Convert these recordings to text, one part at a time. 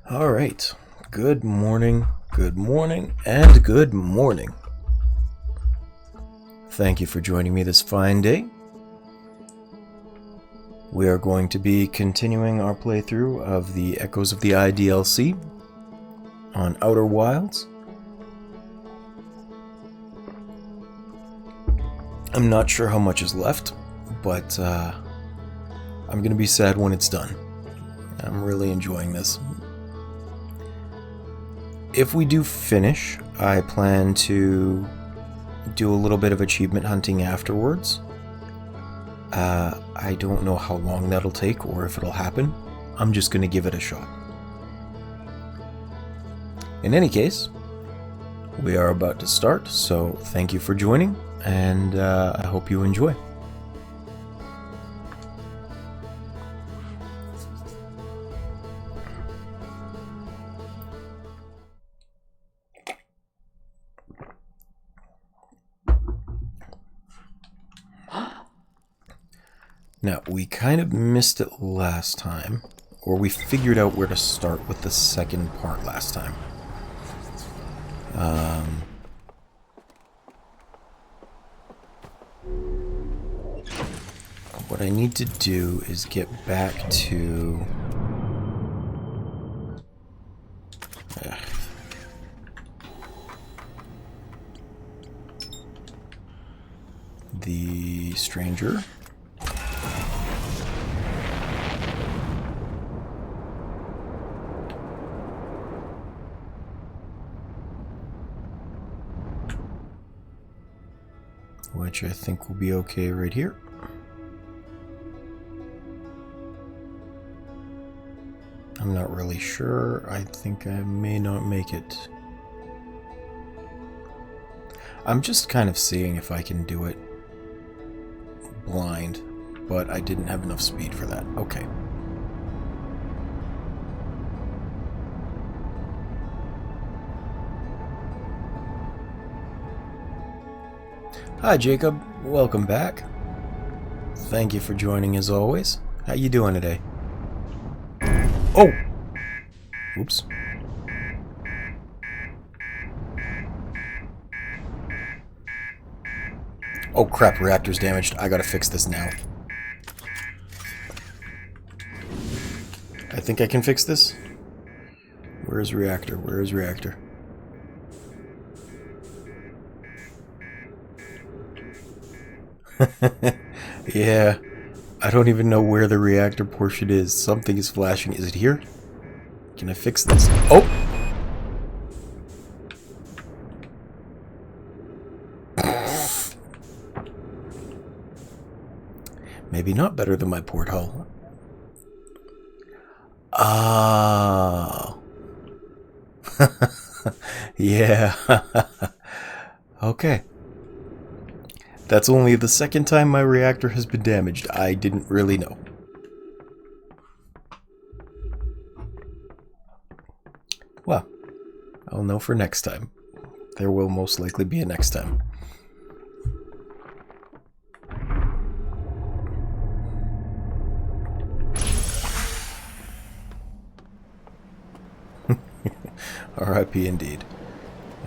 All right. Good morning, and good morning. Thank you for joining me this fine day. We are going to be continuing our playthrough of the Echoes of the Eye DLC on Outer Wilds. I'm not sure how much is left, but I'm going to be sad when it's done. I'm really enjoying this. If we do finish, I plan to do a little bit of achievement hunting afterwards. I don't know how long that'll take or if it'll happen. I'm just going to give it a shot. In any case, we are about to start, so thank you for joining, and I hope you enjoy. Now, we kind of missed it last time, or we figured out where to start with the second part last time. What I need to do is get back to... the stranger. Which I think will be okay right here. I'm not really sure. I think I may not make it. I'm just kind of seeing if I can do it blind, but I didn't have enough speed for that. Okay. Hi Jacob, welcome back. Thank you for joining as always. How you doing today? Oh! Oops. Oh crap, reactor's damaged. I gotta fix this now. I think I can fix this. Where's reactor? Where is reactor? Yeah, I don't even know where the reactor portion is. Something is flashing. Is it here? Can I fix this? Oh! Maybe not better than my porthole. Oh. Yeah. Okay. That's only the second time my reactor has been damaged. I didn't really know. Well, I'll know for next time. There will most likely be a next time. R.I.P. indeed.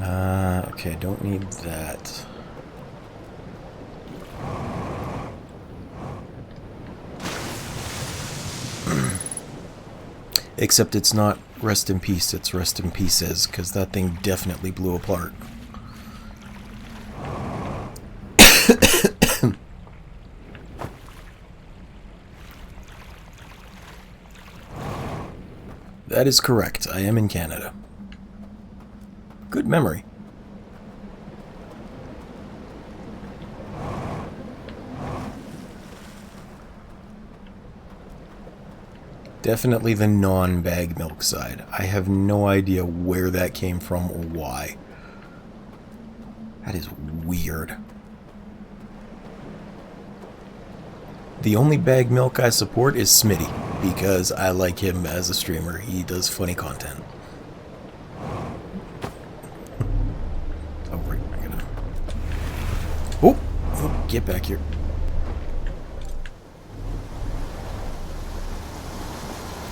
Okay, don't need that. Except it's not rest in peace, it's rest in pieces, because that thing definitely blew apart. That is correct, I am in Canada. Good memory. Definitely the non-bag milk side. I have no idea where that came from or why. That is weird. The only bag milk I support is Smitty, because I like him as a streamer. He does funny content. Oh, right, I gotta... Oh, get back here.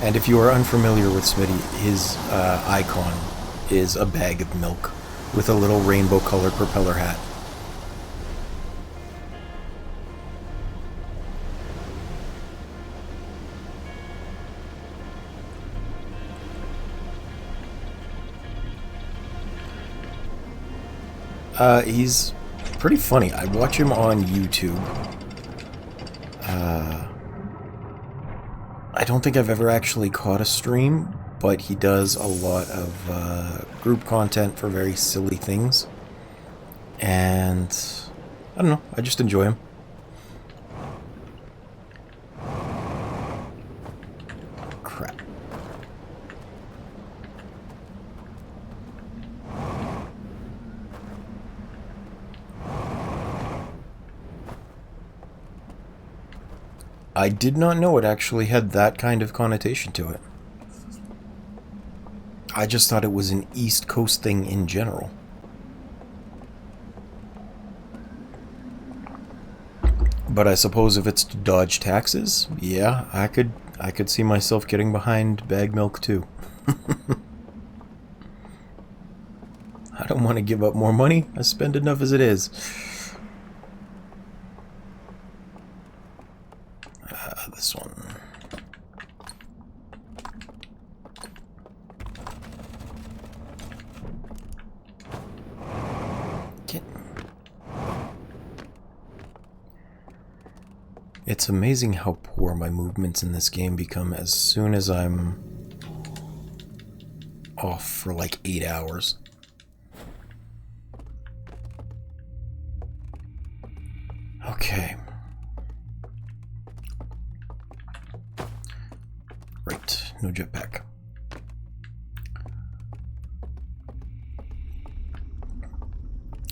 And if you are unfamiliar with Smitty, his icon is a bag of milk with a little rainbow-colored propeller hat. He's pretty funny. I watch him on YouTube. I don't think I've ever actually caught a stream, but he does a lot of group content for very silly things. And I don't know, I just enjoy him. Crap. I did not know it actually had that kind of connotation to it. I just thought it was an East Coast thing in general. But I suppose if it's to dodge taxes, yeah, I could see myself getting behind bag milk too. I don't want to give up more money. I spend enough as it is. This one. It's amazing how poor my movements in this game become as soon as I'm off for like 8 hours. Okay. Right, no jetpack.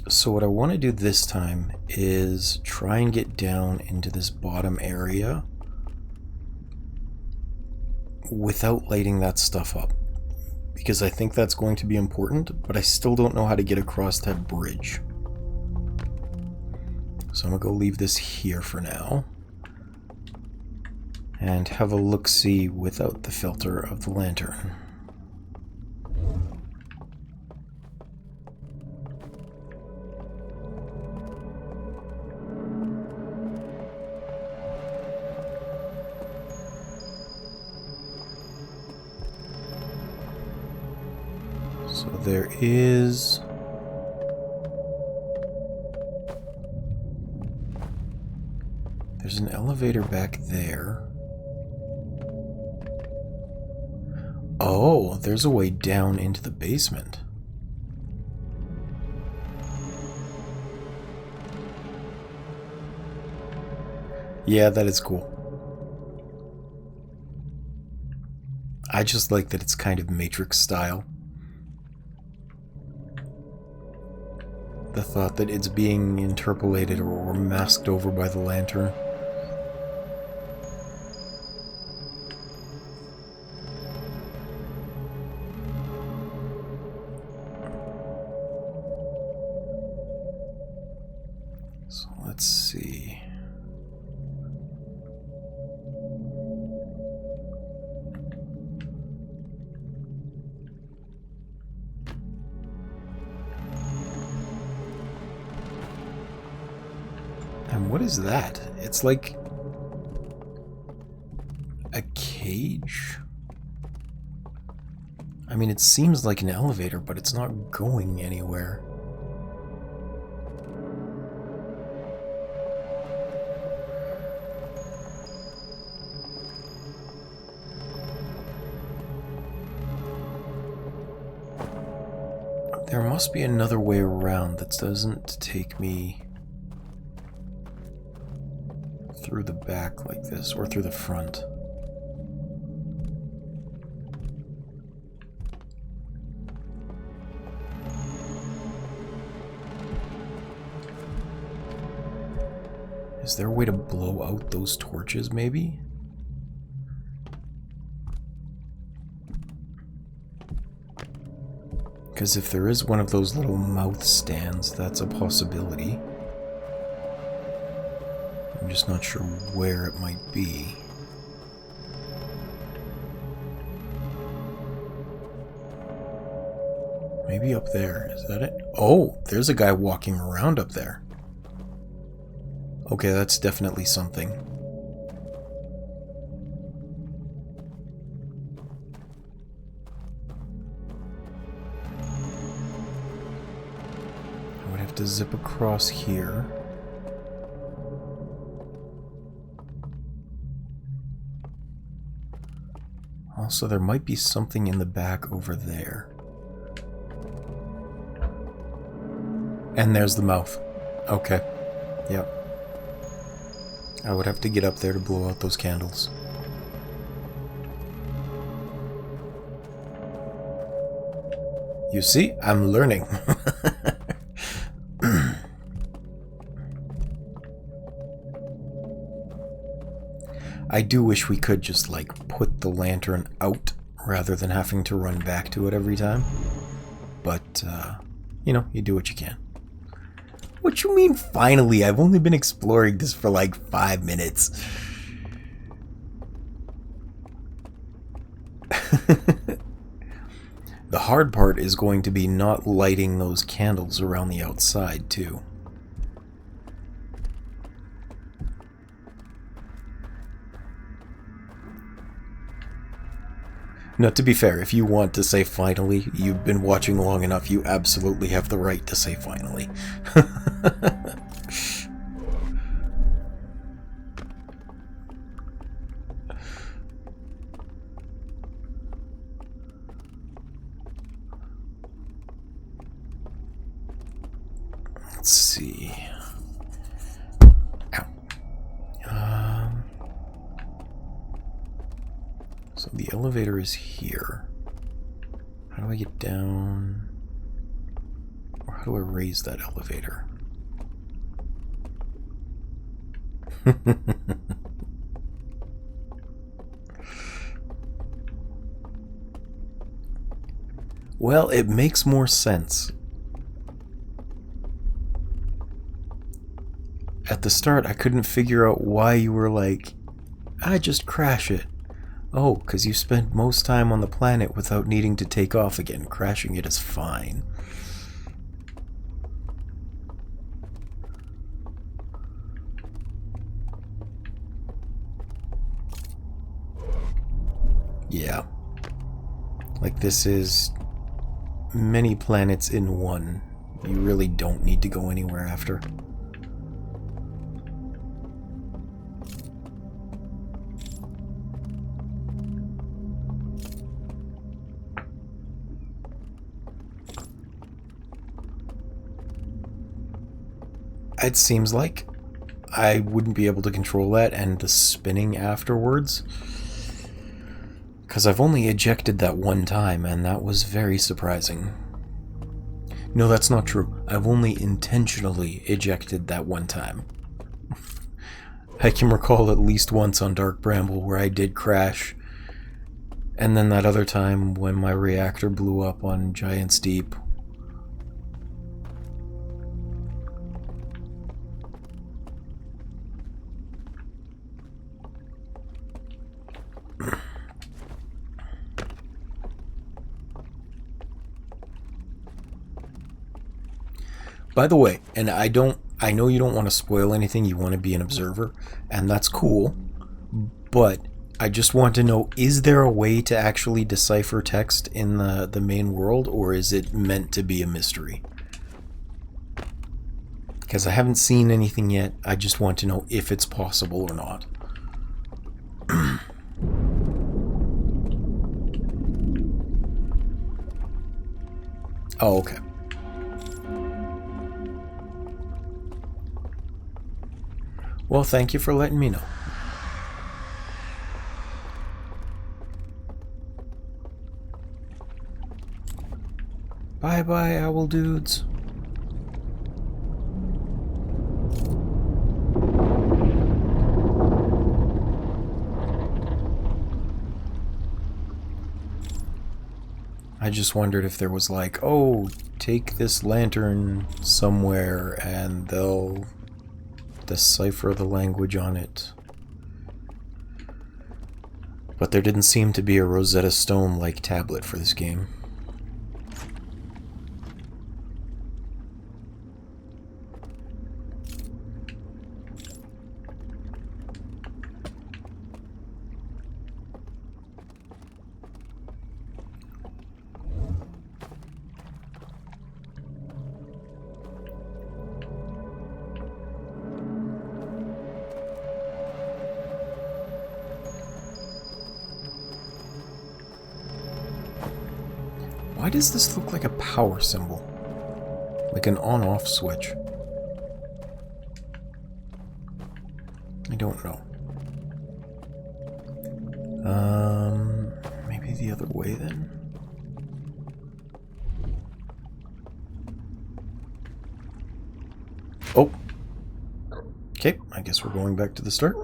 So what I want to do this time is try and get down into this bottom area without lighting that stuff up, because I think that's going to be important, but I still don't know how to get across that bridge. So I'm gonna go leave this here for now and have a look-see without the filter of the lantern. So there is... there's an elevator back there. Oh, there's a way down into the basement. Yeah, that is cool. I just like that it's kind of Matrix style. The thought that it's being interpolated or masked over by the lantern. So let's see. And what is that? It's like a cage? I mean, it seems like an elevator, but it's not going anywhere. There must be another way around that doesn't take me through the back like this, or through the front. Is there a way to blow out those torches, maybe? Because if there is one of those little mouth stands, that's a possibility. I'm just not sure where it might be. maybe up there. Is that it? Oh, there's a guy walking around up there. Okay, that's definitely something. I would have to zip across here. Also, there might be something in the back over there. And there's the mouth. Okay. Yep. I would have to get up there to blow out those candles. You see? I'm learning. I do wish we could just, like, put the lantern out rather than having to run back to it every time. But, you know, you do what you can. What you mean, finally? I've only been exploring this for, like, 5 minutes. The hard part is going to be not lighting those candles around the outside, too. Now, to be fair, if you want to say finally, you've been watching long enough, you absolutely have the right to say finally. Let's see. Ow. So the elevator is here. How do I get down? Or how do I raise that elevator? Well, it makes more sense. At the start, I couldn't figure out why you were like, I just crash it. Oh, because you spent most time on the planet without needing to take off again. Crashing it is fine. Yeah. Like, this is many planets in one. You really don't need to go anywhere after. It seems like I wouldn't be able to control that and the spinning afterwards. Because I've only ejected that one time, and that was very surprising. No, that's not true. I've only intentionally ejected that one time. I can recall at least once on Dark Bramble where I did crash. And then that other time when my reactor blew up on Giant's Deep. By the way, and I know you don't want to spoil anything, you want to be an observer, and that's cool, but I just want to know, is there a way to actually decipher text in the main world, or is it meant to be a mystery? Because I haven't seen anything yet, I just want to know if it's possible or not. Oh, okay. Well, thank you for letting me know. Bye-bye, owl dudes. I just wondered if there was like, oh, take this lantern somewhere and they'll decipher the language on it. But there didn't seem to be a Rosetta Stone-like tablet for this game. Why does this look like a power symbol? Like an on-off switch? I don't know. Maybe the other way then? Oh! Okay, I guess we're going back to the start.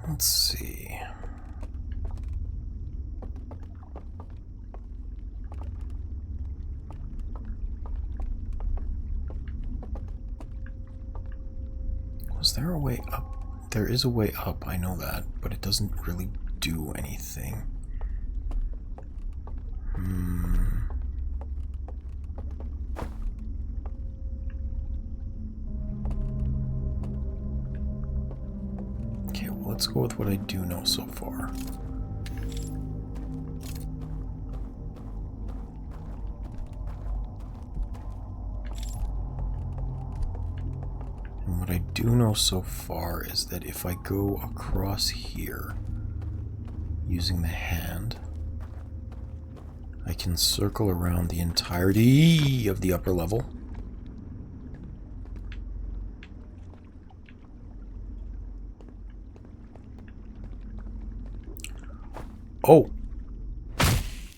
Let's see. Was there a way up? There is a way up, I know that, but it doesn't really do anything. Okay, well, let's go with what I do know so far. And what I do know so far is that if I go across here using the hand, I can circle around the entirety of the upper level. Oh!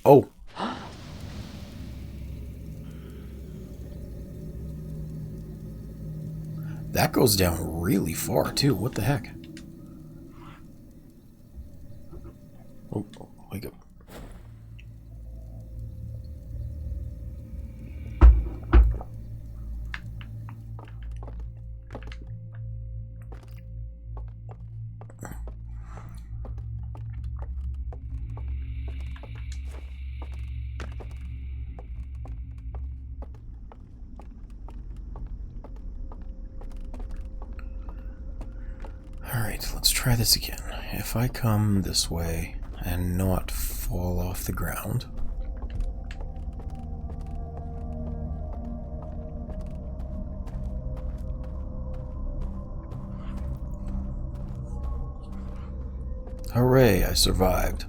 Oh! That goes down really far, too. What the heck? Oh, wake up. Alright, let's try this again. If I come this way and not fall off the ground. Hooray, I survived.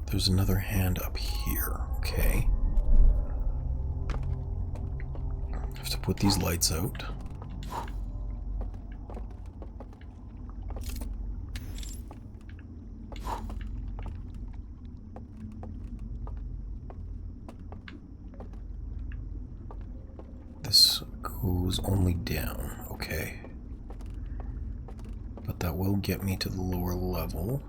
There's another hand up here, okay. I have to put these lights out. This goes only down, okay. But that will get me to the lower level.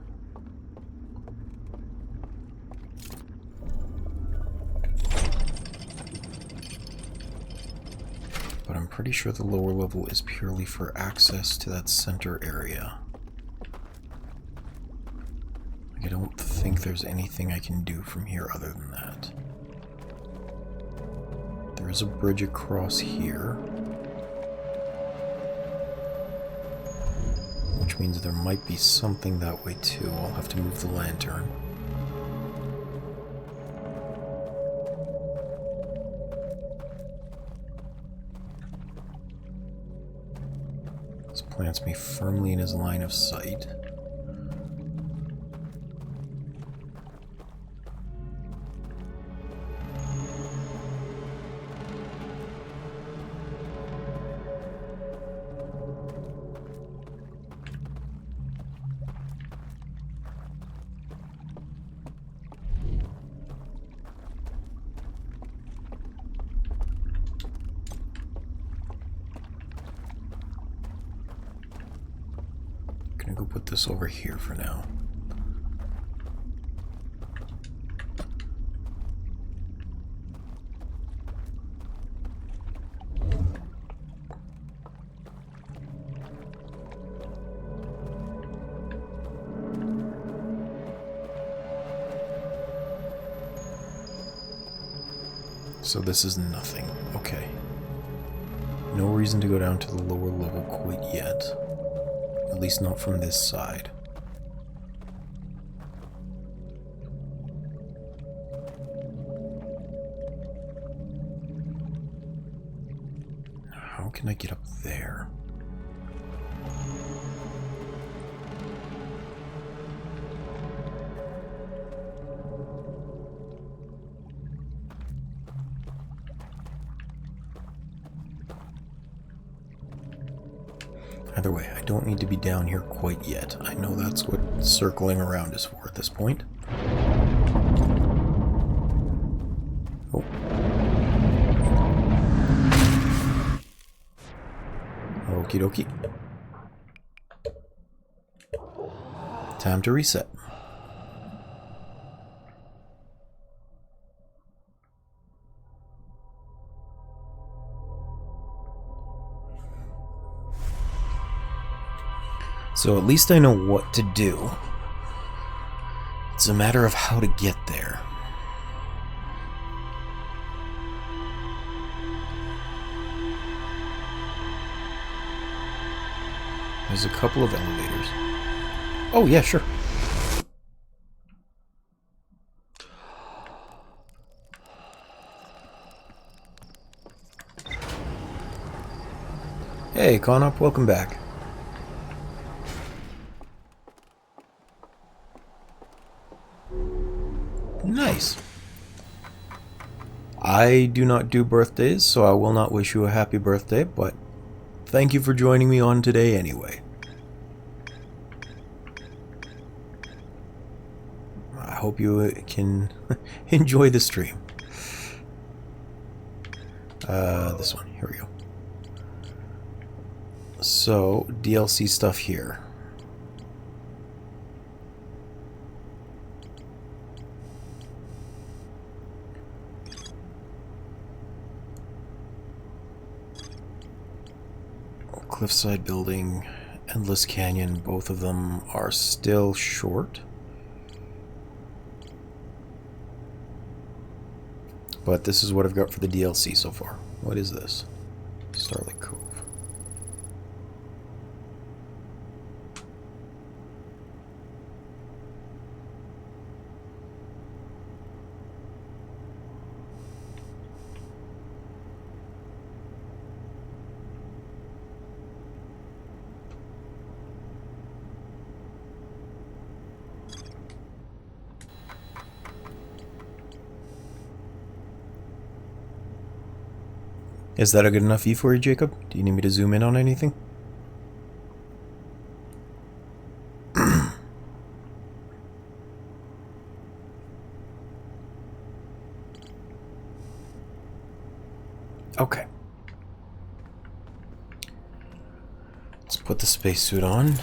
But I'm pretty sure the lower level is purely for access to that center area. Like, I don't think there's anything I can do from here other than that. There is a bridge across here, which means there might be something that way too. I'll have to move the lantern. This plants me firmly in his line of sight. Gonna go put this over here for now. So this is nothing. Okay. No reason to go down to the lower level quite yet. At least not from this side. How can I get up there? Either way, I don't need to be down here quite yet. I know that's what circling around is for at this point. Oh. Okie dokie. Time to reset. So at least I know what to do. It's a matter of how to get there. There's a couple of elevators. Oh, yeah, sure. Hey, Conop, welcome back. Nice. I do not do birthdays, so I will not wish you a happy birthday, but thank you for joining me on today anyway. I hope you can enjoy the stream. This one, here we go. So, DLC stuff here. Cliffside Building, Endless Canyon, both of them are still short. But this is what I've got for the DLC so far. What is this? Starlight Cove. Is that a good enough view for you, Jacob? Do you need me to zoom in on anything? Okay. Let's put the spacesuit on.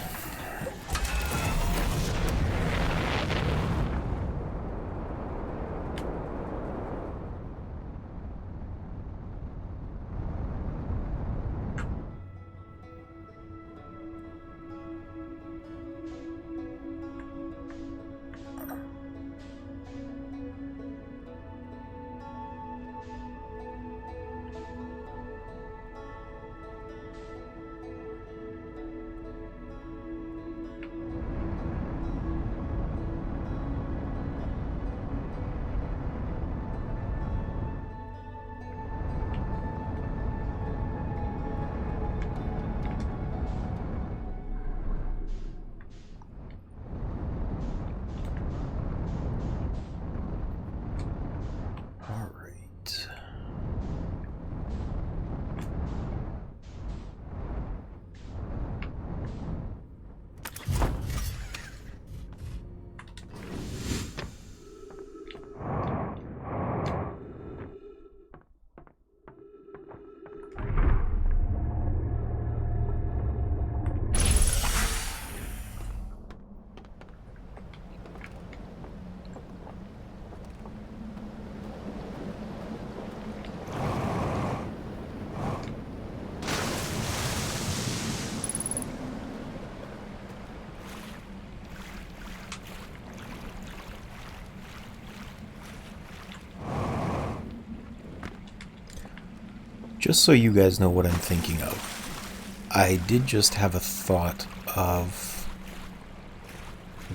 Just so you guys know what I'm thinking of, I did just have a thought of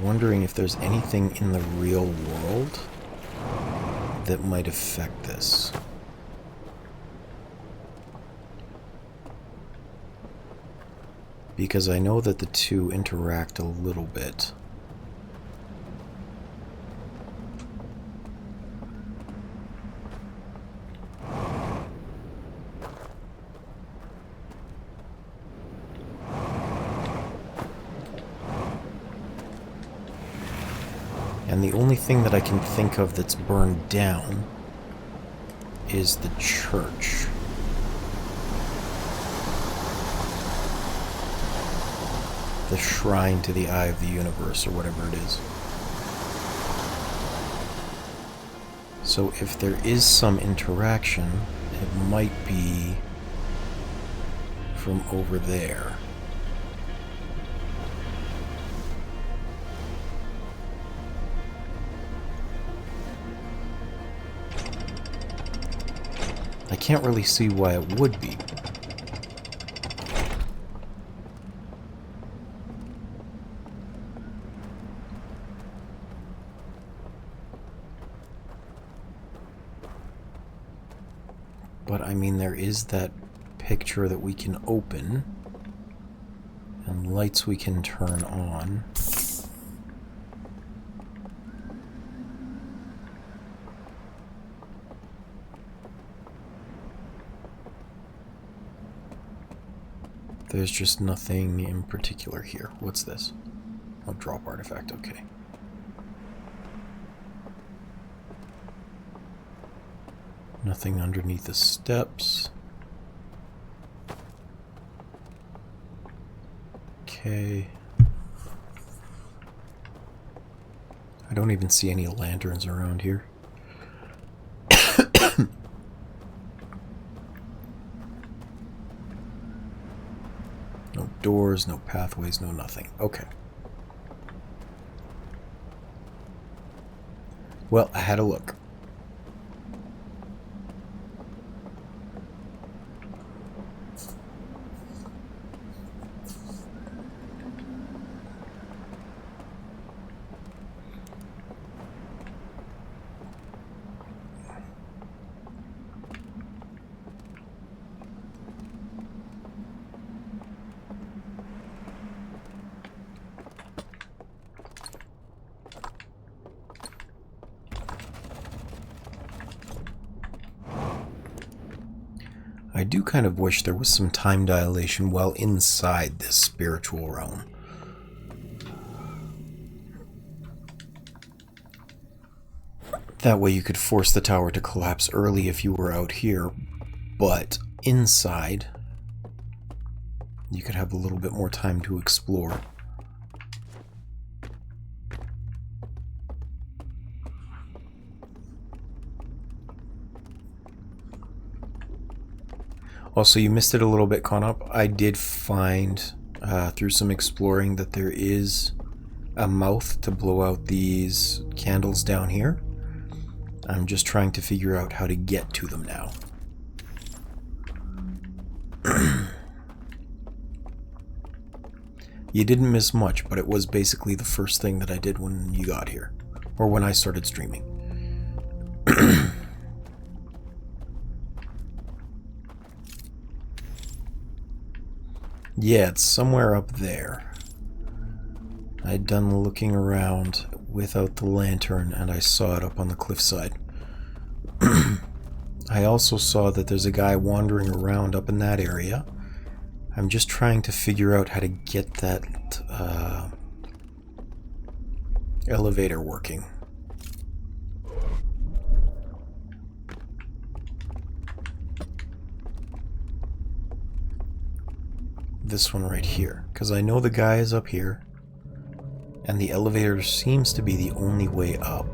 wondering if there's anything in the real world that might affect this. Because I know that the two interact a little bit. And the only thing that I can think of that's burned down is the church. The shrine to the Eye of the Universe, or whatever it is. So if there is some interaction, it might be from over there. I can't really see why it would be. But I mean, there is that picture that we can open, and lights we can turn on. There's just nothing in particular here. What's this? Oh, drop artifact, okay. Nothing underneath the steps. Okay. I don't even see any lanterns around here. No doors, no pathways, no nothing. Okay. Well, I had a look. I do kind of wish there was some time dilation while inside this spiritual realm. That way you could force the tower to collapse early if you were out here, but inside you could have a little bit more time to explore. Also, you missed it a little bit, Conop. I did find, through some exploring, that there is a mouth to blow out these candles down here. I'm just trying to figure out how to get to them now. You didn't miss much, but it was basically the first thing that I did when you got here. Or when I started streaming. Yeah, it's somewhere up there. I'd done looking around without the lantern, and I saw it up on the cliffside. I also saw that there's a guy wandering around up in that area. I'm just trying to figure out how to get that elevator working. This one right here, because I know the guy is up here, and the elevator seems to be the only way up.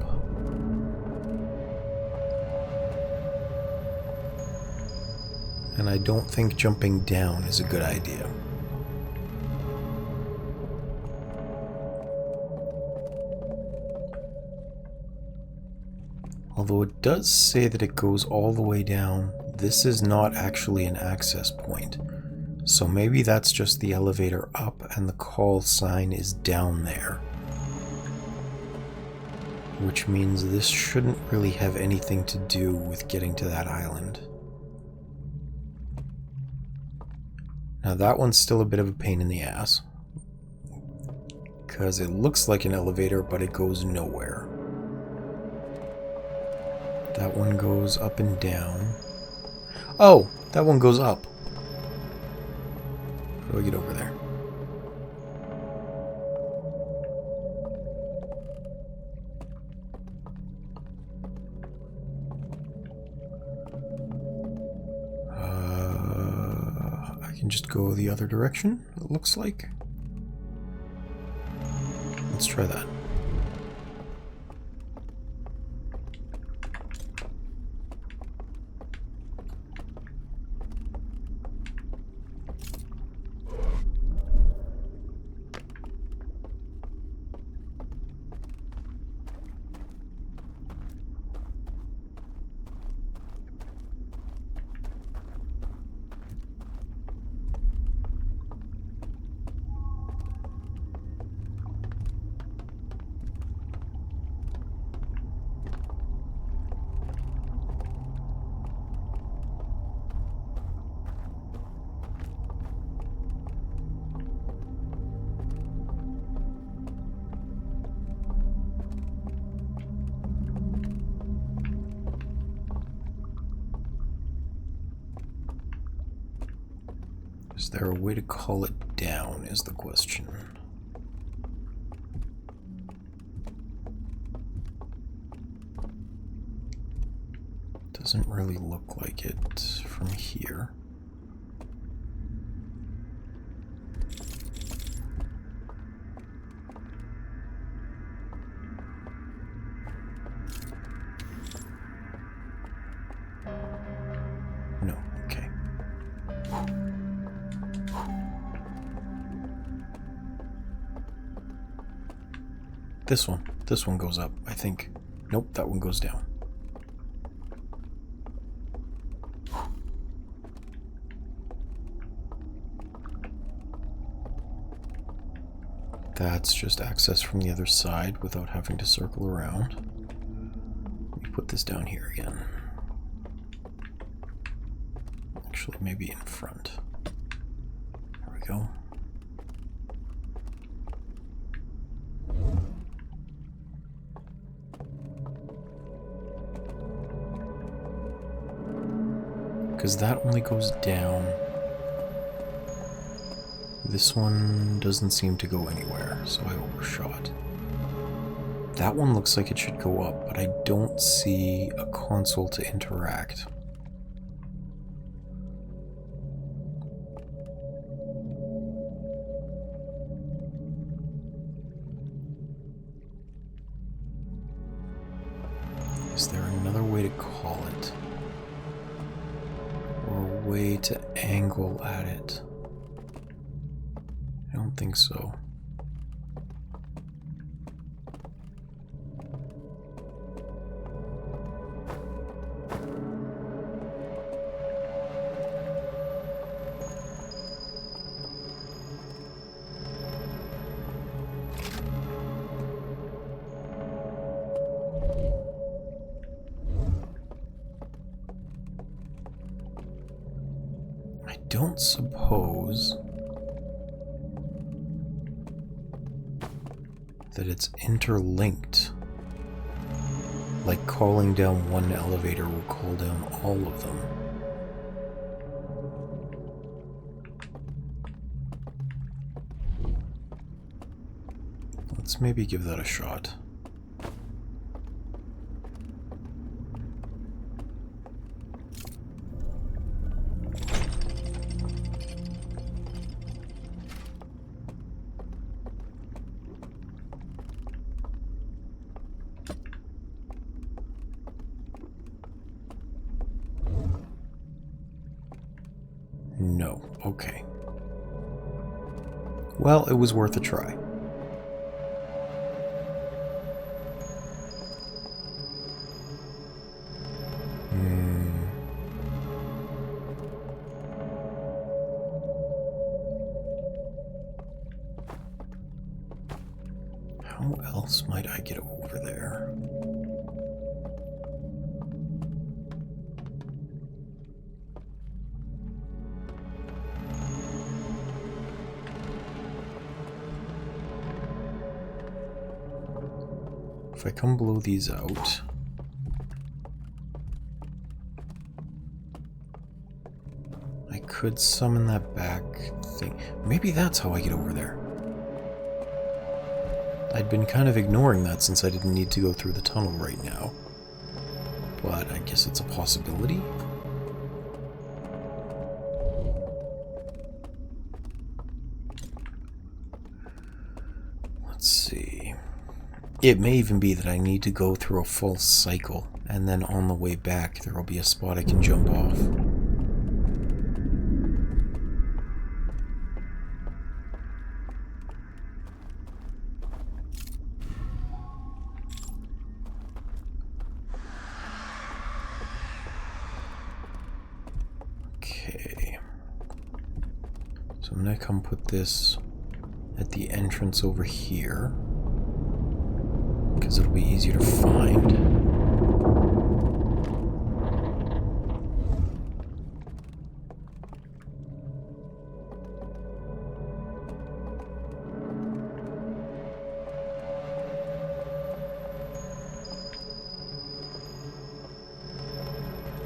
And I don't think jumping down is a good idea. Although it does say that it goes all the way down this is not actually an access point. So maybe that's just the elevator up and the call sign is down there. Which means this shouldn't really have anything to do with getting to that island. Now that one's still a bit of a pain in the ass. Because it looks like an elevator, but it goes nowhere. That one goes up and down. Oh, that one goes up. How do I get over there? I can just go the other direction, it looks like. Let's try that. Is there a way to call it down, is the question. Doesn't really look like it from here. No, okay. This one goes up, I think. Nope, that one goes down. That's just access from the other side without having to circle around. Let me put this down here again. Actually, maybe in front. There we go. Because that only goes down. This one doesn't seem to go anywhere, so I overshot. That one looks like it should go up, but I don't see a console to interact. Is there another way to call it? Or a way to angle at it? I don't think so. I don't suppose that it's interlinked. Like calling down one elevator will call down all of them. Let's maybe give that a shot. No. Okay. Well, it was worth a try. How else might I get over there? If I come blow these out... I could summon that back thing. Maybe that's how I get over there. I'd been kind of ignoring that since I didn't need to go through the tunnel right now. But I guess it's a possibility. Let's see. It may even be that I need to go through a full cycle, and then on the way back there will be a spot I can jump off. Okay. So I'm gonna come put this at the entrance over here, because it'll be easier to find.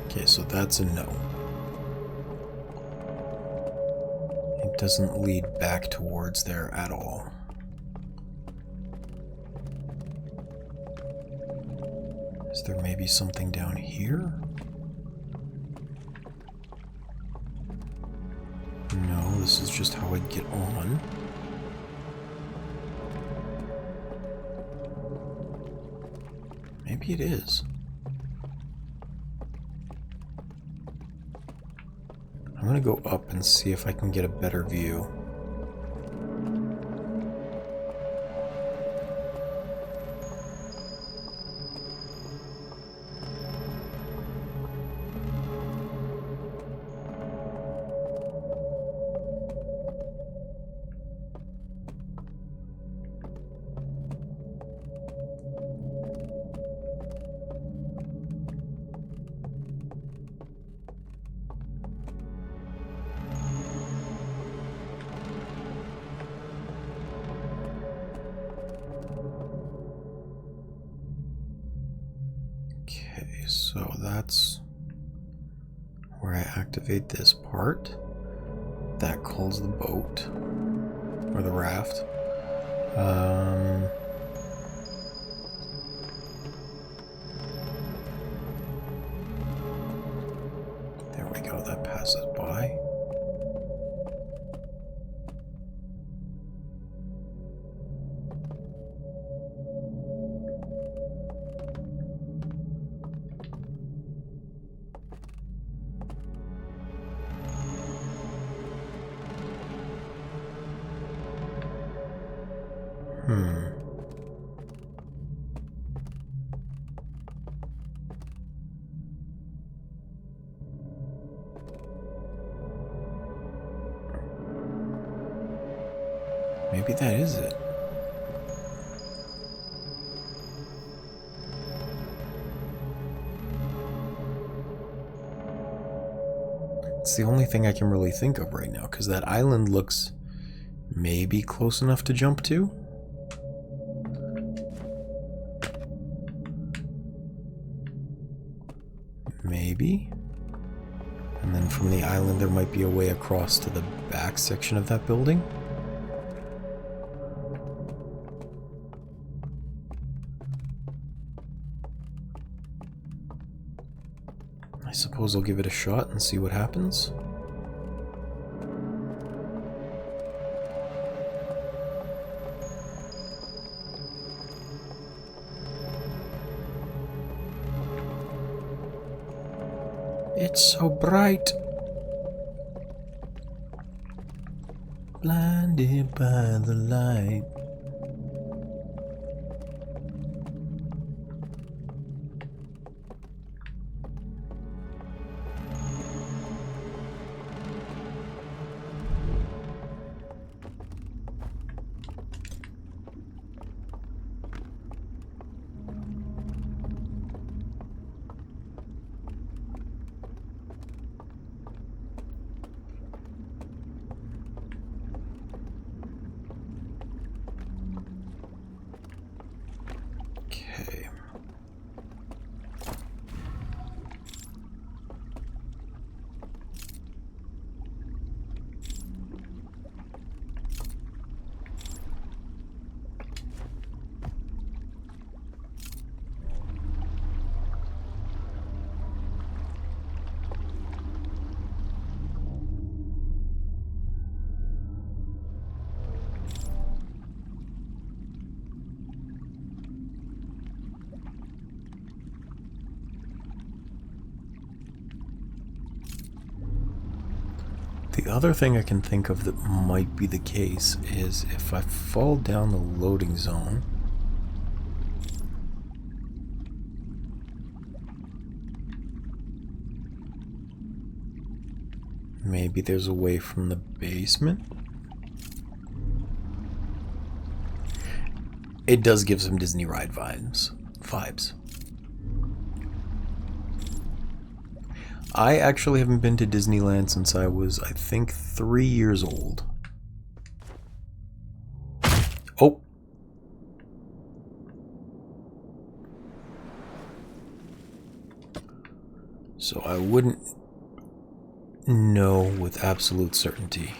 Okay, so that's a no. It doesn't lead back towards there at all. Is there maybe something down here? No, this is just how I get on. Maybe it is. I'm gonna go up and see if I can get a better view. Okay, so that's where I activate this part. That calls the boat, or the raft. There we go, that passes by. Maybe that is it. It's the only thing I can really think of right now, because that island looks maybe close enough to jump to. Maybe. And then from the island there might be a way across to the back section of that building. I suppose I'll give it a shot and see what happens. It's so bright. Blinded by the light. The other thing I can think of that might be the case is if I fall down the loading zone, maybe there's a way from the basement. It does give some Disney ride vibes. I actually haven't been to Disneyland since I was, I think, 3 years old. Oh! So I wouldn't know with absolute certainty.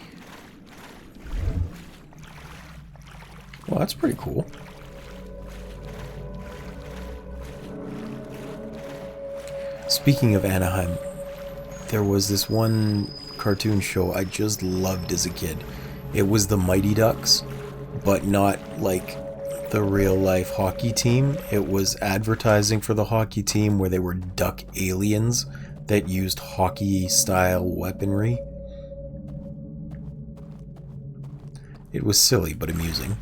Well, that's pretty cool. Speaking of Anaheim, there was this one cartoon show I just loved as a kid. It was the Mighty Ducks, but not like the real life hockey team. It was advertising for the hockey team where they were duck aliens that used hockey style weaponry. It was silly but amusing.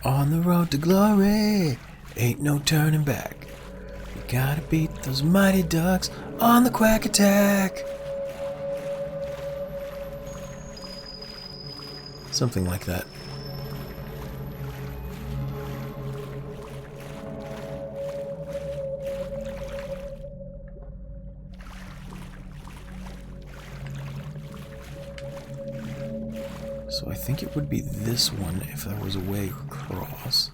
On the road to glory, ain't no turning back. We gotta beat those mighty ducks on the quack attack. Something like that. So I think it would be this one if there was a way across.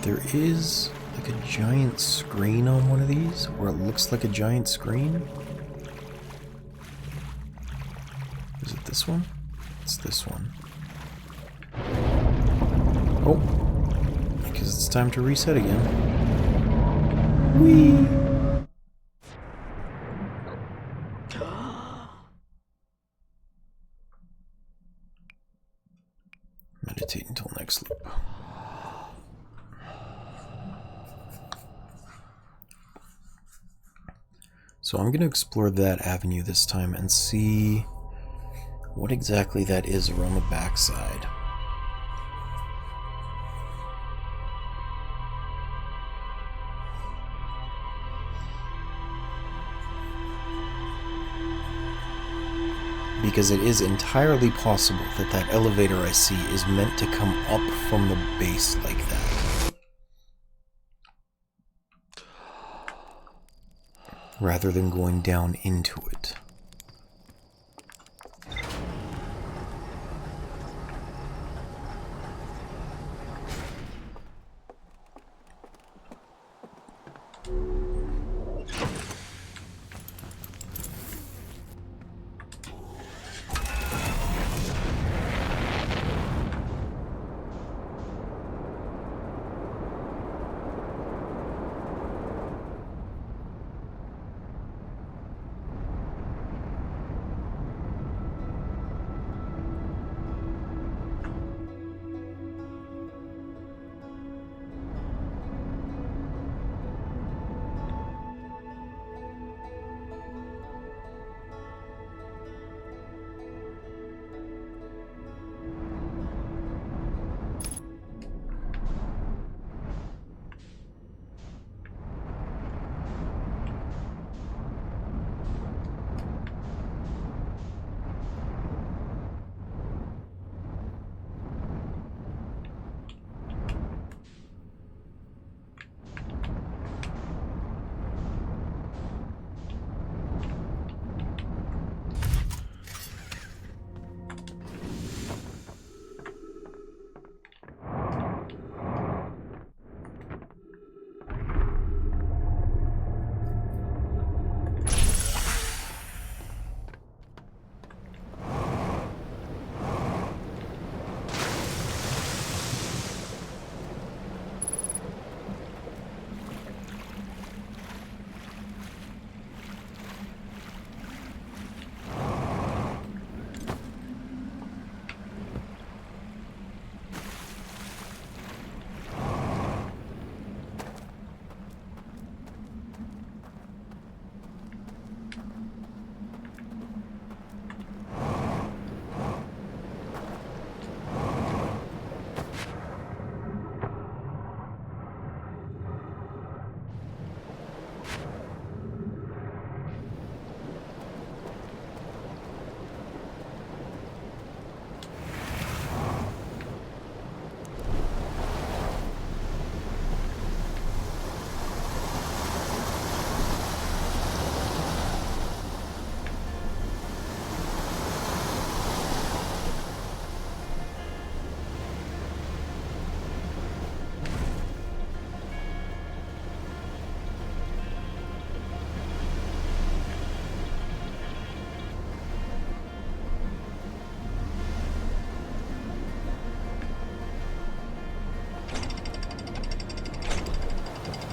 There is like a giant screen on one of these, or it looks like a giant screen. Is it this one? It's this one. Oh, because it's time to reset again. Whee! Meditate until next loop. So I'm going to explore that avenue this time and see what exactly that is around the backside. Because it is entirely possible that that elevator I see is meant to come up from the base like that, rather than going down into it.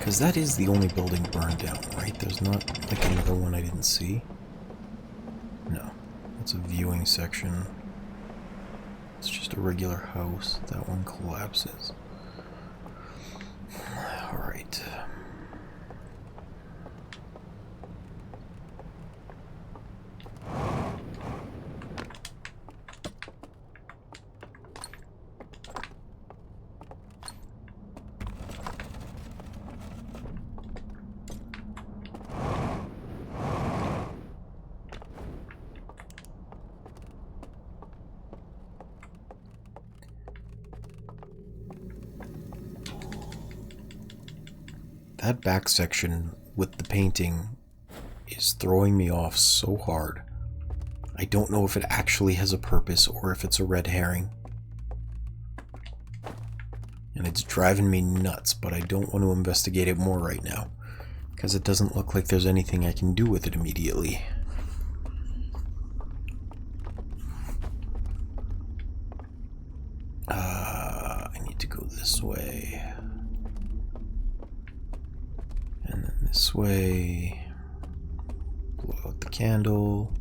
Because that is the only building burned down, right? There's not, like, another one I didn't see. No. That's a viewing section. It's just a regular house. That one collapses. Alright. That back section with the painting is throwing me off so hard. I don't know if it actually has a purpose or if it's a red herring. And it's driving me nuts, but I don't want to investigate it more right now, because it doesn't look like there's anything I can do with it immediately. I need to go this way. And then this way. Blow out the candle.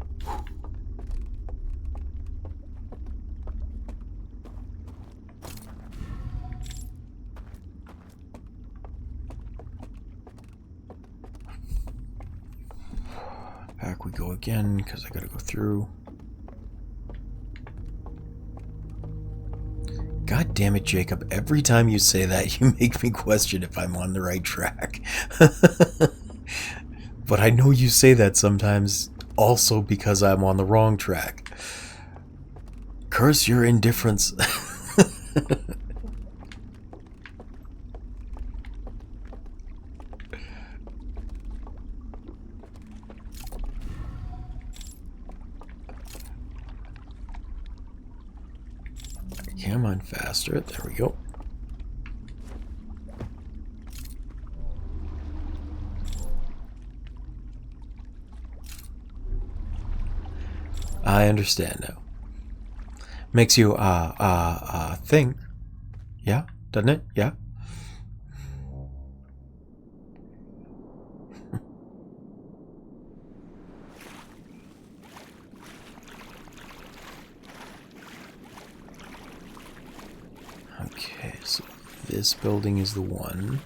Back we go again, because I gotta go through. God damn it, Jacob. Every time you say that, you make me question if I'm on the right track. But I know you say that sometimes also because I'm on the wrong track. Curse your indifference. Come on, faster. There we go. I understand now. Makes you, think. Yeah? Doesn't it? Yeah? Okay, so this building is the one.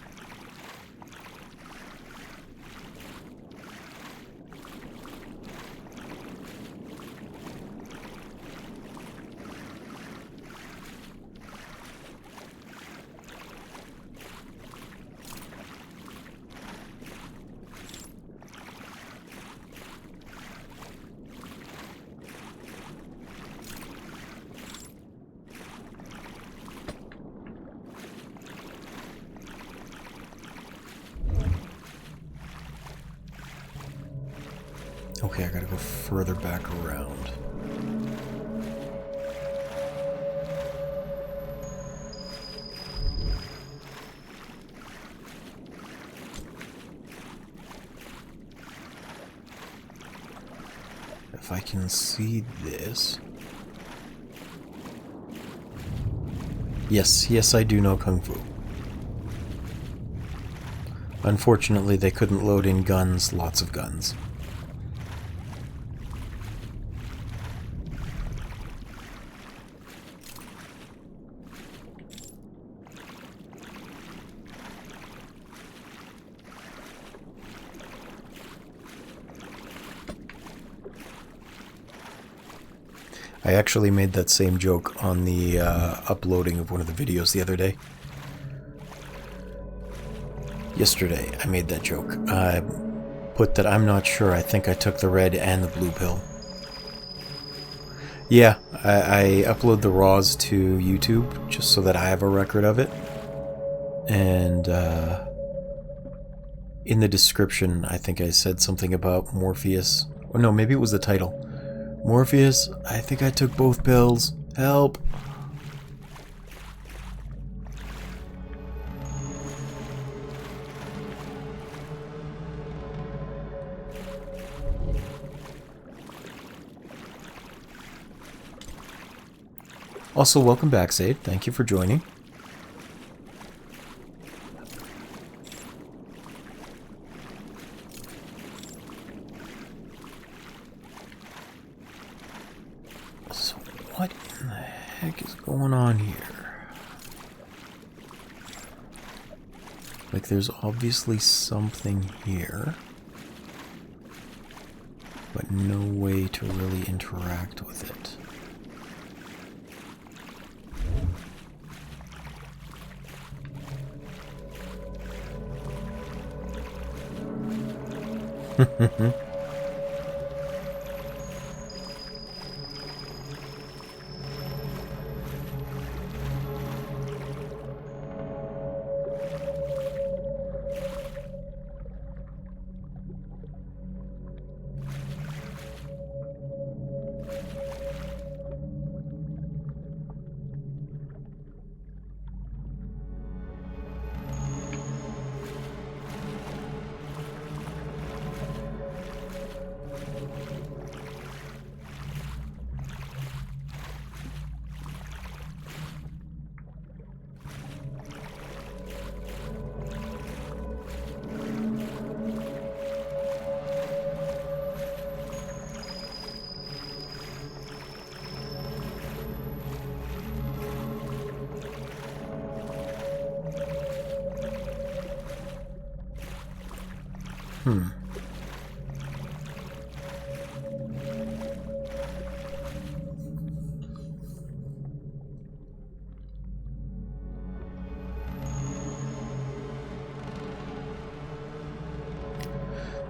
Okay, I gotta go further back around. If I can see this... Yes, I do know Kung Fu. Unfortunately, they couldn't load in guns, lots of guns. I actually made that same joke on the uploading of one of the videos the other day. Yesterday, I made that joke. I put that I'm not sure. I think I took the red and the blue pill. Yeah, I upload the raws to YouTube just so that I have a record of it. And in the description, I think I said something about Morpheus. Or no, maybe it was the title. Morpheus, I think I took both pills. Help. Also, welcome back, Sade. Thank you for joining. Like, there's obviously something here, but no way to really interact with it.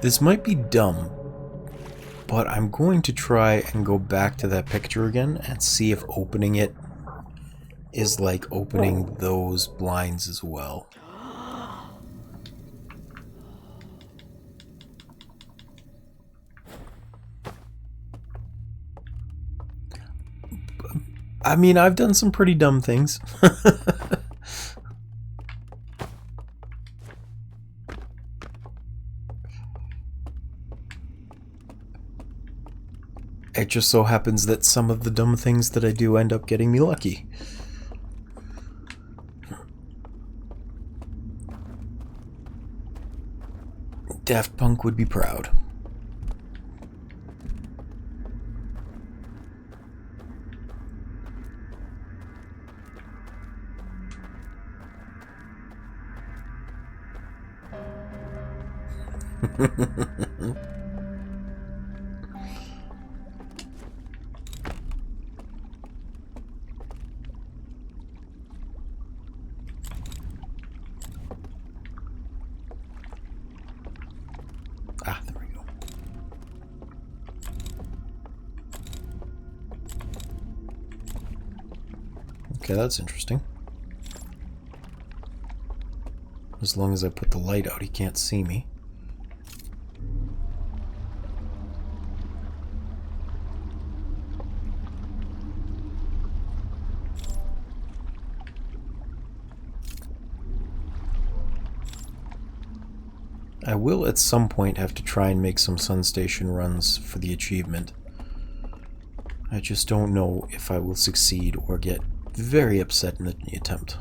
This might be dumb, but I'm going to try and go back to that picture again and see if opening it is like opening those blinds as well. I mean, I've done some pretty dumb things. It just so happens that some of the dumb things that I do end up getting me lucky. Daft Punk would be proud. Ah, there we go. Okay, that's interesting. As long as I put the light out, he can't see me. I will at some point have to try and make some sun station runs for the achievement. I just don't know if I will succeed or get very upset in the attempt.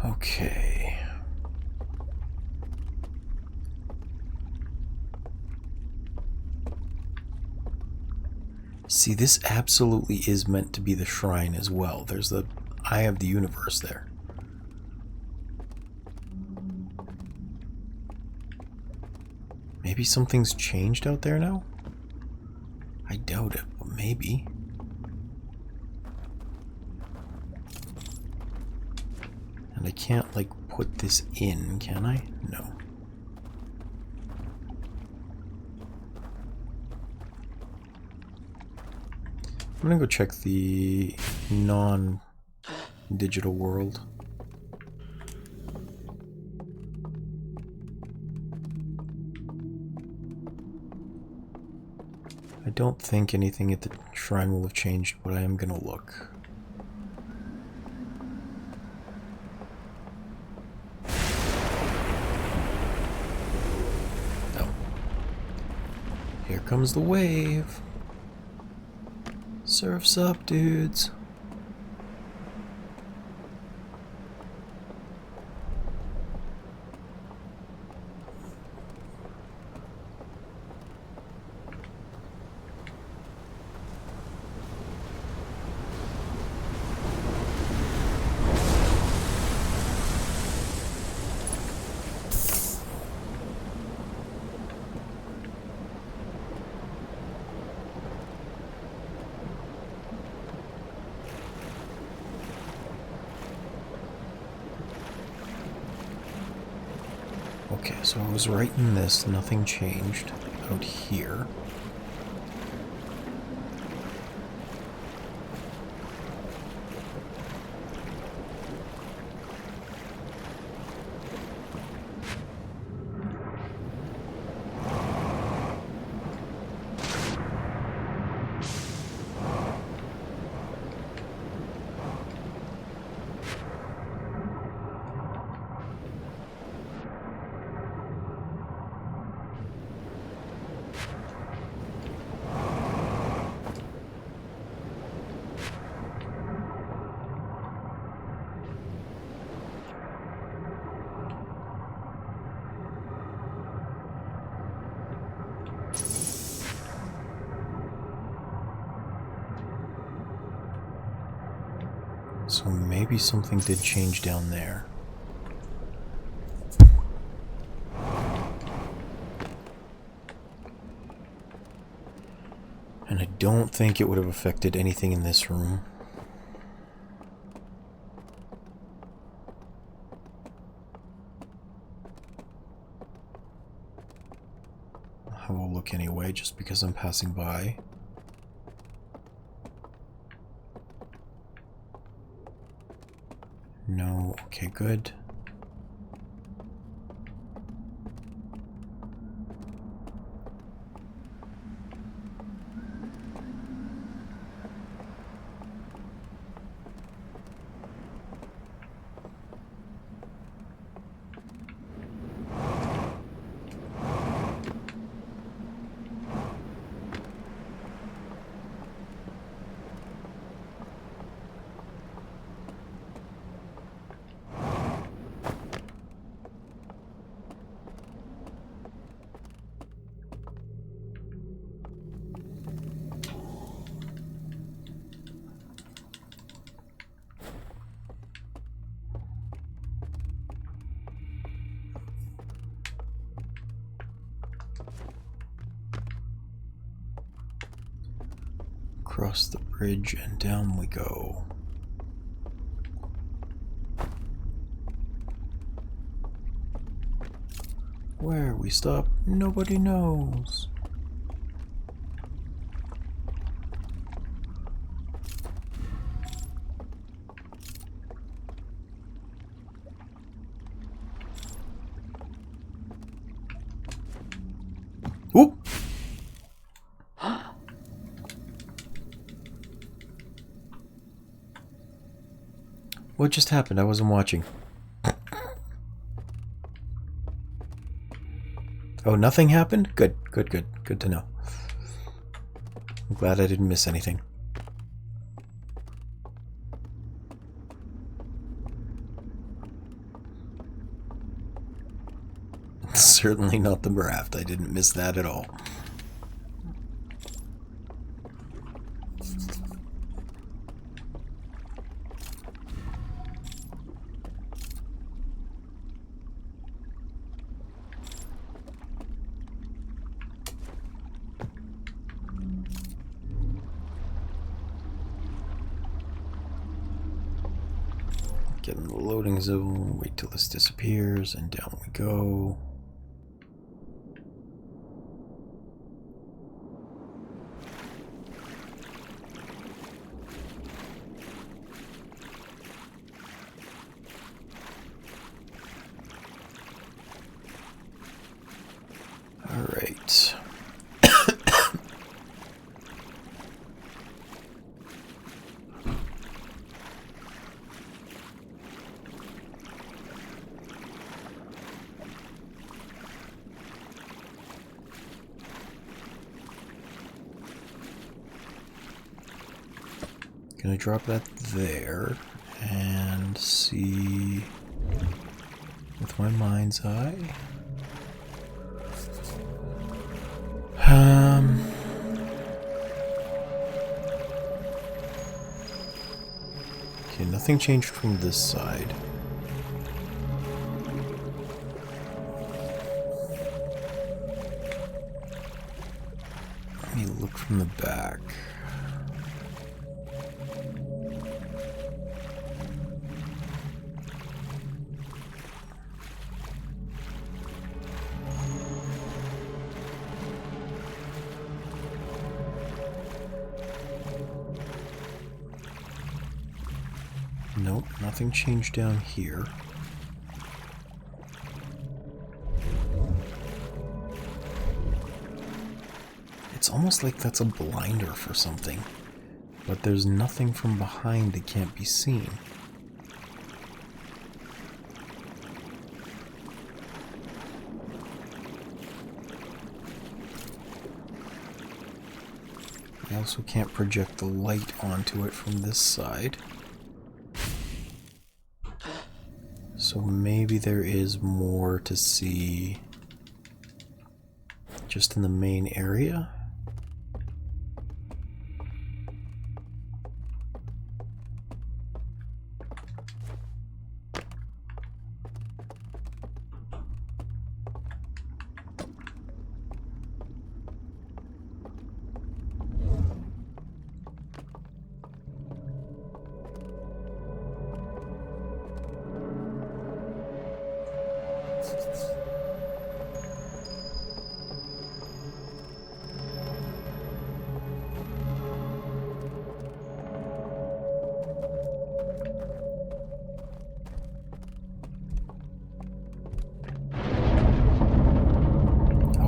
Okay. See, this absolutely is meant to be the shrine as well. There's the Eye of the Universe there. Maybe something's changed out there now? I doubt it, but maybe. And I can't, like, put this in, can I? No. I'm gonna go check the non-digital world. I don't think anything at the shrine will have changed, but I am gonna look. Oh. Here comes the wave. Surf's up, dudes. Okay, so I was right in this. Nothing changed out here. So maybe something did change down there. And I don't think it would have affected anything in this room. I'll have a look anyway, just because I'm passing by. No, okay, good. Across the bridge and down we go. Where we stop, nobody knows. Whoop! What just happened? I wasn't watching. Oh, nothing happened? Good, good, good. Good to know. I'm glad I didn't miss anything. Certainly not the raft. I didn't miss that at all. Get in the loading zone, wait till this disappears, and down we go. All right. Gonna drop that there and see with my mind's eye. Okay, nothing changed from this side. Let me look from the back. Nothing changed down here. It's almost like that's a blinder for something, but there's nothing from behind that can't be seen. I also can't project the light onto it from this side. So maybe there is more to see just in the main area.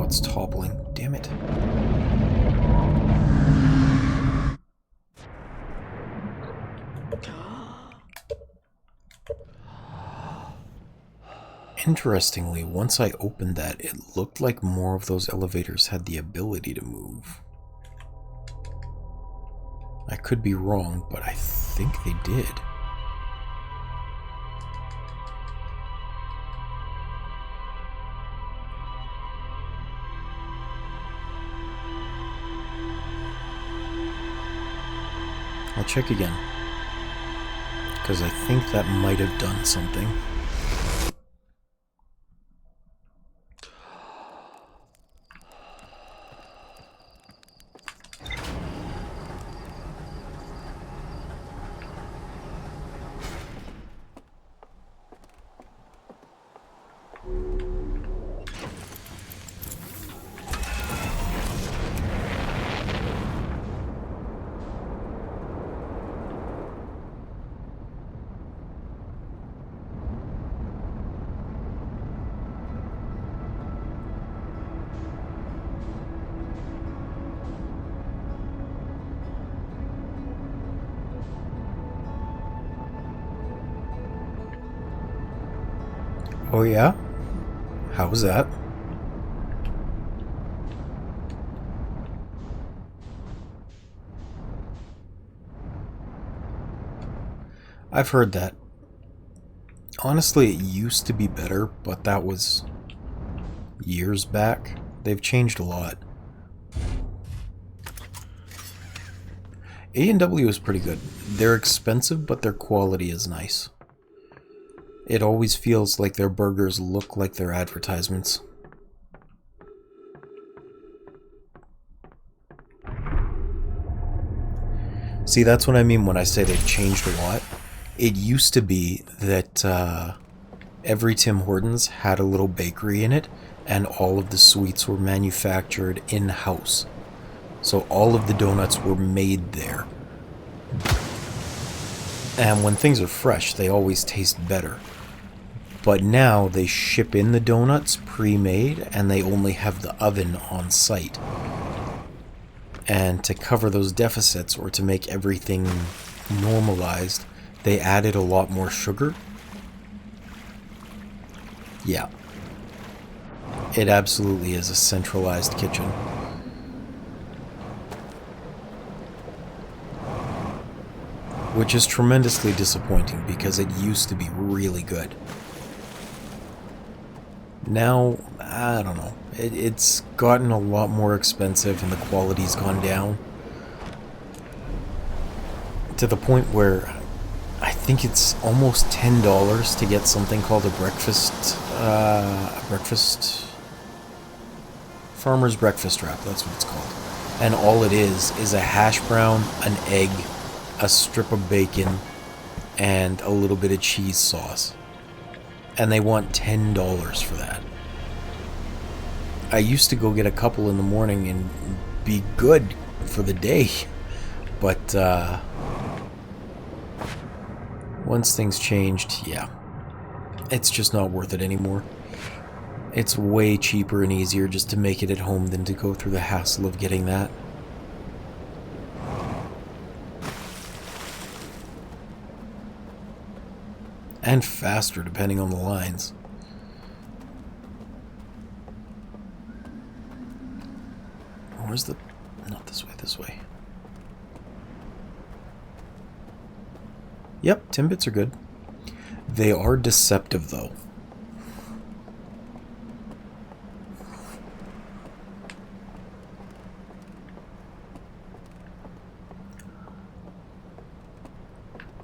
It's toppling. Damn it. Interestingly, once I opened that, it looked like more of those elevators had the ability to move. I could be wrong, but I think they did. I'll check again, because I think that might have done something. Oh yeah? How was that? I've heard that. Honestly, it used to be better, but that was years back. They've changed a lot. A&W is pretty good. They're expensive, but their quality is nice. It always feels like their burgers look like their advertisements. See, that's what I mean when I say they've changed a lot. It used to be that every Tim Hortons had a little bakery in it, and all of the sweets were manufactured in-house. So all of the donuts were made there. And when things are fresh, they always taste better. But now they ship in the donuts pre-made, and they only have the oven on site. And to cover those deficits, or to make everything normalized, they added a lot more sugar. Yeah. It absolutely is a centralized kitchen. Which is tremendously disappointing, because it used to be really good. Now, I don't know. It's gotten a lot more expensive and the quality's gone down. To the point where I think it's almost $10 to get something called a breakfast farmer's breakfast wrap, that's what it's called. And all it is a hash brown, an egg, a strip of bacon, and a little bit of cheese sauce. And they want $10 for that. I used to go get a couple in the morning and be good for the day, but Once things changed, yeah. It's just not worth it anymore. It's way cheaper and easier just to make it at home than to go through the hassle of getting that. And faster, depending on the lines. Where's the... Not this way, this way. Yep, Timbits are good. They are deceptive, though.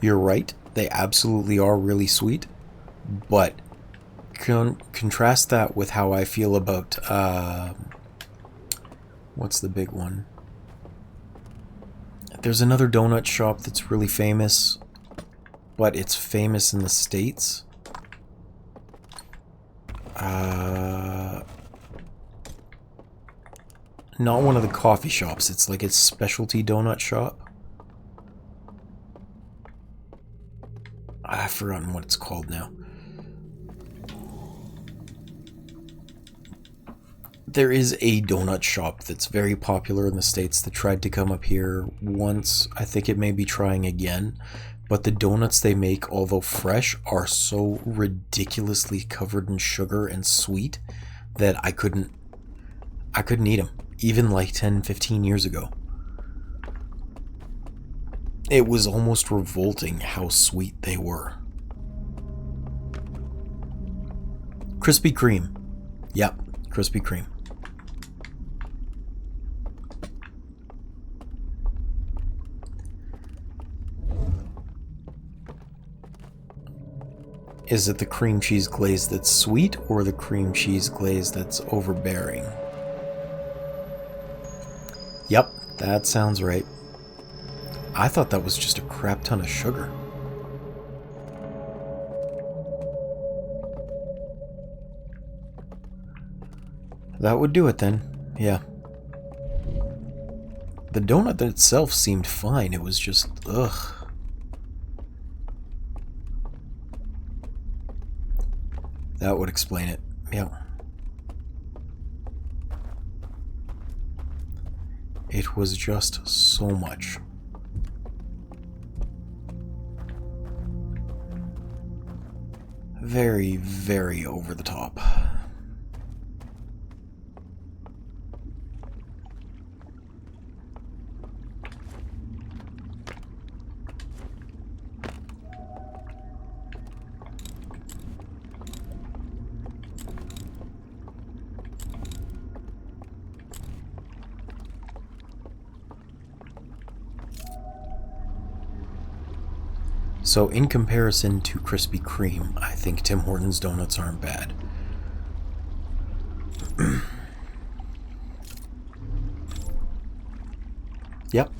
You're right, they absolutely are really sweet, but contrast that with how I feel about, what's the big one? There's another donut shop that's really famous, but it's famous in the States. Not one of the coffee shops, it's like a specialty donut shop. I've forgotten what it's called now. There is a donut shop that's very popular in the States that tried to come up here once. I think it may be trying again. But the donuts they make, although fresh, are so ridiculously covered in sugar and sweet that I couldn't eat them, even like 10, 15 years ago. It was almost revolting how sweet they were. Krispy Kreme. Yep, Krispy Kreme. Is it the cream cheese glaze that's sweet or the cream cheese glaze that's overbearing? Yep, that sounds right. I thought that was just a crap ton of sugar. That would do it then, yeah. The donut itself seemed fine, it was just, ugh. That would explain it, yeah. It was just so much. Very, very over the top. So in comparison to Krispy Kreme, I think Tim Hortons donuts aren't bad. Yep.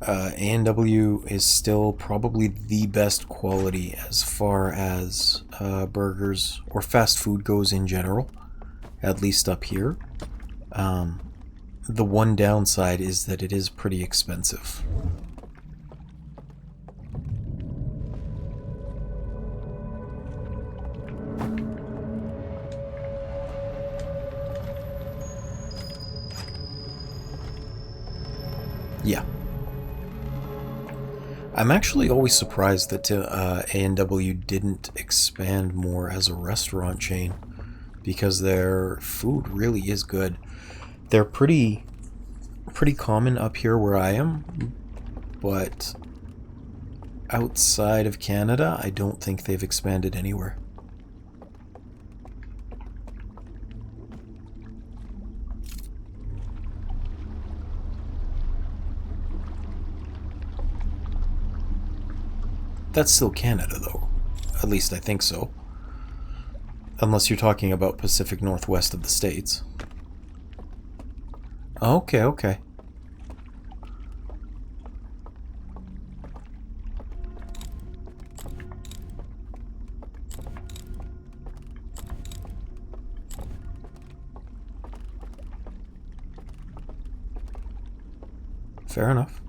A&W is still probably the best quality as far as burgers or fast food goes in general, at least up here. The one downside is that it is pretty expensive. Yeah. I'm actually always surprised that A&W didn't expand more as a restaurant chain, because their food really is good. They're pretty common up here where I am, but outside of Canada, I don't think they've expanded anywhere. That's still Canada, though. At least I think so. Unless you're talking about Pacific Northwest of the States. Okay, okay. Fair enough.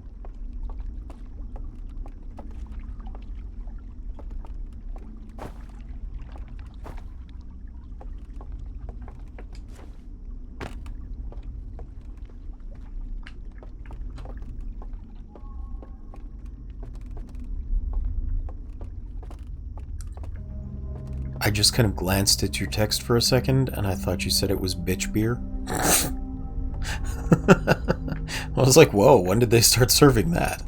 I just kind of glanced at your text for a second, and I thought you said it was bitch beer. I was like, whoa, when did they start serving that?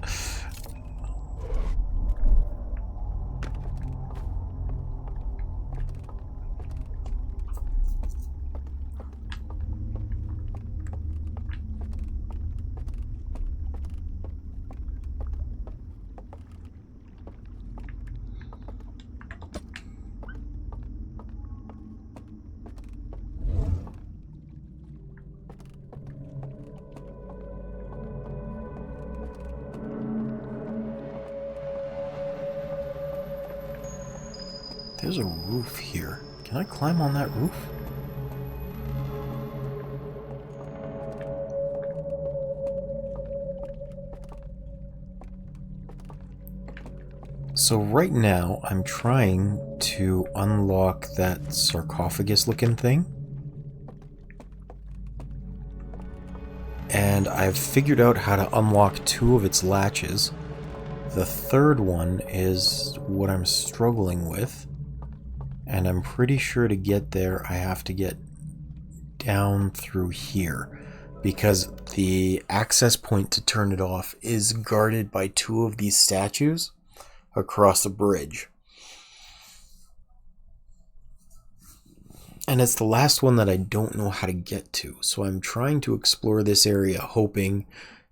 There's a roof here. Can I climb on that roof? So right now, I'm trying to unlock that sarcophagus-looking thing. And I've figured out how to unlock 2 of its latches. The third one is what I'm struggling with. And I'm pretty sure to get there, I have to get down through here. Because the access point to turn it off is guarded by 2 of these statues across a bridge. And it's the last one that I don't know how to get to. So I'm trying to explore this area, hoping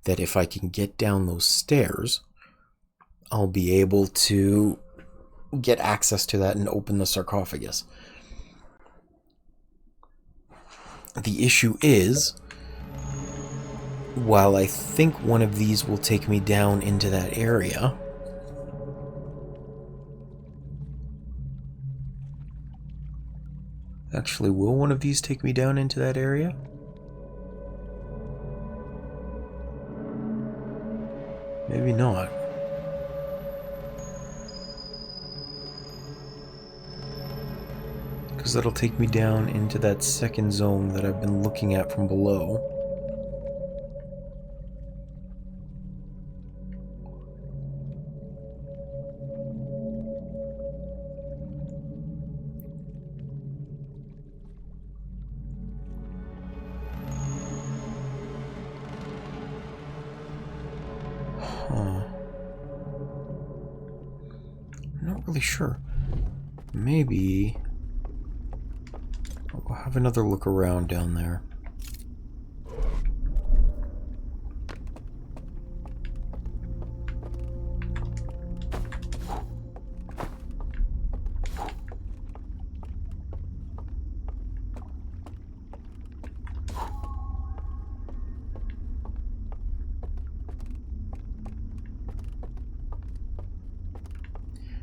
that if I can get down those stairs, I'll be able to get access to that and open the sarcophagus. The issue is, while I think one of these will take me down into that area, actually, will one of these take me down into that area? Maybe not. Because that'll take me down into that second zone that I've been looking at from below. Huh. I'm not really sure. Maybe I'll have another look around down there.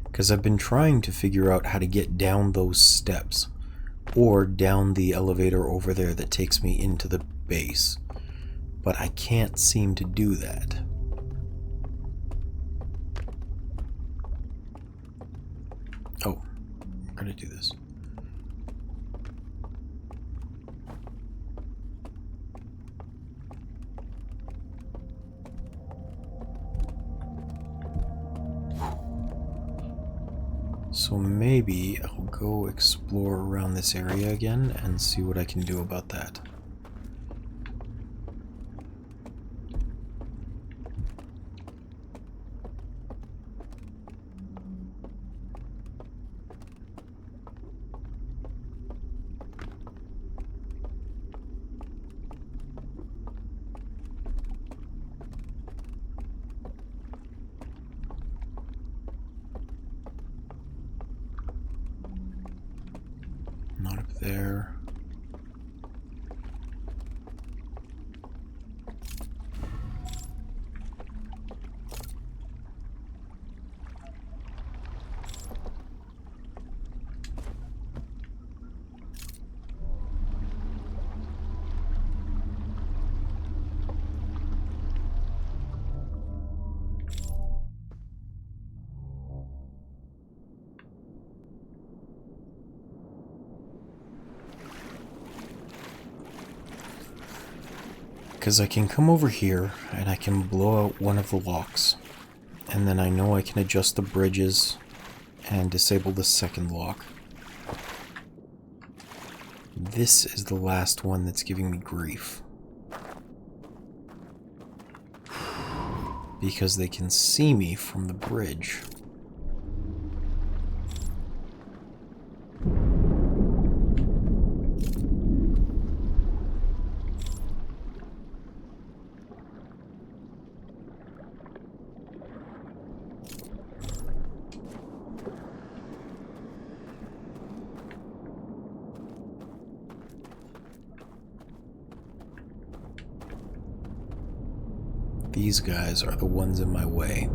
Because I've been trying to figure out how to get down those steps, or down the elevator over there that takes me into the base. But I can't seem to do that. Oh, I'm gonna do this. So maybe I'll go explore around this area again and see what I can do about that. Not up there. Because I can come over here and I can blow out one of the locks. And then I know I can adjust the bridges and disable the second lock. This is the last one that's giving me grief. Because they can see me from the bridge. These guys are the ones in my way.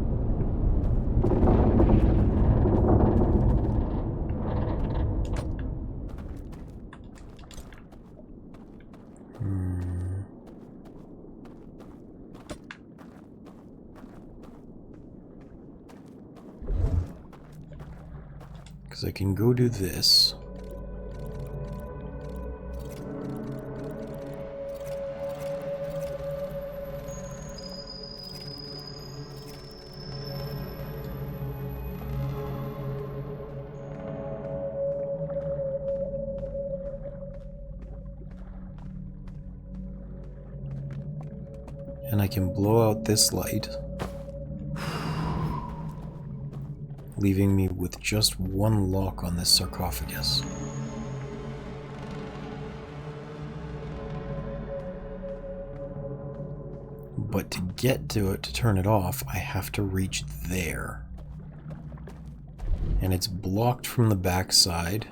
Because I can go do this. And I can blow out this light, leaving me with just one lock on this sarcophagus. But to get to it, to turn it off, I have to reach there. And it's blocked from the backside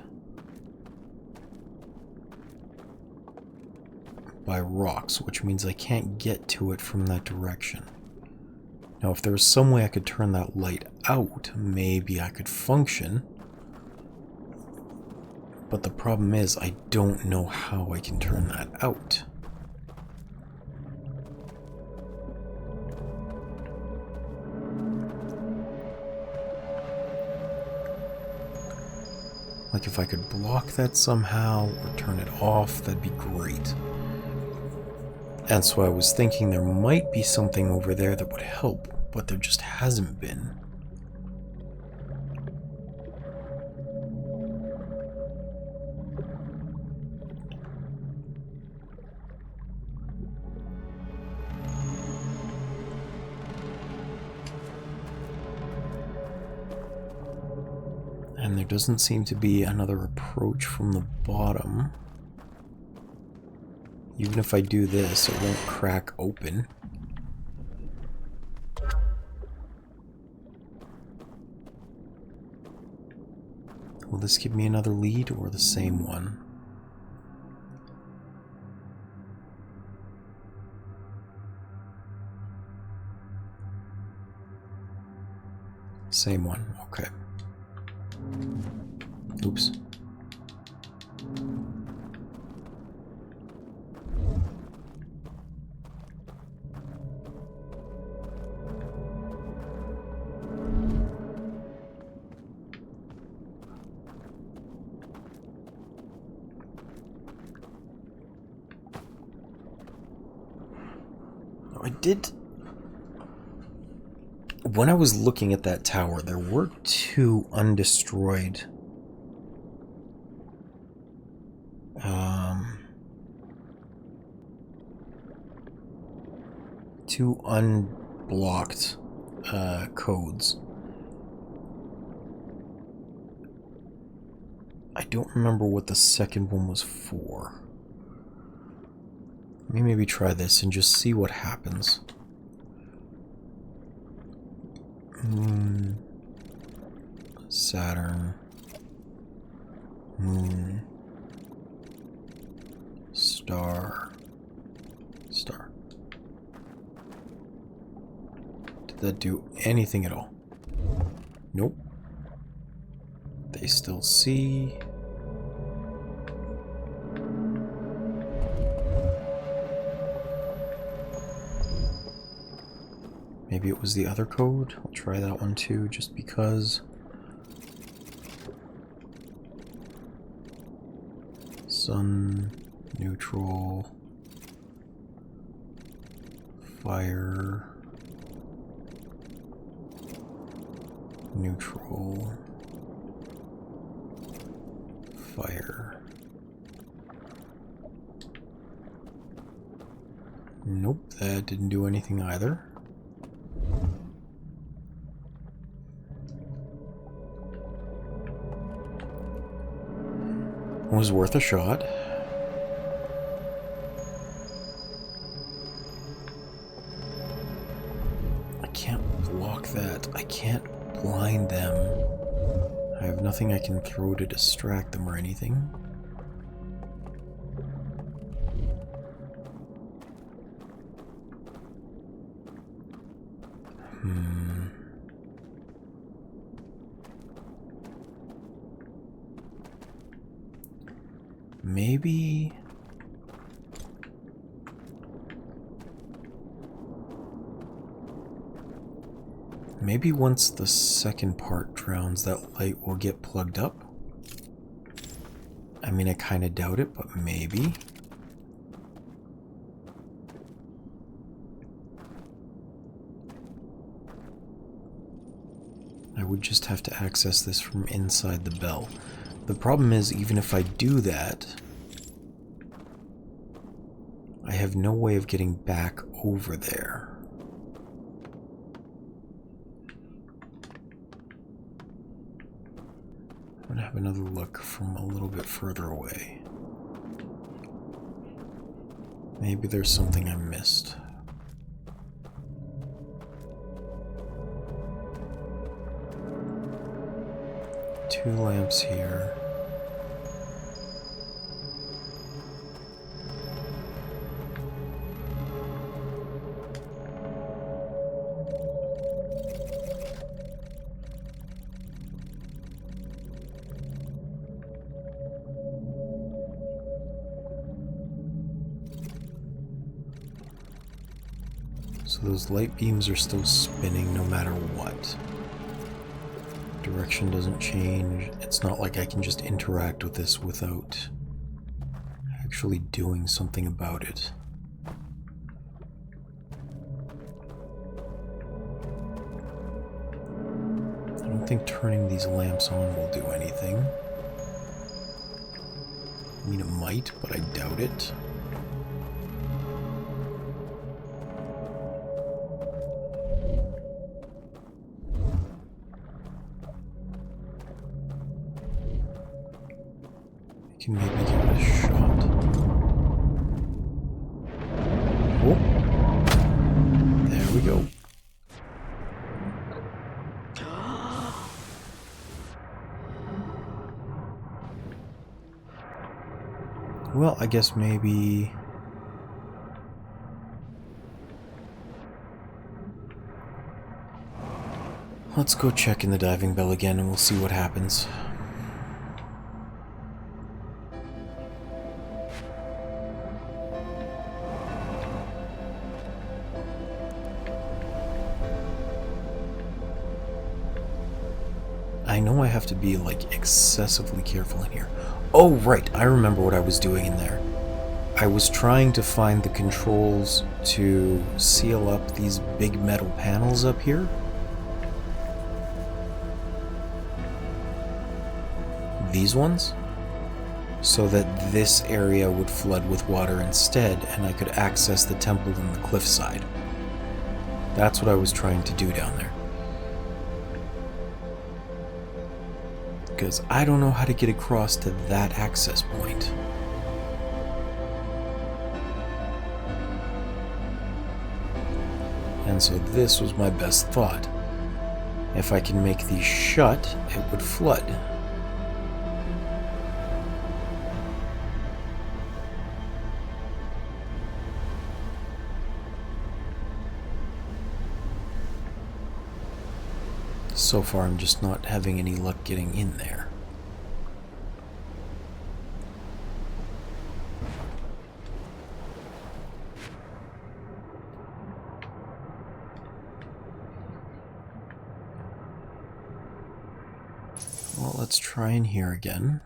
by rocks, which means I can't get to it from that direction. Now, if there was some way I could turn that light out, maybe I could function. But the problem is, I don't know how I can turn that out. Like, if I could block that somehow, or turn it off, that'd be great. And so I was thinking there might be something over there that would help, but there just hasn't been. And there doesn't seem to be another approach from the bottom. Even if I do this, it won't crack open. Will this give me another lead or the same one? Same one, okay. Oops. I did... When I was looking at that tower, there were two undestroyed... two unblocked codes. I don't remember what the second one was for. Let me maybe try this and just see what happens. Moon, Saturn, Moon, Star, Star. Did that do anything at all? Nope. They still see. Maybe it was the other code. I'll try that one too, just because. Sun, neutral, fire, neutral, fire. Nope, that didn't do anything either. Was worth a shot. I can't block that. I can't blind them. I have nothing I can throw to distract them or anything. Maybe... Maybe once the second part drowns, that light will get plugged up? I mean, I kind of doubt it, but maybe. I would just have to access this from inside the bell. The problem is, even if I do that, I have no way of getting back over there. I'm gonna have another look from a little bit further away. Maybe there's something I missed. Two lamps here. So those light beams are still spinning no matter what. Direction doesn't change. It's not like I can just interact with this without actually doing something about it. I don't think turning these lamps on will do anything. I mean, it might, but I doubt it. Can maybe give it a shot. Oh, there we go. Well, I guess maybe... Let's go check in the diving bell again and we'll see what happens. I know I have to be, like, excessively careful in here. Oh, right, I remember what I was doing in there. I was trying to find the controls to seal up these big metal panels up here. These ones. So that this area would flood with water instead, and I could access the temple on the cliffside. That's what I was trying to do down there. Because I don't know how to get across to that access point. And so this was my best thought. If I can make these shut, it would flood. So far, I'm just not having any luck getting in there. Well, let's try in here again.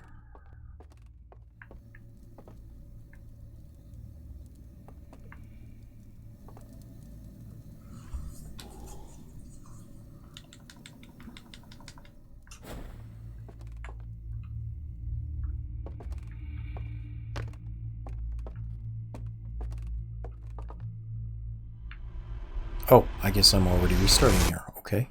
Oh, I guess I'm already restarting here. Okay.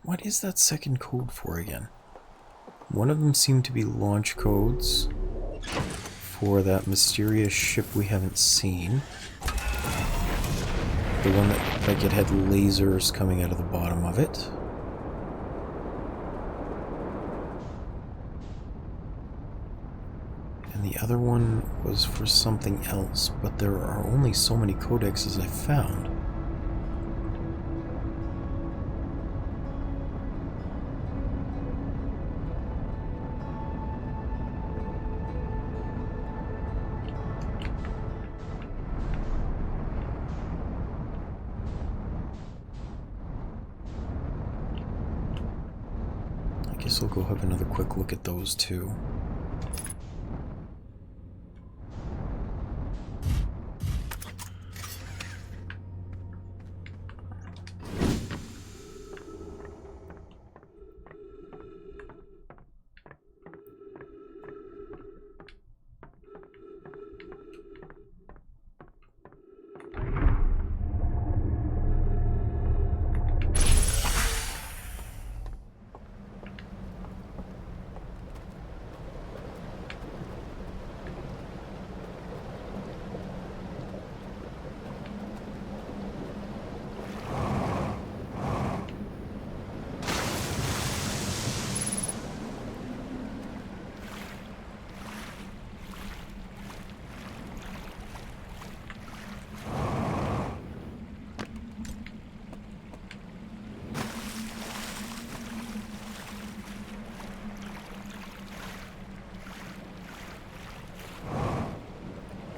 What is that second code for again? One of them seemed to be launch codes for that mysterious ship we haven't seen. The one that looked like it had lasers coming out of the bottom of it. And the other one was for something else, but there are only so many codexes I found. I guess I'll go have another quick look at those too.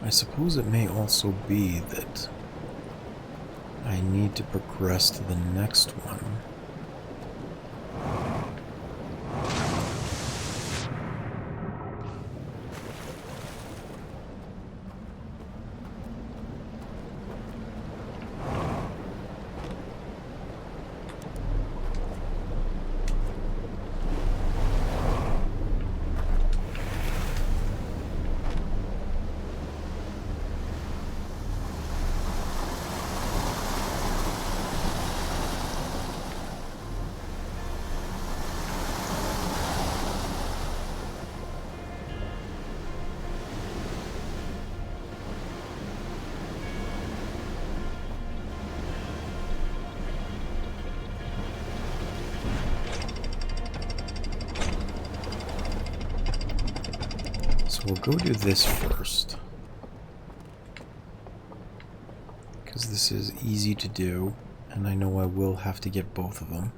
I suppose it may also be that I need to progress to the next one. So we'll go do this first, because this is easy to do, and I know I will have to get both of them.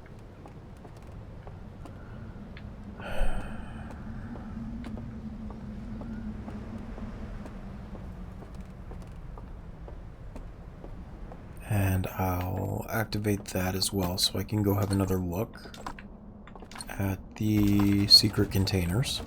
And I'll activate that as well, so I can go have another look at the secret containers.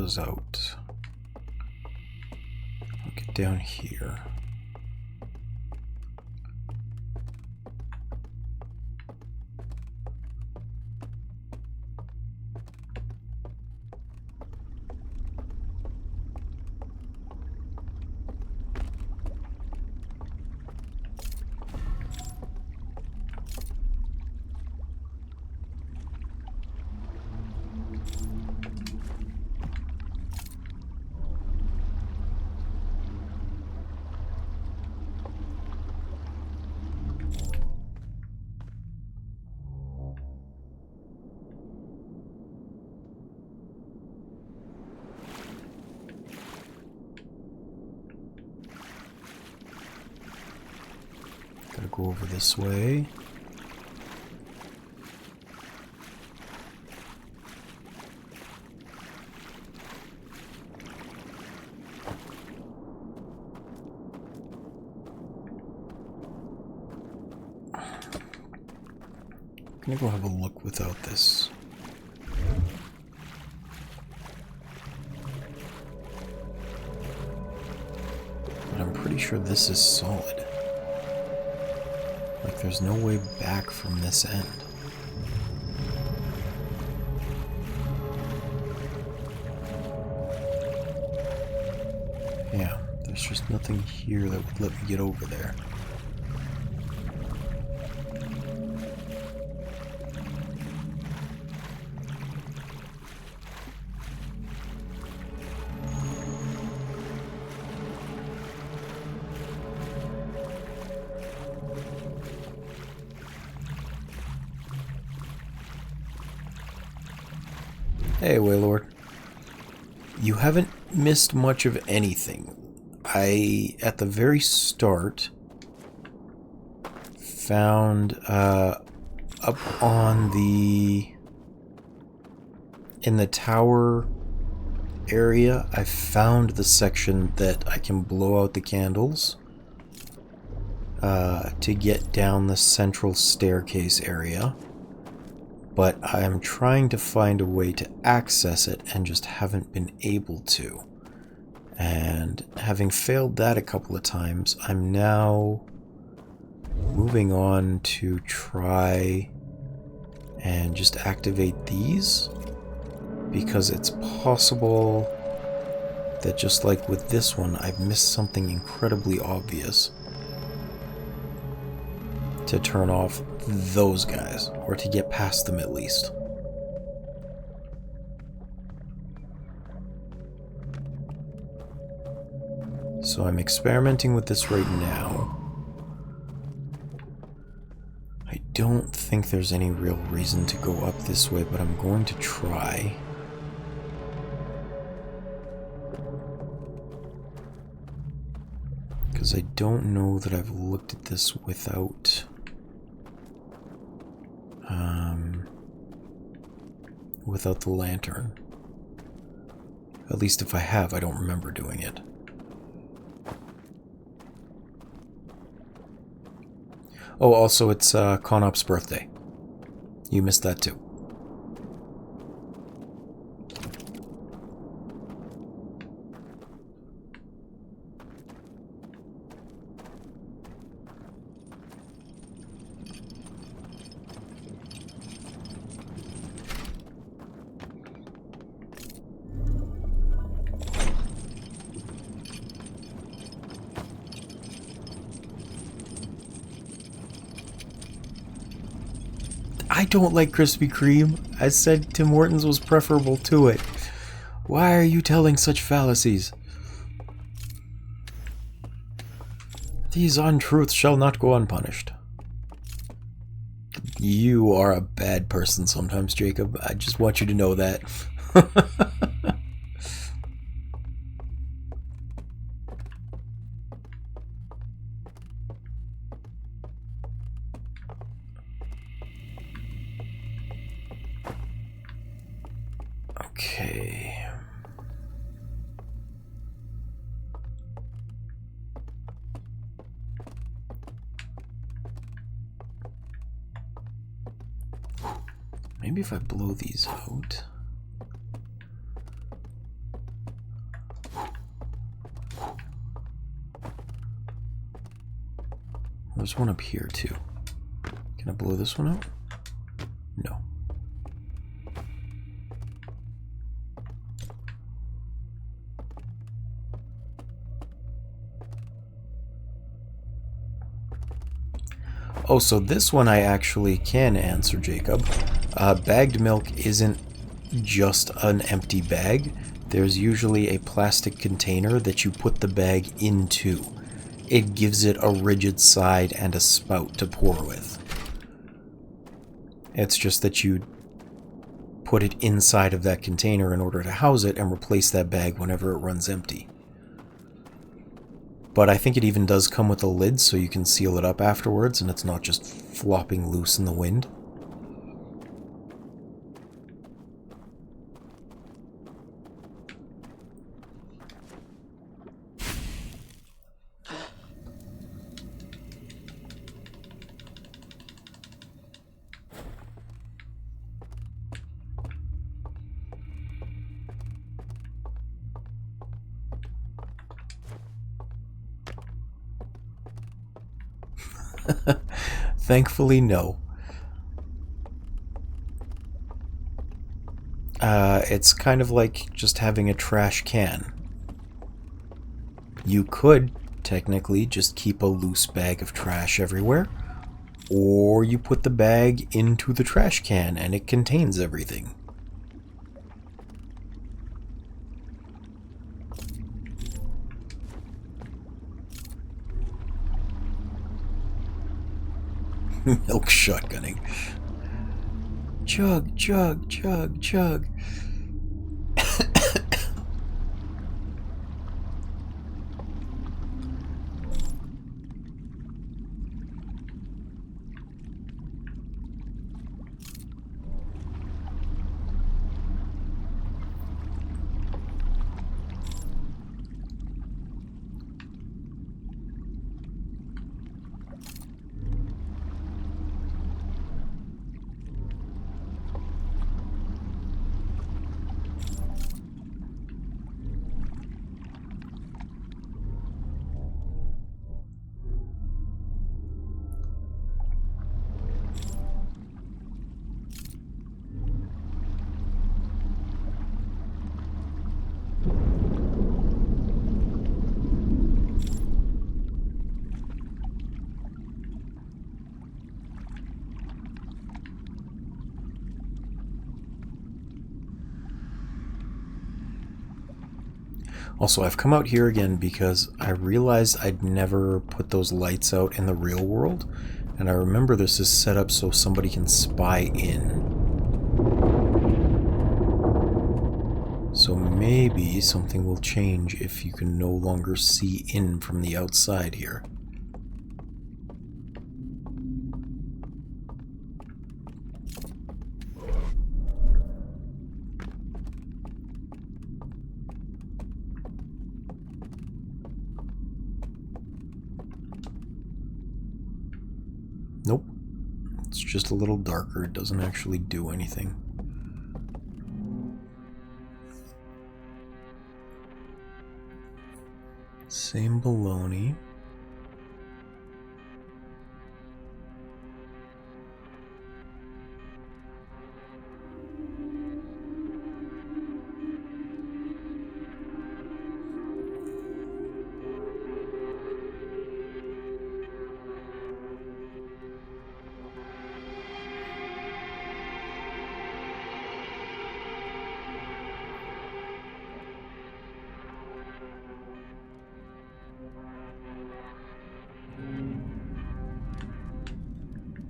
those out. I'll get down here. Gotta go over this way. I'm gonna go have a look without this. But I'm pretty sure this is solid. Like, there's no way back from this end. Yeah, there's just nothing here that would let me get over there. Hey, Waylord. You haven't missed much of anything. At the very start, found, up on in the tower area, I found the section that I can blow out the candles, to get down the central staircase area. But I am trying to find a way to access it and just haven't been able to. And having failed that a couple of times, I'm now moving on to try and just activate these, because it's possible that just like with this one, I've missed something incredibly obvious to turn off those guys, or to get past them at least. So I'm experimenting with this right now. I don't think there's any real reason to go up this way, but I'm going to try. Because I don't know that I've looked at this without without the lantern. At least if I have, I don't remember doing it. Oh, also it's Conop's birthday. You missed that too. I don't like Krispy Kreme. I said Tim Hortons was preferable to it. Why are you telling such fallacies? These untruths shall not go unpunished. You are a bad person sometimes, Jacob. I just want you to know that. Okay. Maybe if I blow these out. There's one up here, too. Can I blow this one out? No. Oh, so this one I actually can answer, Jacob. Bagged milk isn't just an empty bag. There's usually a plastic container that you put the bag into. It gives it a rigid side and a spout to pour with. It's just that you put it inside of that container in order to house it and replace that bag whenever it runs empty. But I think it even does come with a lid so you can seal it up afterwards and it's not just flopping loose in the wind. Thankfully, no. It's kind of like just having a trash can. You could, technically, just keep a loose bag of trash everywhere, or you put the bag into the trash can and it contains everything. Milk shotgunning. Chug, chug, chug, chug. Also, I've come out here again because I realized I'd never put those lights out in the real world, and I remember this is set up so somebody can spy in. So maybe something will change if you can no longer see in from the outside here. Nope. It's just a little darker. It doesn't actually do anything. Same baloney.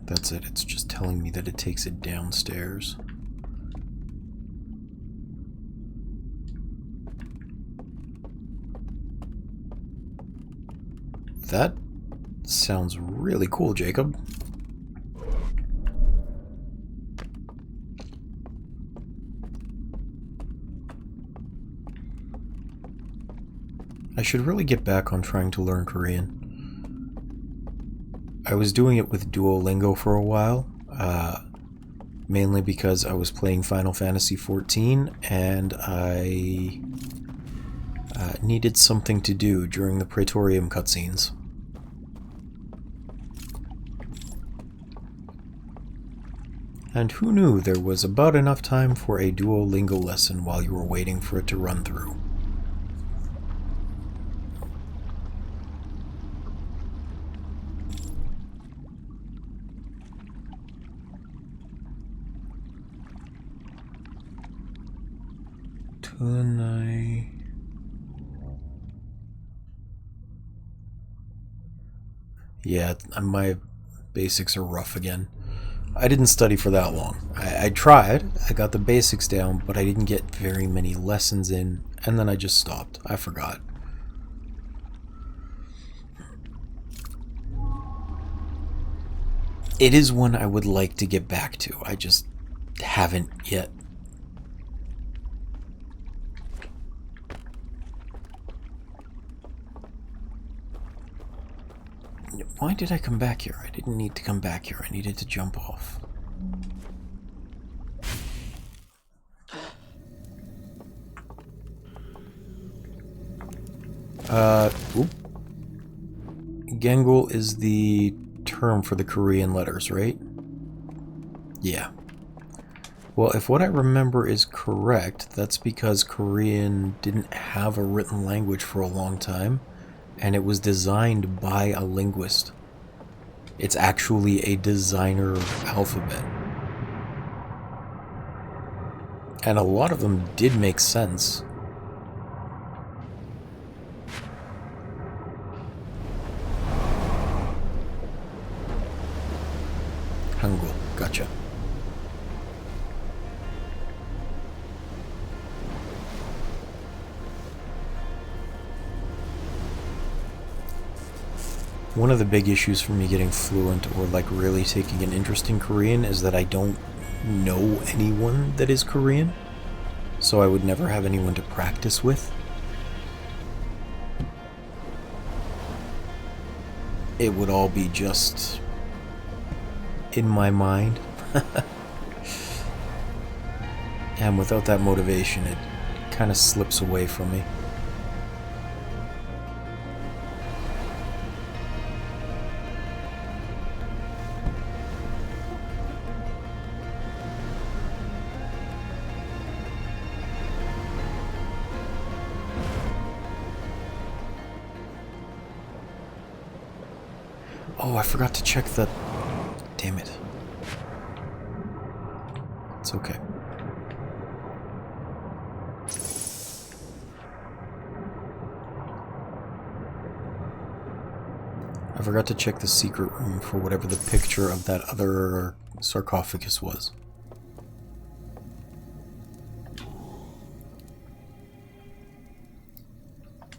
That's it. It's just telling me that it takes it downstairs. That sounds really cool, Jacob. I should really get back on trying to learn Korean. I was doing it with Duolingo for a while, mainly because I was playing Final Fantasy XIV and I needed something to do during the Praetorium cutscenes. And who knew there was about enough time for a Duolingo lesson while you were waiting for it to run through. Tonight. Yeah, my basics are rough again. I didn't study for that long. I tried, I got the basics down, but I didn't get very many lessons in, and then I just stopped. I forgot. It is one I would like to get back to. I just haven't yet. Why did I come back here? I didn't need to come back here. I needed to jump off. Oop. Gangul is the term for the Korean letters, right? Yeah. Well, if what I remember is correct, that's because Korean didn't have a written language for a long time, and it was designed by a linguist. It's actually a designer alphabet. And a lot of them did make sense. Hangul, gotcha. One of the big issues for me getting fluent or like really taking an interest in Korean is that I don't know anyone that is Korean, so I would never have anyone to practice with. It would all be just in my mind. And without that motivation, it kind of slips away from me. Oh, I forgot to check the... Damn it. It's okay. I forgot to check the secret room for whatever the picture of that other sarcophagus was.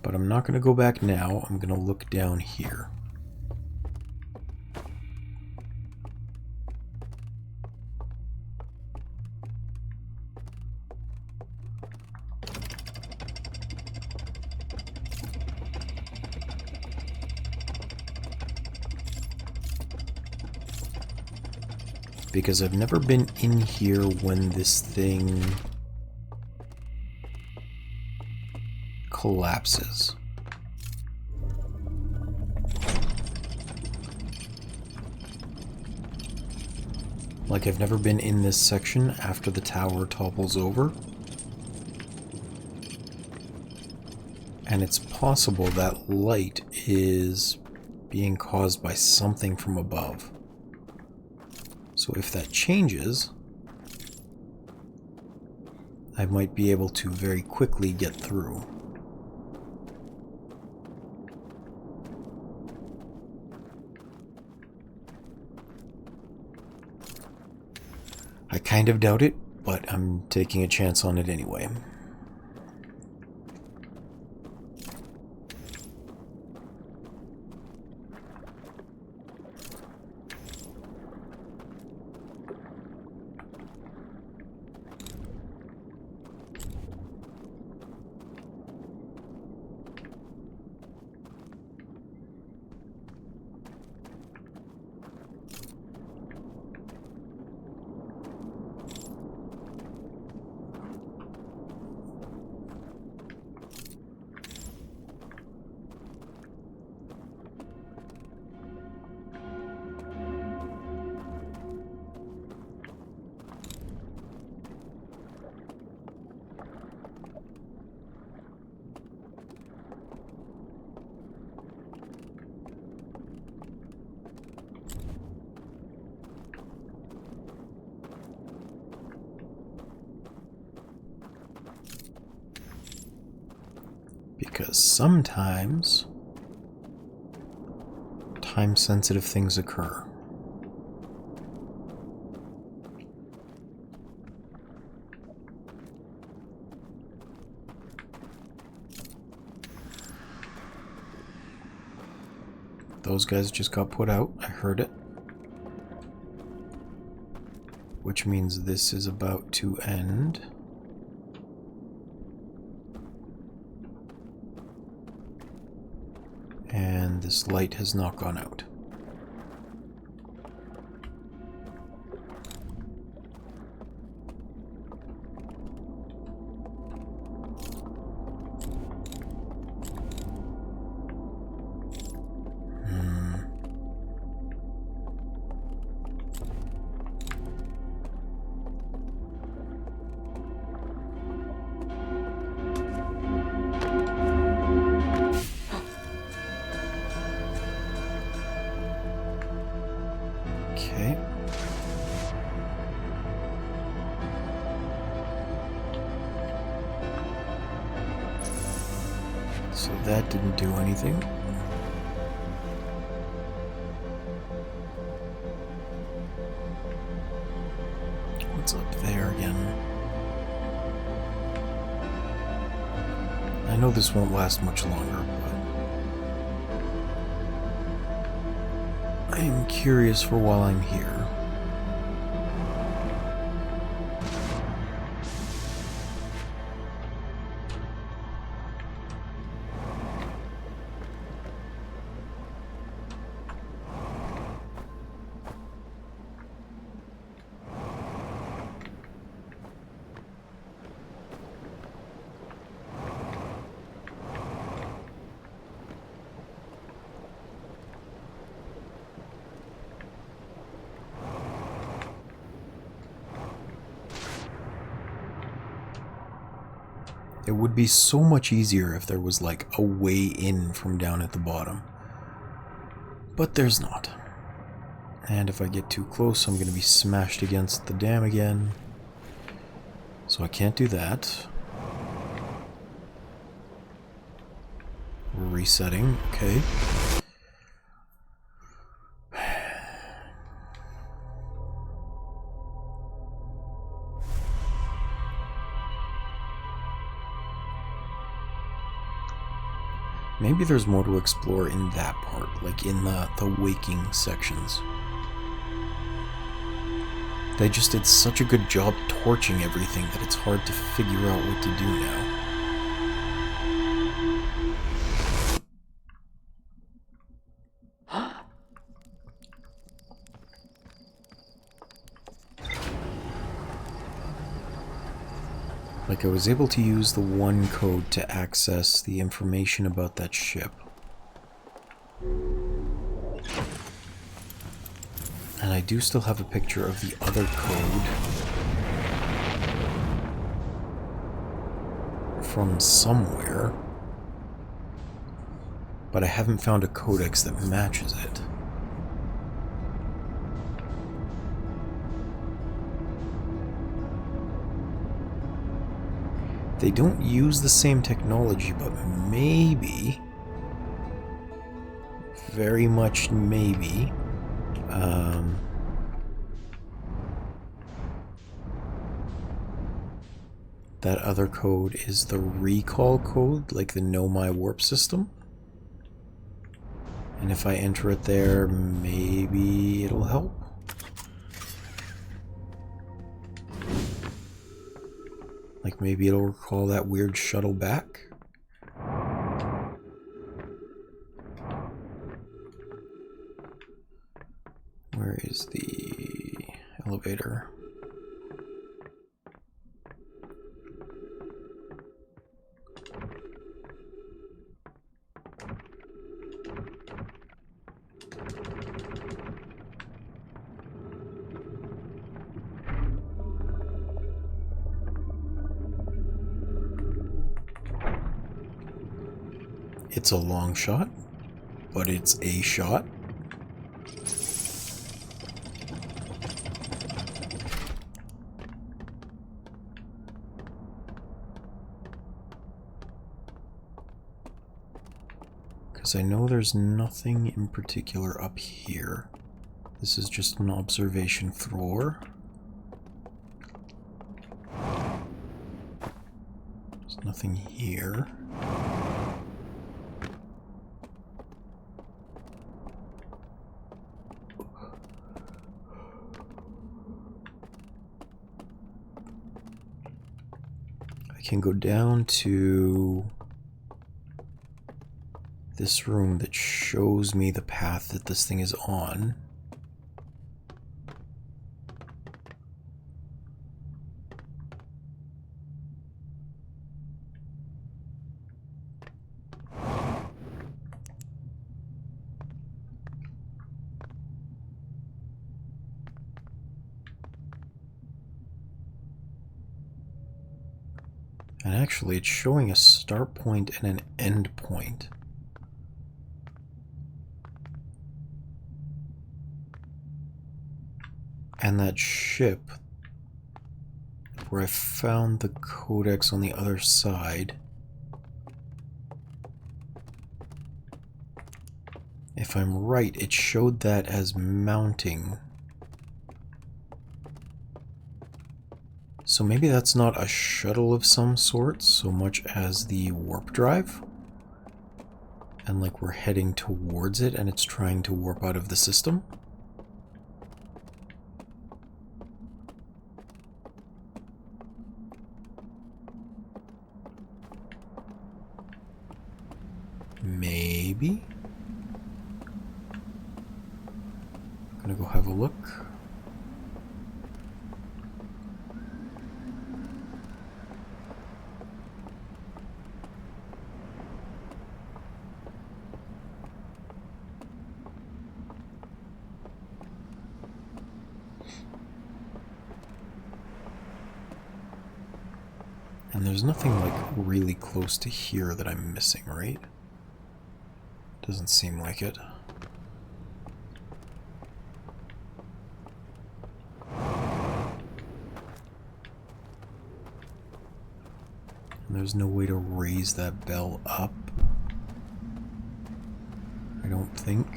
But I'm not going to go back now. I'm going to look down here. Because I've never been in here when this thing collapses. Like, I've never been in this section after the tower topples over. And it's possible that light is being caused by something from above. So if that changes, I might be able to very quickly get through. I kind of doubt it, but I'm taking a chance on it anyway. because sometimes time-sensitive things occur. Those guys just got put out. I heard it. Which means this is about to end. And this light has not gone out. Okay. So that didn't do anything. What's up there again? I know this won't last much longer, but I am curious for while I'm here. It would be so much easier if there was like a way in from down at the bottom. But there's not. And if I get too close, I'm going to be smashed against the dam again. So I can't do that. We're resetting, okay. Maybe there's more to explore in that part, like in the waking sections. They just did such a good job torching everything that it's hard to figure out what to do now. Like, I was able to use the one code to access the information about that ship. And I do still have a picture of the other code from somewhere. But I haven't found a codex that matches it. They don't use the same technology, but maybe, very much maybe, that other code is the recall code, like the Know My Warp system. And if I enter it there, maybe it'll help. Like maybe it'll recall that weird shuttle back. Where is the elevator? It's a long shot, but it's a shot. Because I know there's nothing in particular up here. This is just an observation floor. There's nothing here. I can go down to this room that shows me the path that this thing is on. And actually, it's showing a start point and an end point. And that ship, where I found the codex on the other side, if I'm right, it showed that as mounting. So maybe that's not a shuttle of some sort so much as the warp drive. And like we're heading towards it and it's trying to warp out of the system. Maybe. I'm gonna go have a look. And there's nothing like really close to here that I'm missing, right? Doesn't seem like it. And there's no way to raise that bell up, I don't think.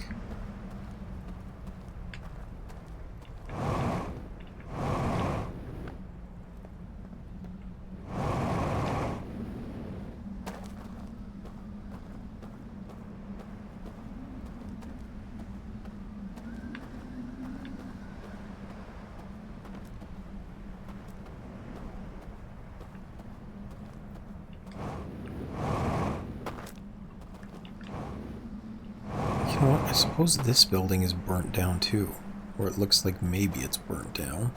You know what? I suppose this building is burnt down too. Or it looks like maybe it's burnt down.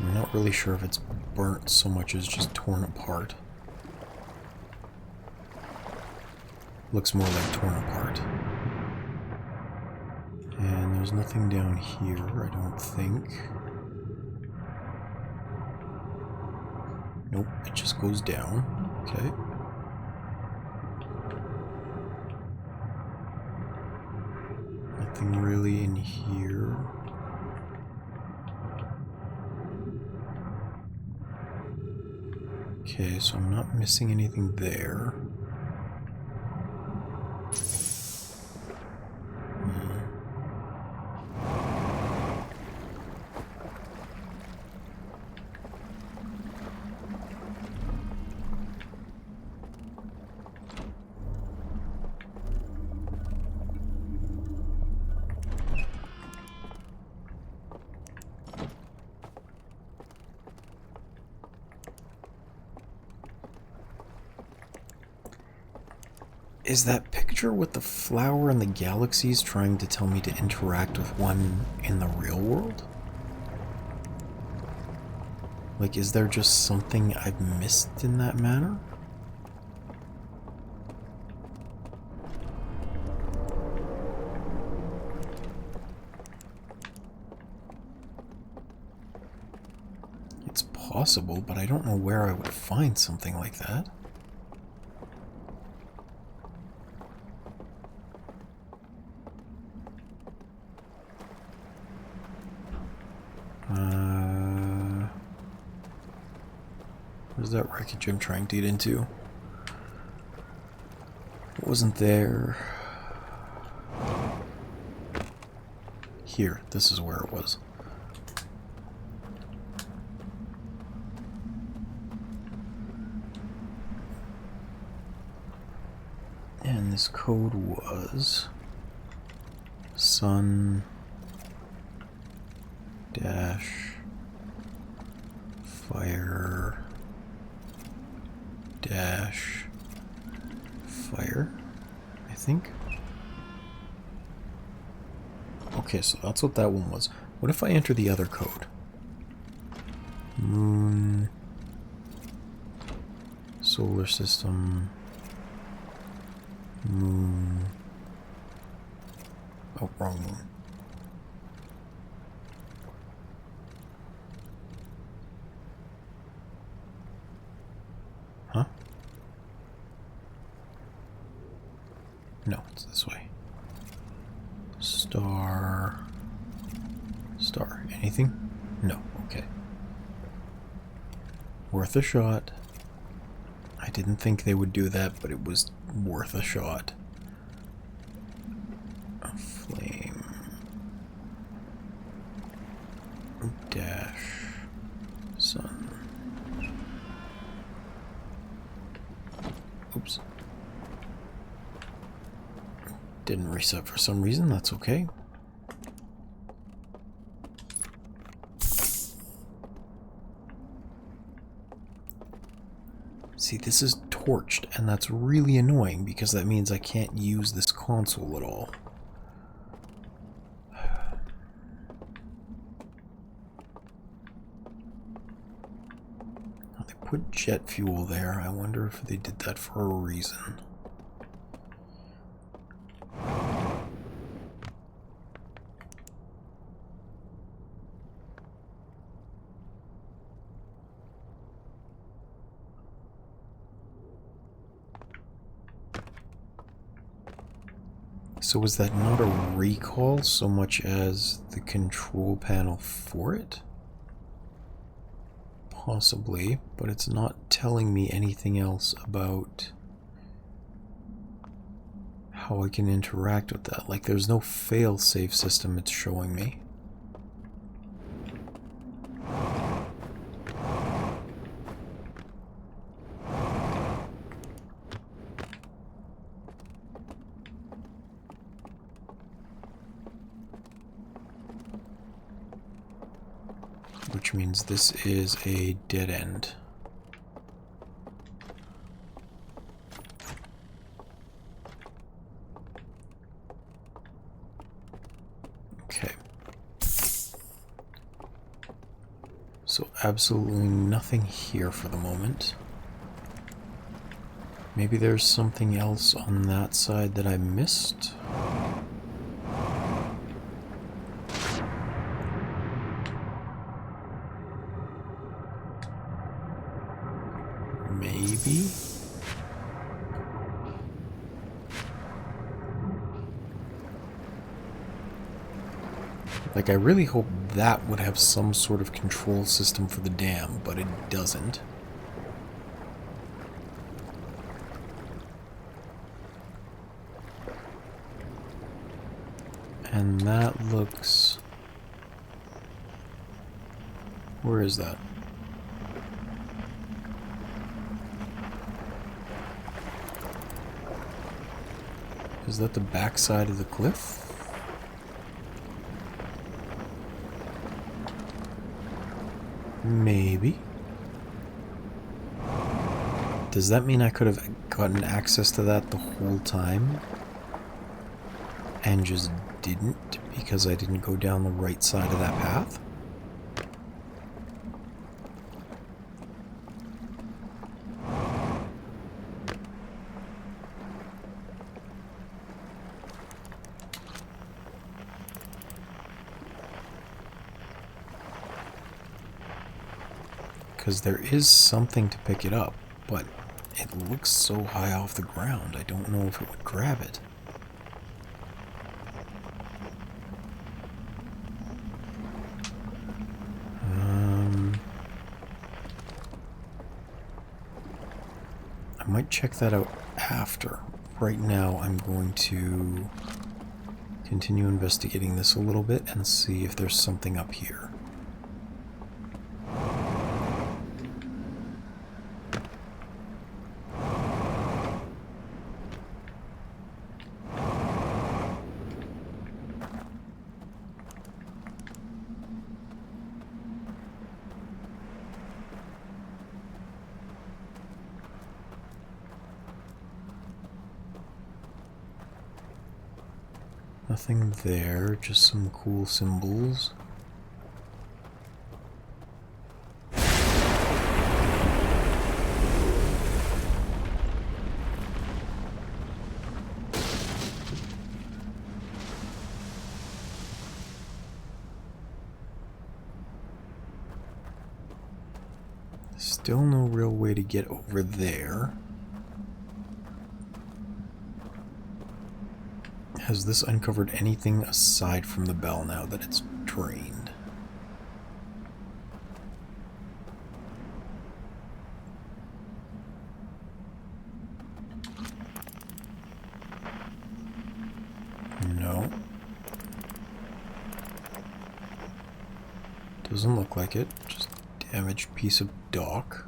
I'm not really sure if it's burnt so much as just torn apart. Looks more like torn apart. And there's nothing down here, I don't think. Nope, it just goes down. Okay. Nothing really in here. Okay, so I'm not missing anything there. Is that picture with the flower and the galaxies trying to tell me to interact with one in the real world? Like, is there just something I've missed in that manner? It's possible, but I don't know where I would find something like that. Where's that wreckage I'm trying to get into? It wasn't there. Here, this is where it was. And this code was sun dash fire dash fire, I think. Okay, so that's what that one was. What if I enter the other code? Moon, solar system, moon. Oh, wrong moon. Huh? No, it's this way. Star. Star. Anything? No. Okay. Worth a shot. I didn't think they would do that, but it was worth a shot. A flame. Dash. Sun. Oops. Didn't reset for some reason, that's okay. See, this is torched, and that's really annoying because that means I can't use this console at all. They put jet fuel there. I wonder if they did that for a reason. So was that not a recall so much as the control panel for it? Possibly, but it's not telling me anything else about how I can interact with that. Like, there's no fail-safe system it's showing me. Which means this is a dead end. Okay. So absolutely nothing here for the moment. Maybe there's something else on that side that I missed? Maybe? Like, I really hope that would have some sort of control system for the dam, but it doesn't. And that looks... Where is that? Is that the backside of the cliff? Maybe. Does that mean I could have gotten access to that the whole time? And just didn't because I didn't go down the right side of that path? Because there is something to pick it up, but it looks so high off the ground, I don't know if it would grab it. I might check that out after. Right now, I'm going to continue investigating this a little bit and see if there's something up here. Nothing there, just some cool symbols. Still no real way to get over there. Has this uncovered anything aside from the bell now that it's drained? No. Doesn't look like it. Just a damaged piece of dock.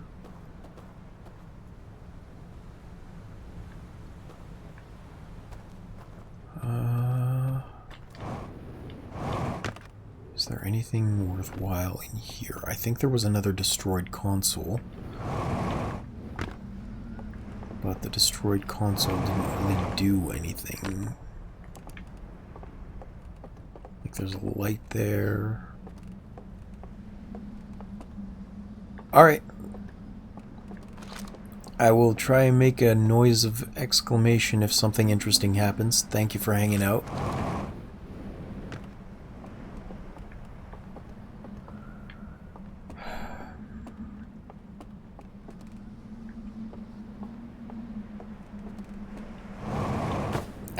Is there anything worthwhile in here? I think there was another destroyed console. But the destroyed console didn't really do anything. Like there's a light there. Alright. I will try and make a noise of exclamation if something interesting happens. Thank you for hanging out.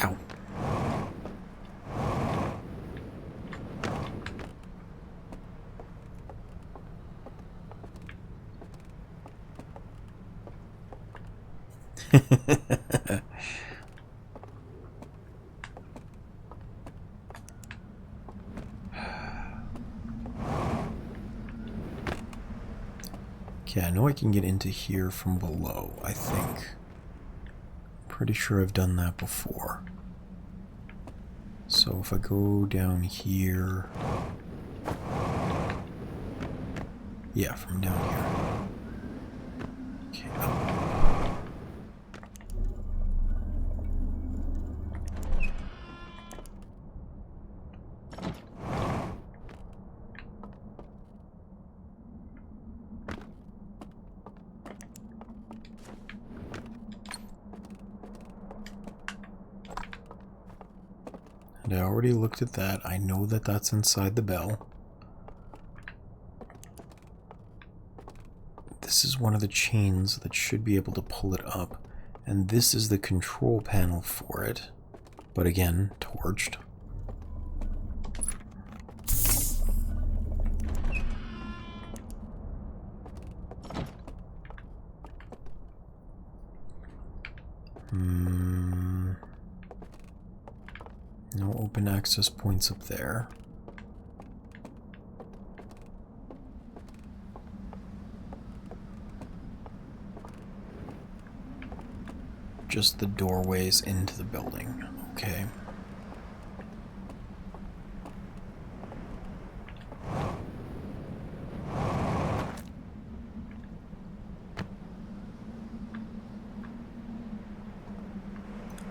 Ow. Okay, I know I can get into here from below, I think. Pretty sure I've done that before. So if I go down here... Yeah, from down here. Okay, up. And I already looked at that. I know that that's inside the bell. This is one of the chains that should be able to pull it up. And this is the control panel for it. But again, torched. No open access points up there. Just the doorways into the building. Okay.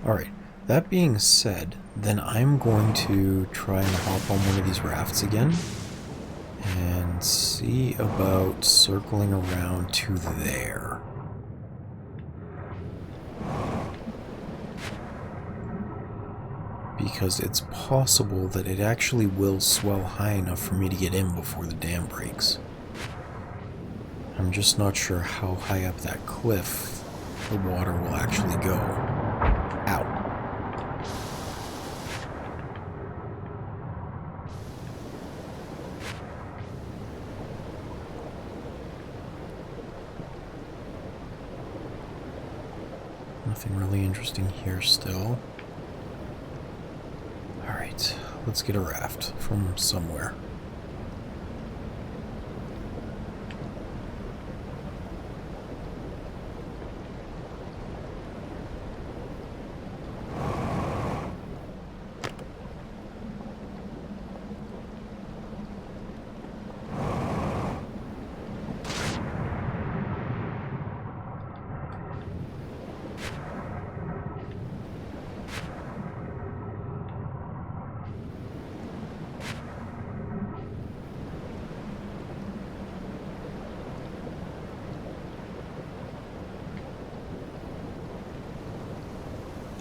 Alright, that being said, then I'm going to try and hop on one of these rafts again and see about circling around to there. Because it's possible that it actually will swell high enough for me to get in before the dam breaks. I'm just not sure how high up that cliff the water will actually go. Ow. Nothing really interesting here still. Alright, let's get a raft from somewhere.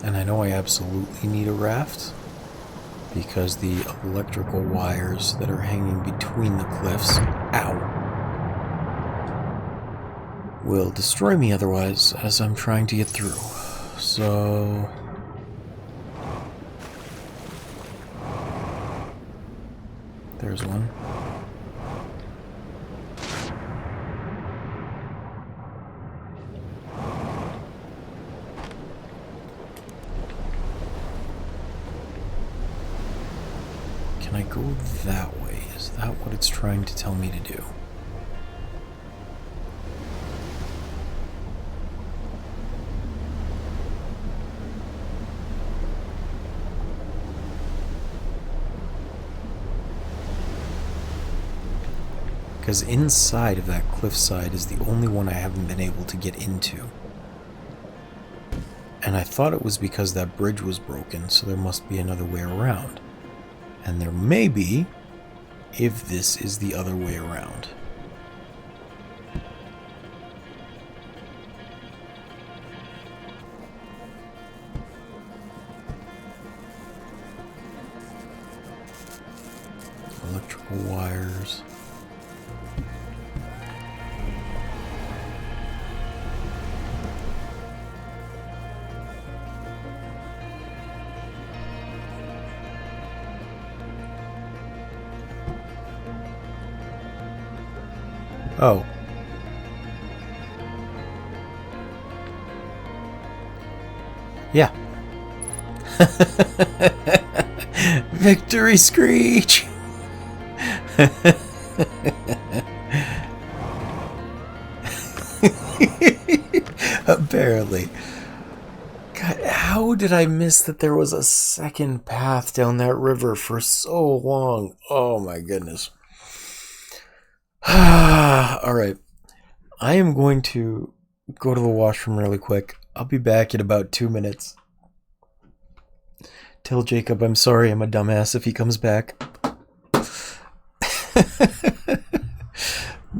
And I know I absolutely need a raft because the electrical wires that are hanging between the cliffs, ow, will destroy me otherwise as I'm trying to get through. So there's one. Can I go that way? Is that what it's trying to tell me to do? Because inside of that cliffside is the only one I haven't been able to get into. And I thought it was because that bridge was broken, so there must be another way around. And there may be, if this is the other way around. Electrical wires. Oh. Yeah. Victory screech! Apparently. God, how did I miss that there was a second path down that river for so long? Oh my goodness. Alright. I am going to go to the washroom really quick. I'll be back in about 2 minutes. Tell Jacob I'm sorry I'm a dumbass if he comes back.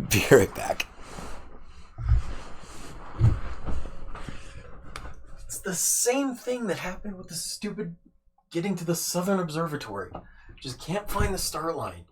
Be right back. It's the same thing that happened with the stupid getting to the Southern Observatory. Just can't find the start line.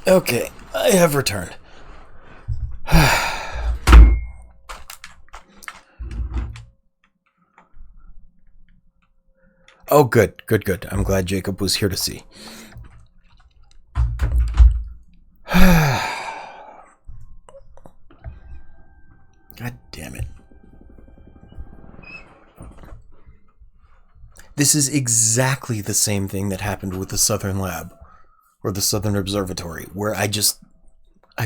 Okay, I have returned. Oh, good, good, good. I'm glad Jacob was here to see. God damn it. This is exactly the same thing that happened with the Southern Lab, or the Southern Observatory, where I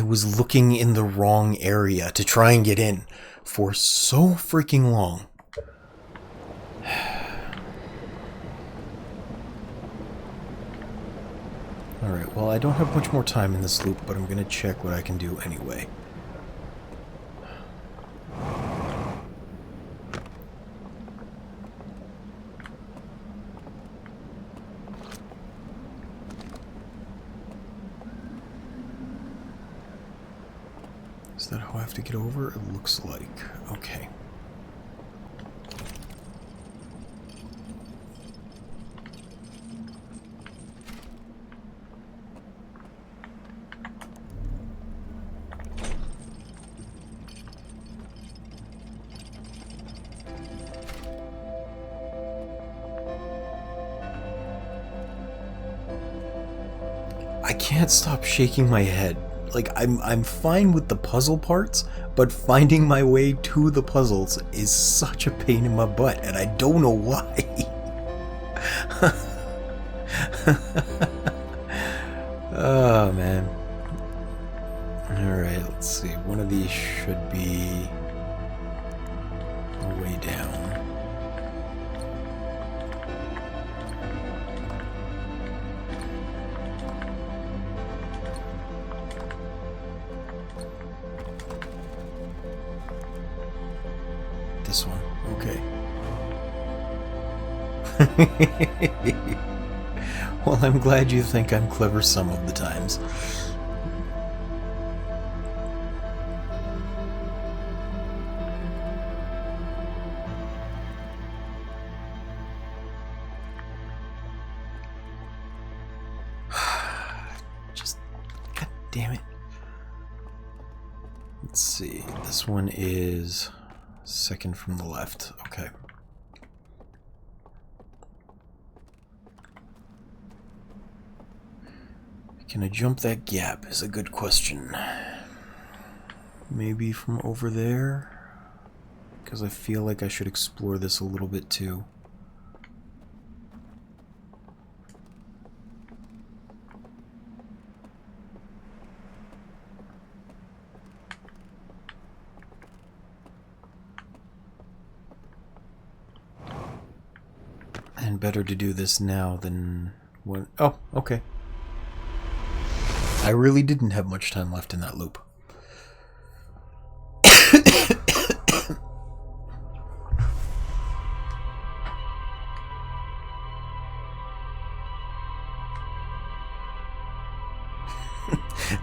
was looking in the wrong area to try and get in for so freaking long. Alright, well, I don't have much more time in this loop, but I'm gonna check what I can do anyway. Is that how I have to get over? It looks like. Okay. I can't stop shaking my head. Like, I'm fine with the puzzle parts, but finding my way to the puzzles is such a pain in my butt, and I don't know why. Oh, man. Alright, let's see. One of these should be way down. This one. Okay. Well, I'm glad you think I'm clever some of the times. Just, god damn it. Let's see. This one is second from the left. Okay. Can I jump that gap is a good question. Maybe from over there? Because I feel like I should explore this a little bit too. And better to do this now than when... Oh, okay. I really didn't have much time left in that loop.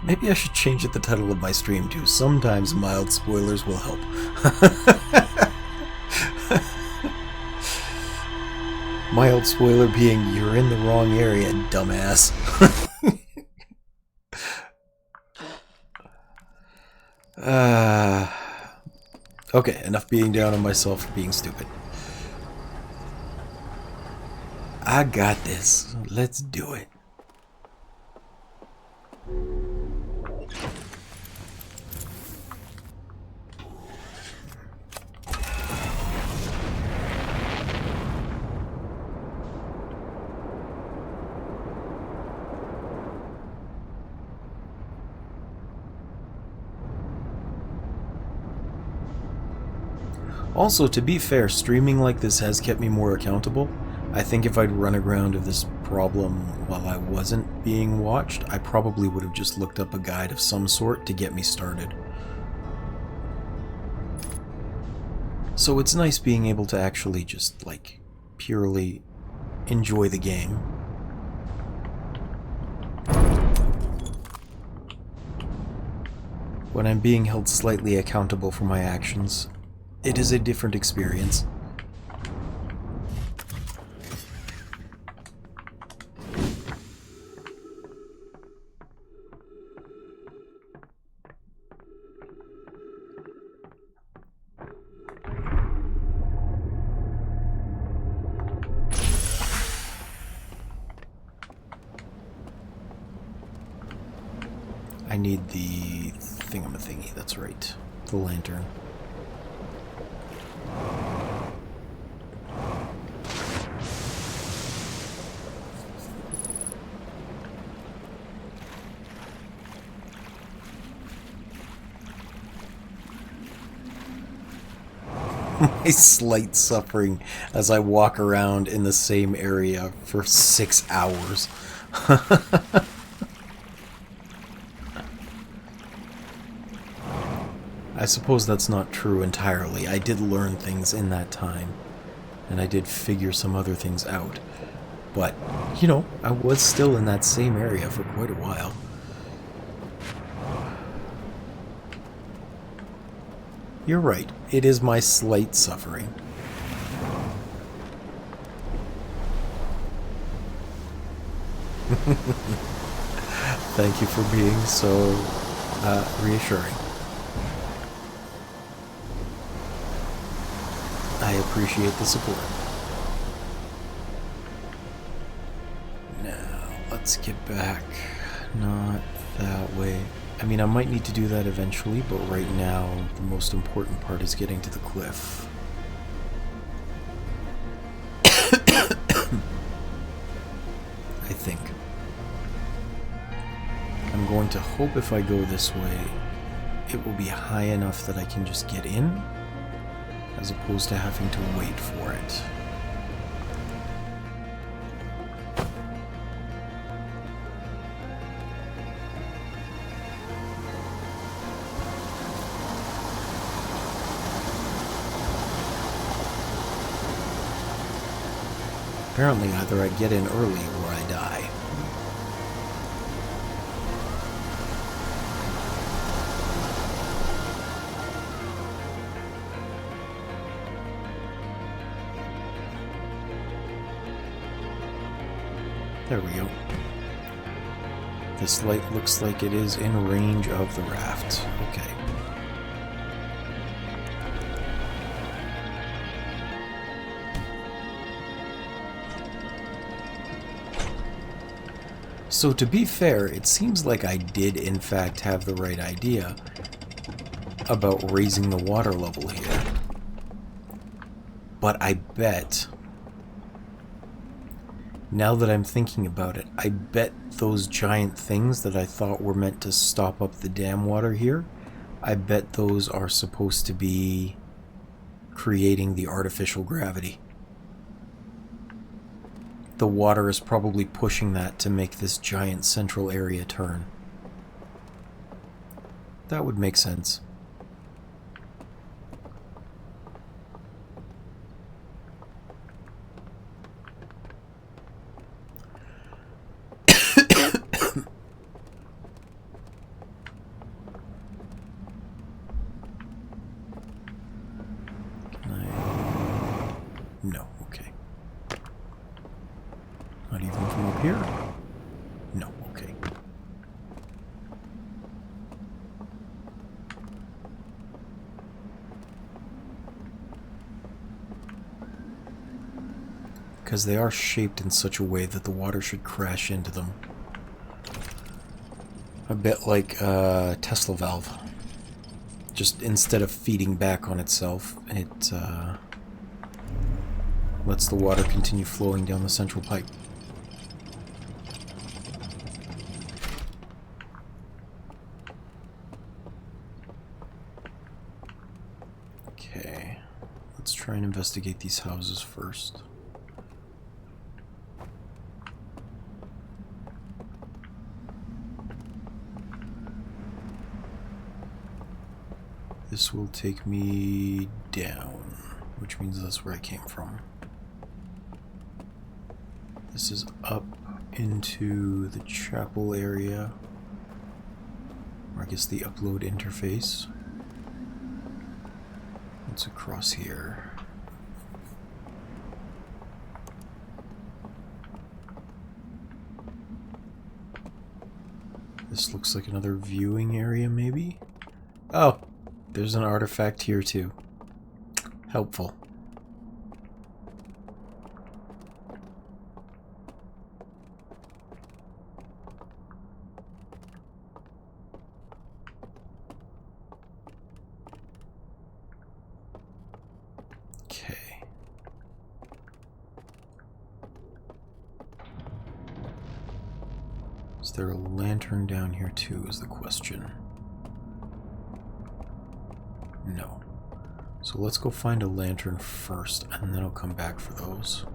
Maybe I should change the title of my stream to "Sometimes Mild Spoilers Will Help." Mild spoiler being you're in the wrong area, dumbass. Okay, enough being down on myself for being stupid. I got this. Let's do it. Also, to be fair, streaming like this has kept me more accountable. I think if I'd run aground of this problem while I wasn't being watched, I probably would have just looked up a guide of some sort to get me started. So it's nice being able to actually just, like, purely enjoy the game. When I'm being held slightly accountable for my actions, it is a different experience. I need the thingamathingy, that's right. The lantern. My slight suffering as I walk around in the same area for 6 hours. I suppose that's not true entirely. I did learn things in that time, and I did figure some other things out. But, you know, I was still in that same area for quite a while. You're right. It is my slight suffering. Thank you for being so reassuring. I appreciate the support. Now, let's get back. Not that way. I mean, I might need to do that eventually, but right now, the most important part is getting to the cliff. I think. I'm going to hope if I go this way, it will be high enough that I can just get in, as opposed to having to wait for it. Apparently, either I get in early or I die. There we go. This light looks like it is in range of the raft. Okay. So to be fair, it seems like I did in fact have the right idea about raising the water level here. But I bet, now that I'm thinking about it, I bet those giant things that I thought were meant to stop up the dam water here, I bet those are supposed to be creating the artificial gravity. The water is probably pushing that to make this giant central area turn. That would make sense. Can I... No, okay. Not even from up here? No, okay. Because they are shaped in such a way that the water should crash into them. A bit like a Tesla valve. Just instead of feeding back on itself, it lets the water continue flowing down the central pipe. Okay, let's try and investigate these houses first. This will take me down, which means that's where I came from. This is up into the chapel area, or I guess the upload interface. What's across here? This looks like another viewing area, maybe? Oh! There's an artifact here too. Helpful. there a lantern down here too, is the question. No. So let's go find a lantern first, and then I'll come back for those.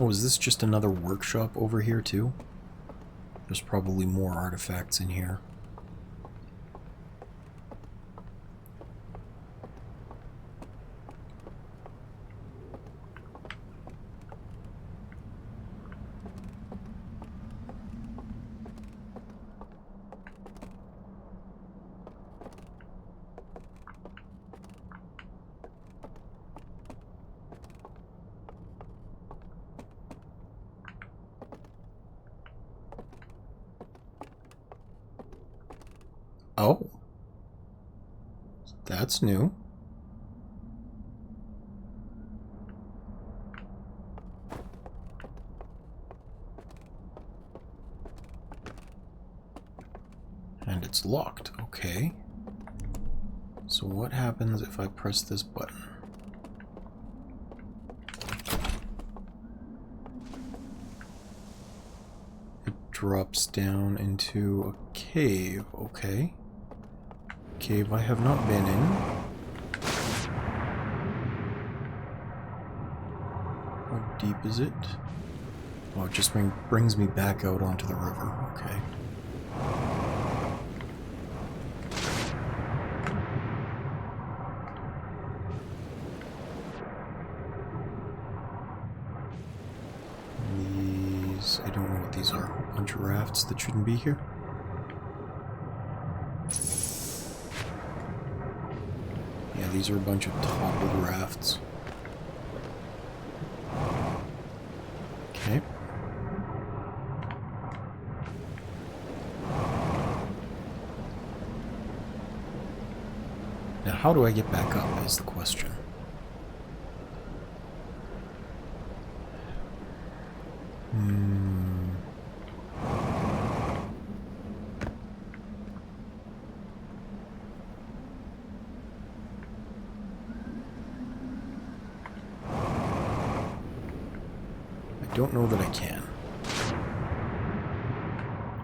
Oh, is this just another workshop over here too? There's probably more artifacts in here. Oh. That's new. And it's locked. Okay. So what happens if I press this button? It drops down into a cave. Okay. Cave I have not been in. How deep is it? Oh, it just brings me back out onto the river. Okay. These... I don't know what these are. A bunch of rafts that shouldn't be here. These are a bunch of toppled rafts. Okay. Now, how do I get back up is the question. I don't know that I can.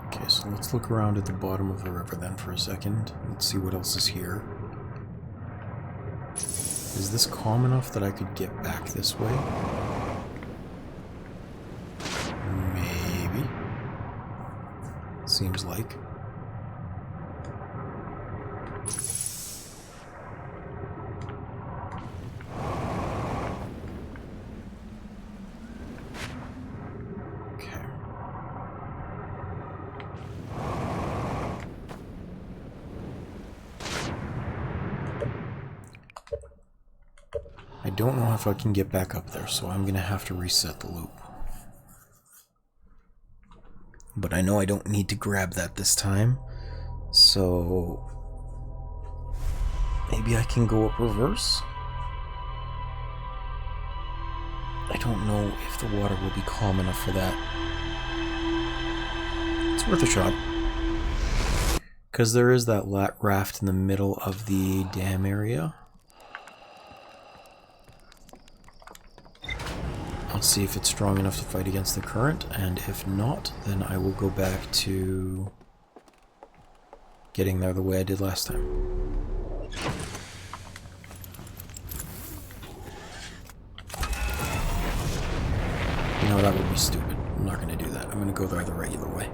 Okay, so let's look around at the bottom of the river then for a second. Let's see what else is here. Is this calm enough that I could get back this way? Maybe. Seems like. I don't know if I can get back up there, so I'm gonna have to reset the loop. But I know I don't need to grab that this time, so maybe I can go up reverse? I don't know if the water will be calm enough for that. It's worth a shot. Because there is that raft in the middle of the dam area. I'll see if it's strong enough to fight against the current, and if not, then I will go back to getting there the way I did last time. You know, that would be stupid. I'm not going to do that. I'm going to go there the regular way.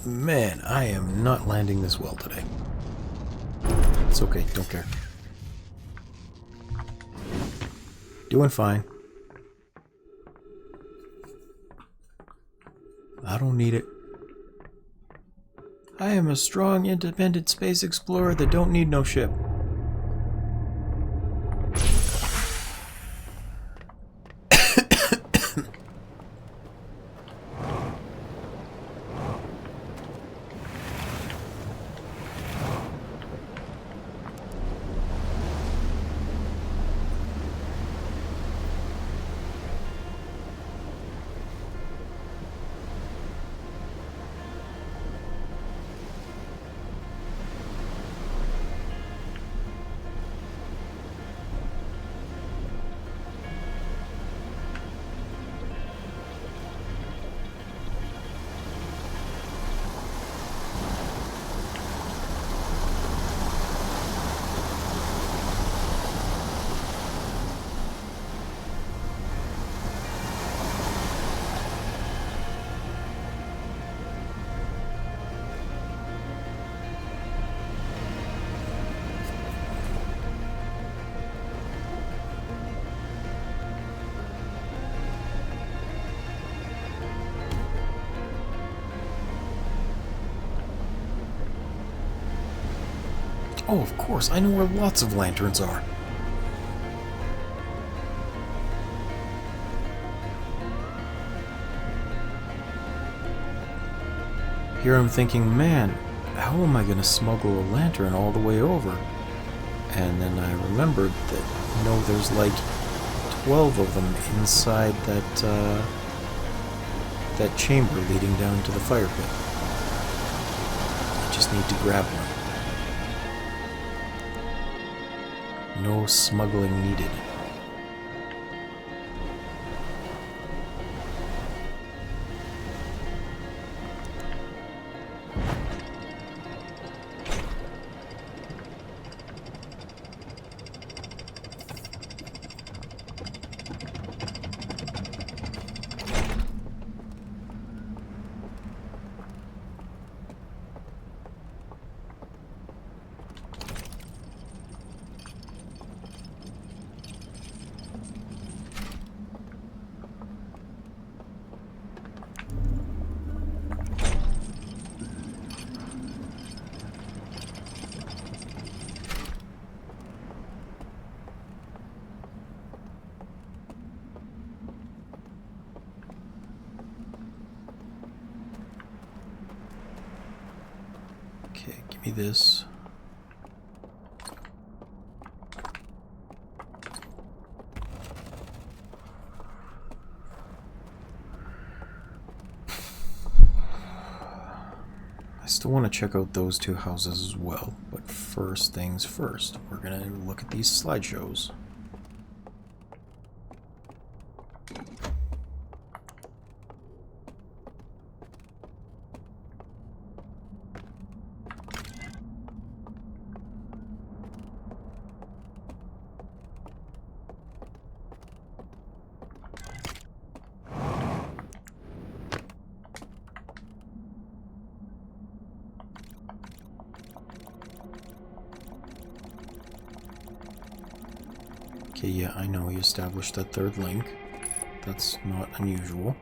Man, I am not landing this well today. It's okay, don't care. Doing fine. I don't need it. I am a strong, independent space explorer that don't need no ship. Oh, of course, I know where lots of lanterns are. Here I'm thinking, man, how am I going to smuggle a lantern all the way over? And then I remembered that, no, there's like 12 of them inside that chamber leading down to the fire pit. I just need to grab one. No smuggling needed. Okay, give me this. I still want to check out those two houses as well, but first things first, we're gonna look at these slideshows. Okay, yeah, I know he established that third link. That's not unusual.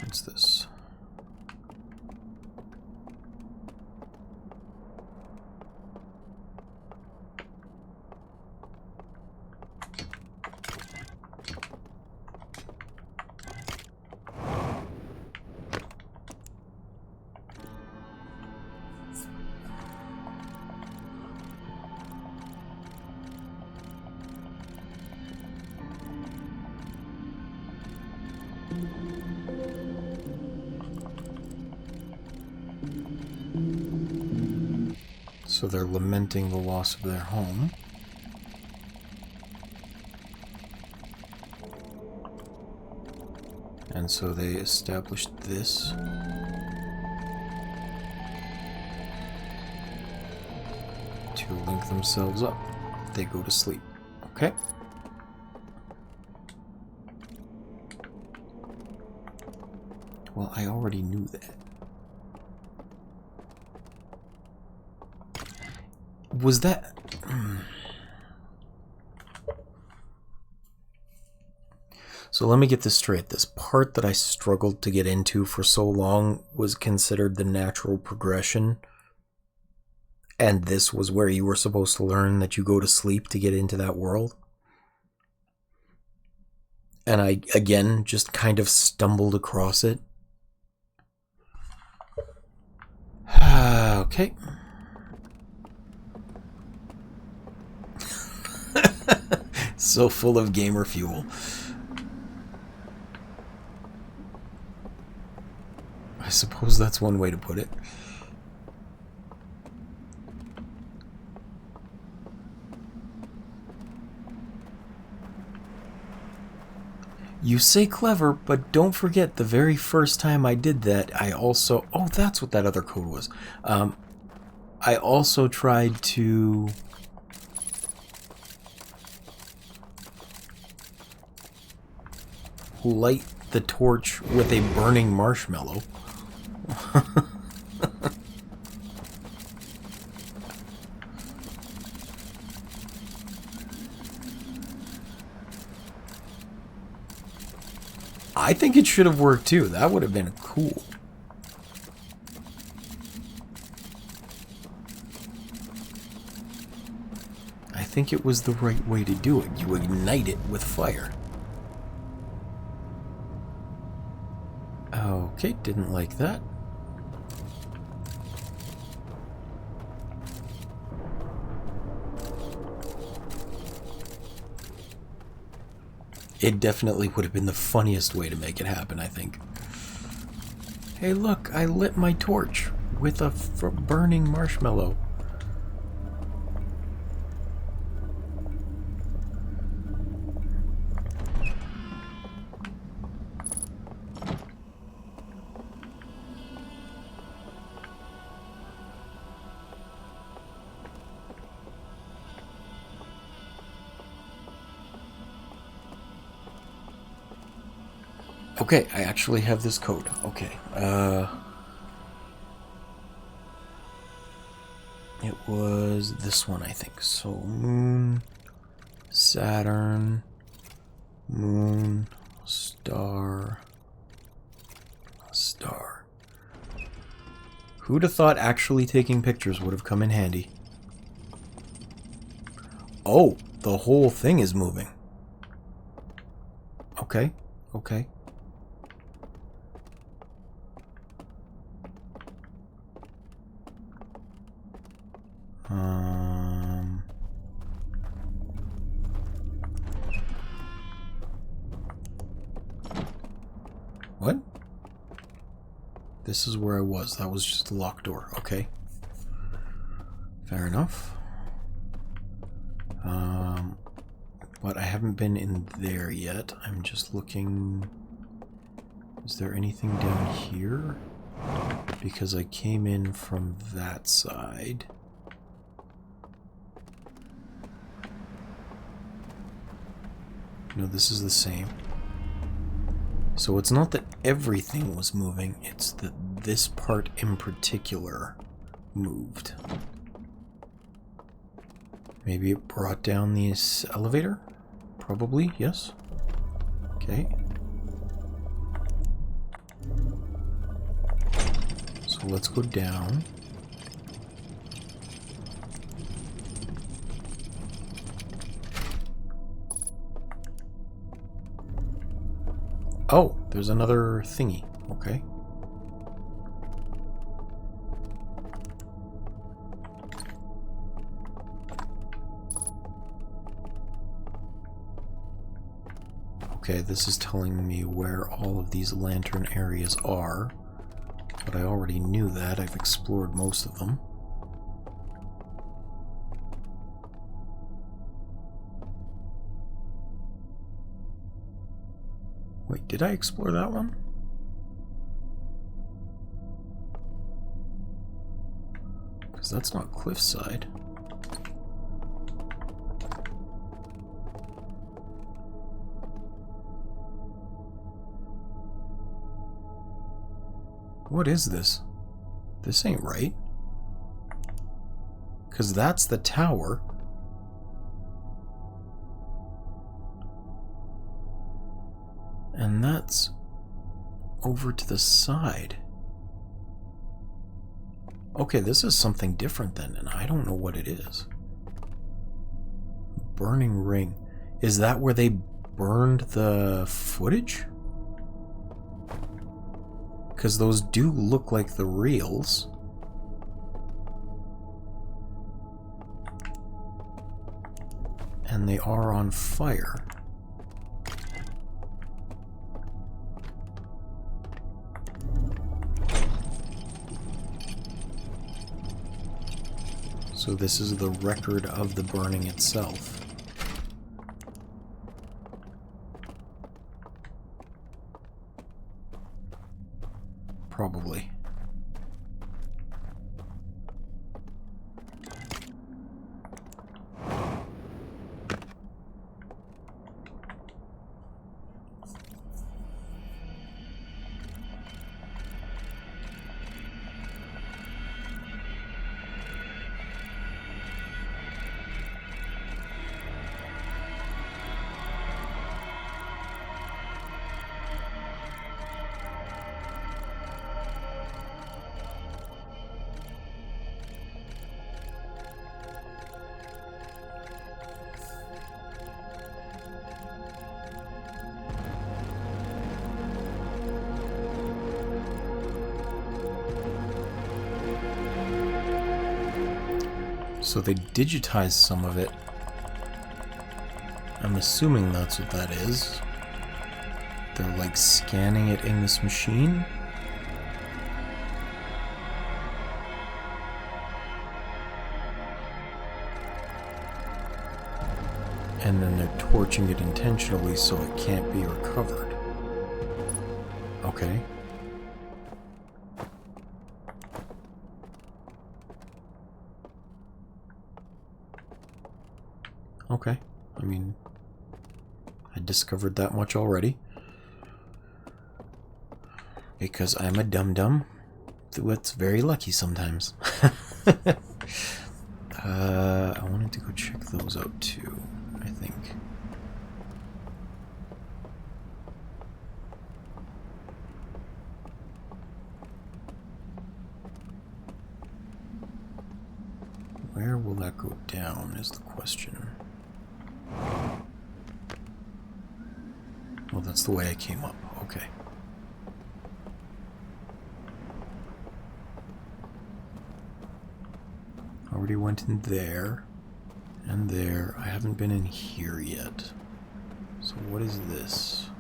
What's this? So they're lamenting the loss of their home. And so they established this. To link themselves up. They go to sleep. Okay? Well, I already knew that. Was that... So let me get this straight. This part that I struggled to get into for so long was considered the natural progression. And this was where you were supposed to learn that you go to sleep to get into that world. And I, again, just kind of stumbled across it. Okay. So full of gamer fuel. I suppose that's one way to put it. You say clever, but don't forget the very first time I did that, I also... Oh, that's what that other code was. I also tried to... light the torch with a burning marshmallow. I think it should have worked too. That would have been cool. I think it was the right way to do it. You ignite it with fire. Okay, didn't like that. It definitely would have been the funniest way to make it happen, I think. Hey, look, I lit my torch with a burning marshmallow. Okay, I actually have this code. Okay, it was this one, I think. So, moon, Saturn, moon, star, star. Who'd have thought actually taking pictures would have come in handy? Oh, the whole thing is moving. Okay, okay. What? This is where I was. That was just a locked door. Okay. Fair enough. But I haven't been in there yet. I'm just looking... Is there anything down here? Because I came in from that side. No, this is the same. So it's not that everything was moving, it's that this part in particular moved. Maybe it brought down this elevator? Probably, yes. Okay. So let's go down. Oh, there's another thingy. Okay. Okay, this is telling me where all of these lantern areas are, but I already knew that. I've explored most of them. Wait, did I explore that one? Because that's not cliffside. What is this? This ain't right. Because that's the tower. And that's over to the side. Okay, this is something different then, and I don't know what it is. Burning ring. Is that where they burned the footage? Because those do look like the reels. And they are on fire. So this is the record of the burning itself. Probably. So they digitized some of it. I'm assuming that's what that is. They're like scanning it in this machine. And then they're torching it intentionally so it can't be recovered. Okay. Okay, I mean, I discovered that much already. Because I'm a dum-dum that's very lucky sometimes. I wanted to go check those out too, I think. Where will that go down is the question. Well, that's the way I came up. Okay. Already went in there and there. I haven't been in here yet. So what is this?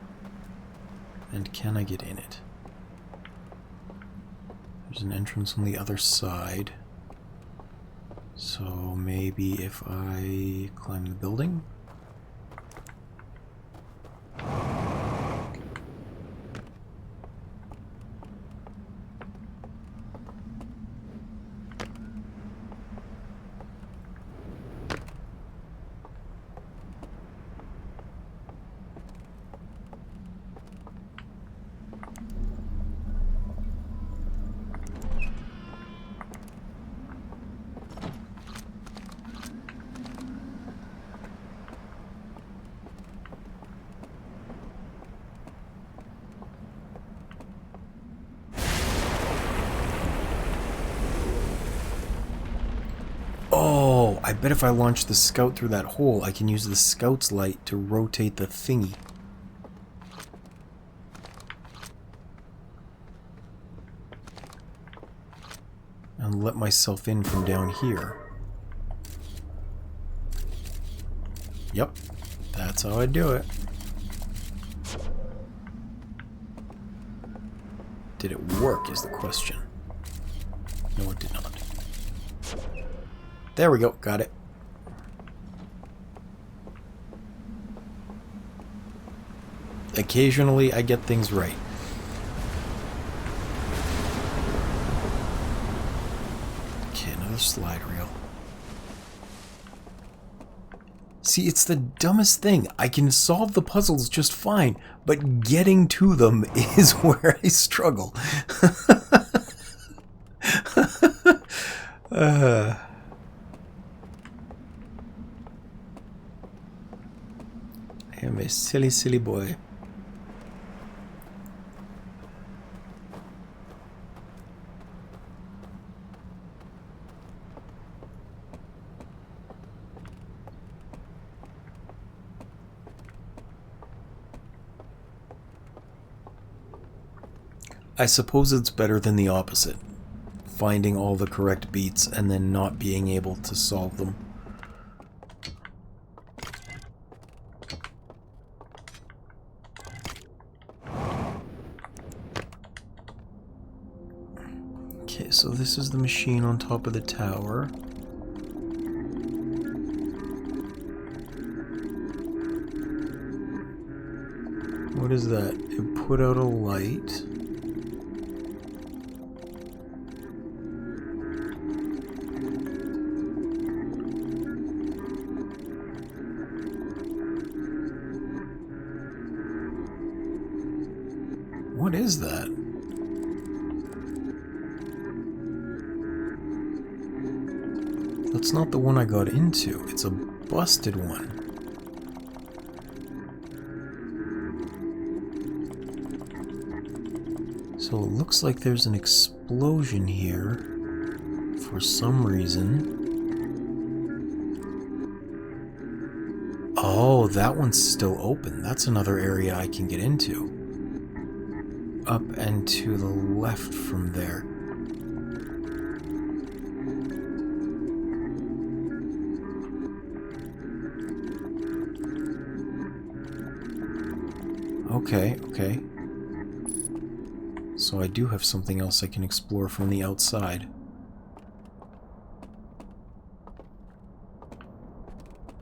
And can I get in it? There's an entrance on the other side. So maybe if I climb the building? Oh, I bet if I launch the scout through that hole, I can use the scout's light to rotate the thingy. And let myself in from down here. Yep, that's how I do it. Did it work is the question. No, it did not. There we go, got it. Occasionally, I get things right. Okay, another slide reel. See, it's the dumbest thing. I can solve the puzzles just fine, but getting to them is where I struggle. I am a silly, silly boy. I suppose it's better than the opposite. Finding all the correct beats and then not being able to solve them. Okay, so this is the machine on top of the tower. What is that? It put out a light. What is that? That's not the one I got into. It's a busted one. So it looks like there's an explosion here for some reason. Oh, that one's still open. That's another area I can get into. Up and to the left from there. Okay, okay. So I do have something else I can explore from the outside.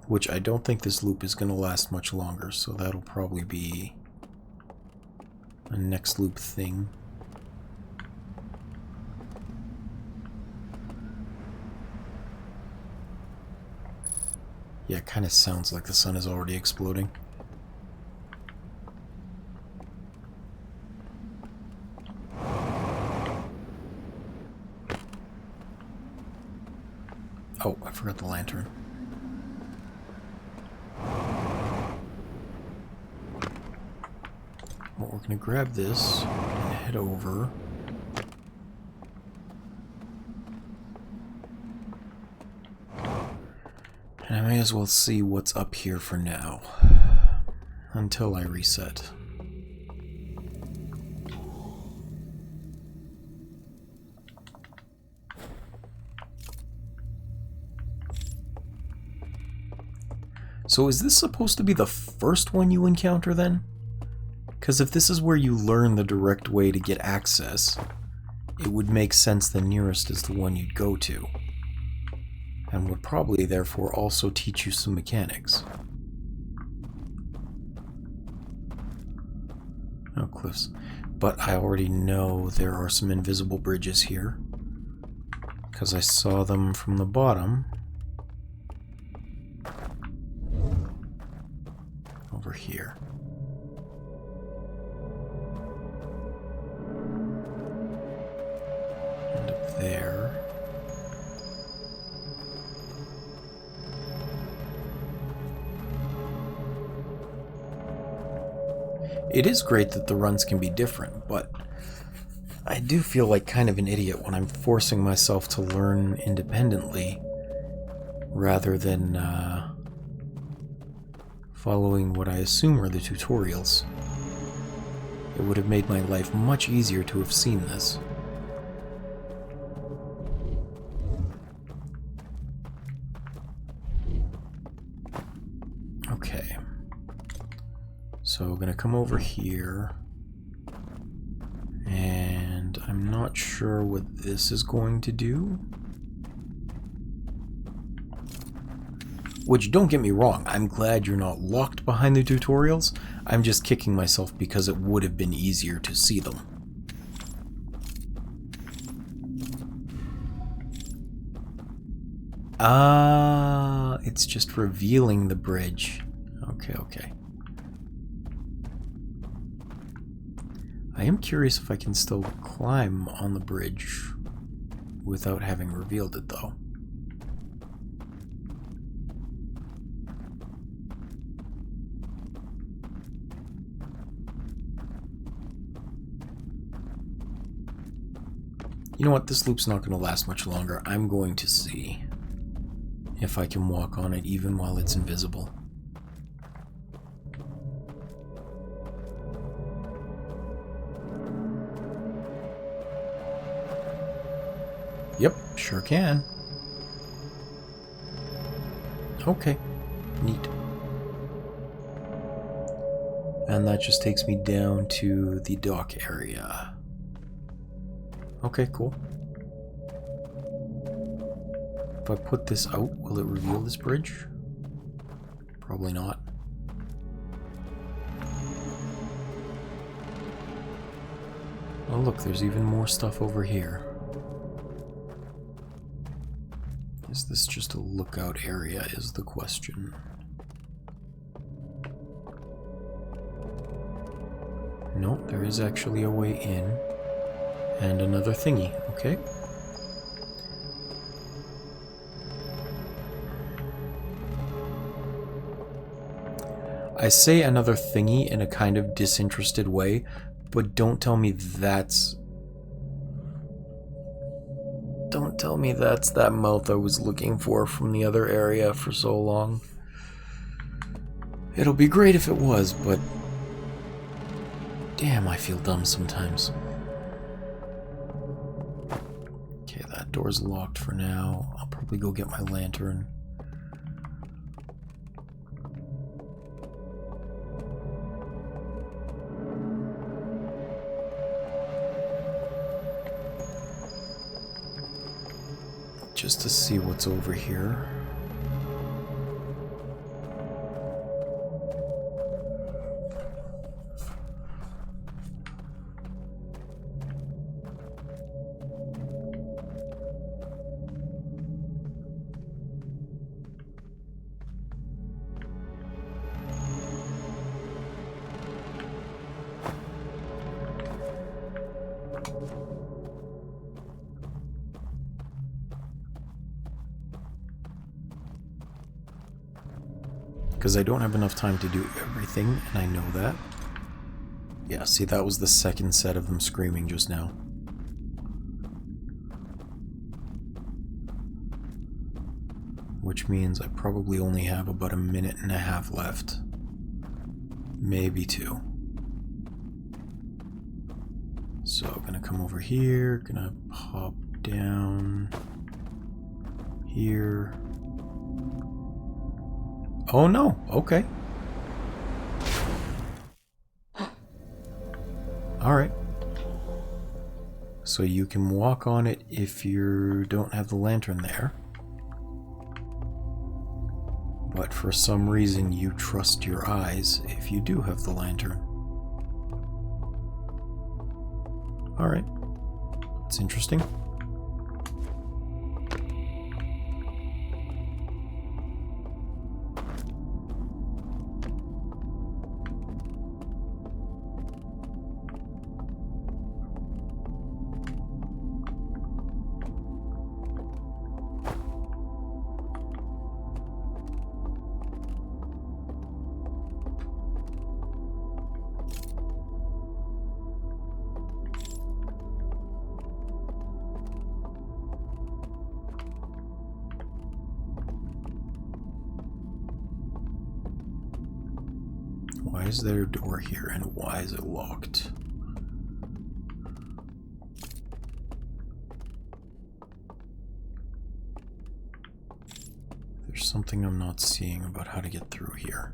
Which I don't think this loop is going to last much longer, so that'll probably be a next loop thing. Yeah, it kind of sounds like the sun is already exploding. Oh, I forgot the lantern. Well, we're gonna grab this and head over. And I may as well see what's up here for now, until I reset. So is this supposed to be the first one you encounter then? Because if this is where you learn the direct way to get access, it would make sense the nearest is the one you'd go to. And would probably therefore also teach you some mechanics. Oh, cliffs. But I already know there are some invisible bridges here, because I saw them from the bottom. Over here. And up there. It is great that the runs can be different, but I do feel like kind of an idiot when I'm forcing myself to learn independently rather than following what I assume are the tutorials. It would have made my life much easier to have seen this. Okay. So we're gonna come over here. And I'm not sure what this is going to do. Which, don't get me wrong, I'm glad you're not locked behind the tutorials. I'm just kicking myself because it would have been easier to see them. Ah, it's just revealing the bridge. Okay, okay. I am curious if I can still climb on the bridge without having revealed it, though. You know what? This loop's not going to last much longer. I'm going to see if I can walk on it even while it's invisible. Yep, sure can. Okay, neat. And that just takes me down to the dock area. Okay, cool. If I put this out, will it reveal this bridge? Probably not. Oh look, there's even more stuff over here. Is this just a lookout area is the question. No, there is actually a way in. And another thingy, okay. I say another thingy in a kind of disinterested way, but don't tell me that's... Don't tell me that's that mouth I was looking for from the other area for so long. It'll be great if it was, but... Damn, I feel dumb sometimes. Okay, that door's locked for now. I'll probably go get my lantern. Just to see what's over here. Because I don't have enough time to do everything, and I know that. Yeah, see, that was the second set of them screaming just now. Which means I probably only have about 1.5 minutes left. Maybe 2. So I'm gonna come over here, gonna pop down here. Oh no, okay. Alright. So you can walk on it if you don't have the lantern there. But for some reason you trust your eyes if you do have the lantern. Alright. It's interesting. Why is there a door here and why is it locked? There's something I'm not seeing about how to get through here.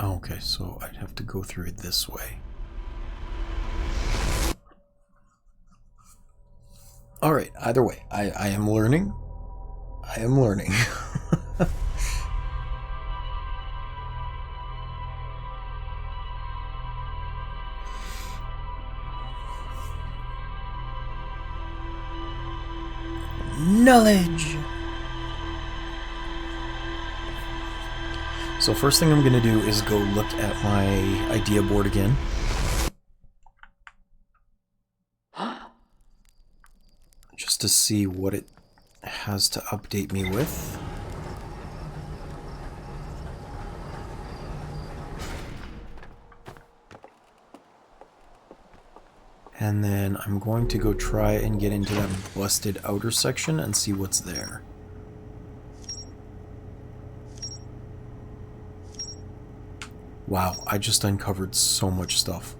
Okay, so I'd have to go through it this way. Alright, either way, I am learning. I am learning. Knowledge! So first thing I'm going to do is go look at my idea board again. Just to see what it has to update me with. And then I'm going to go try and get into that busted outer section and see what's there. Wow, I just uncovered so much stuff.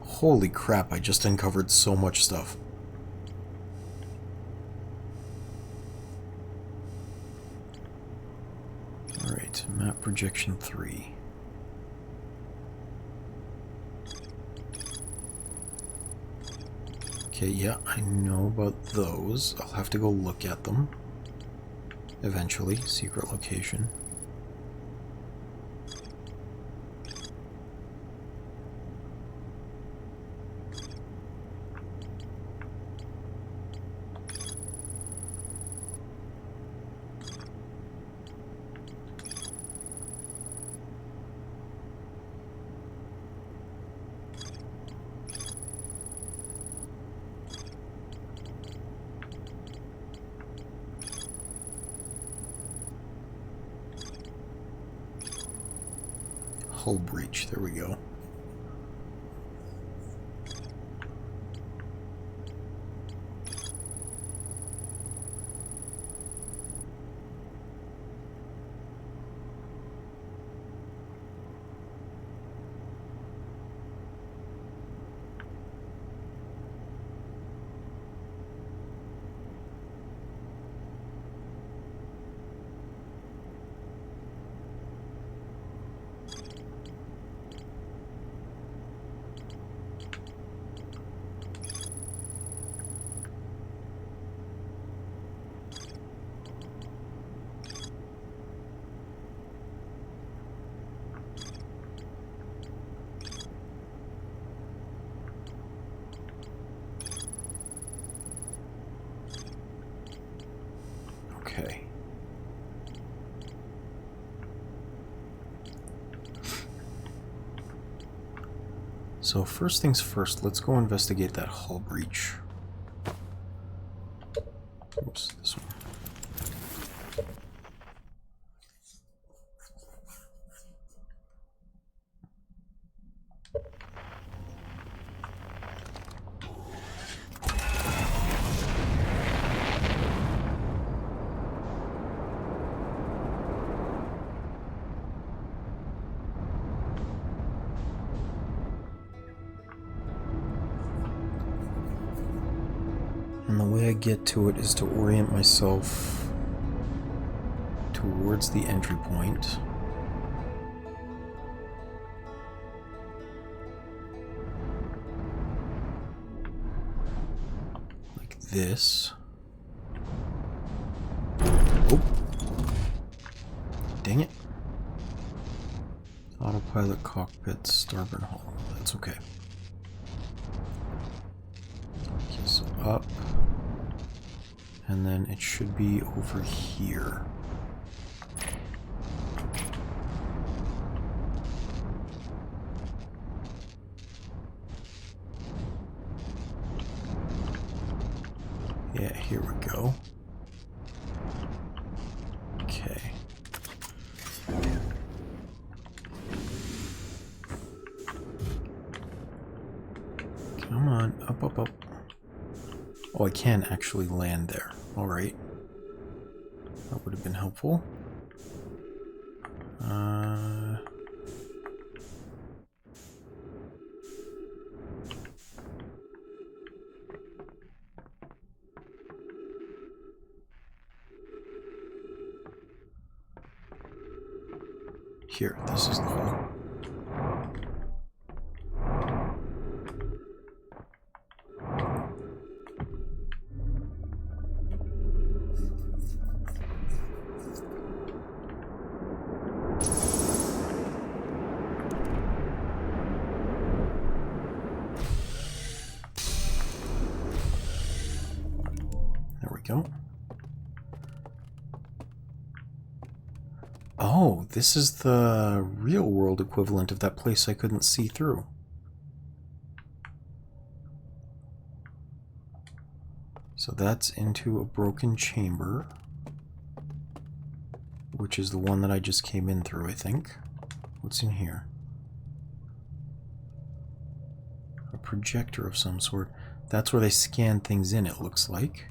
Holy crap, I just uncovered so much stuff. Alright, map projection 3. Okay, yeah, I know about those. I'll have to go look at them. Eventually, secret location. Hull breach, there we go. Okay. So first things first, let's go investigate that hull breach. Oops, this one. And the way I get to it is to orient myself towards the entry point. Like this. Oh! Dang it. Autopilot cockpit, starboard hull. That's okay. Okay, so up. And then it should be over here. Yeah, here we go. Okay. Come on, up, up, up. Oh, I can actually land there. Alright. That would have been helpful. Here, this is the hole. go. Oh, this is the real world equivalent of that place I couldn't see through. So that's into a broken chamber, which is the one that I just came in through, I think. What's in here? A projector of some sort. That's where they scan things in, it looks like.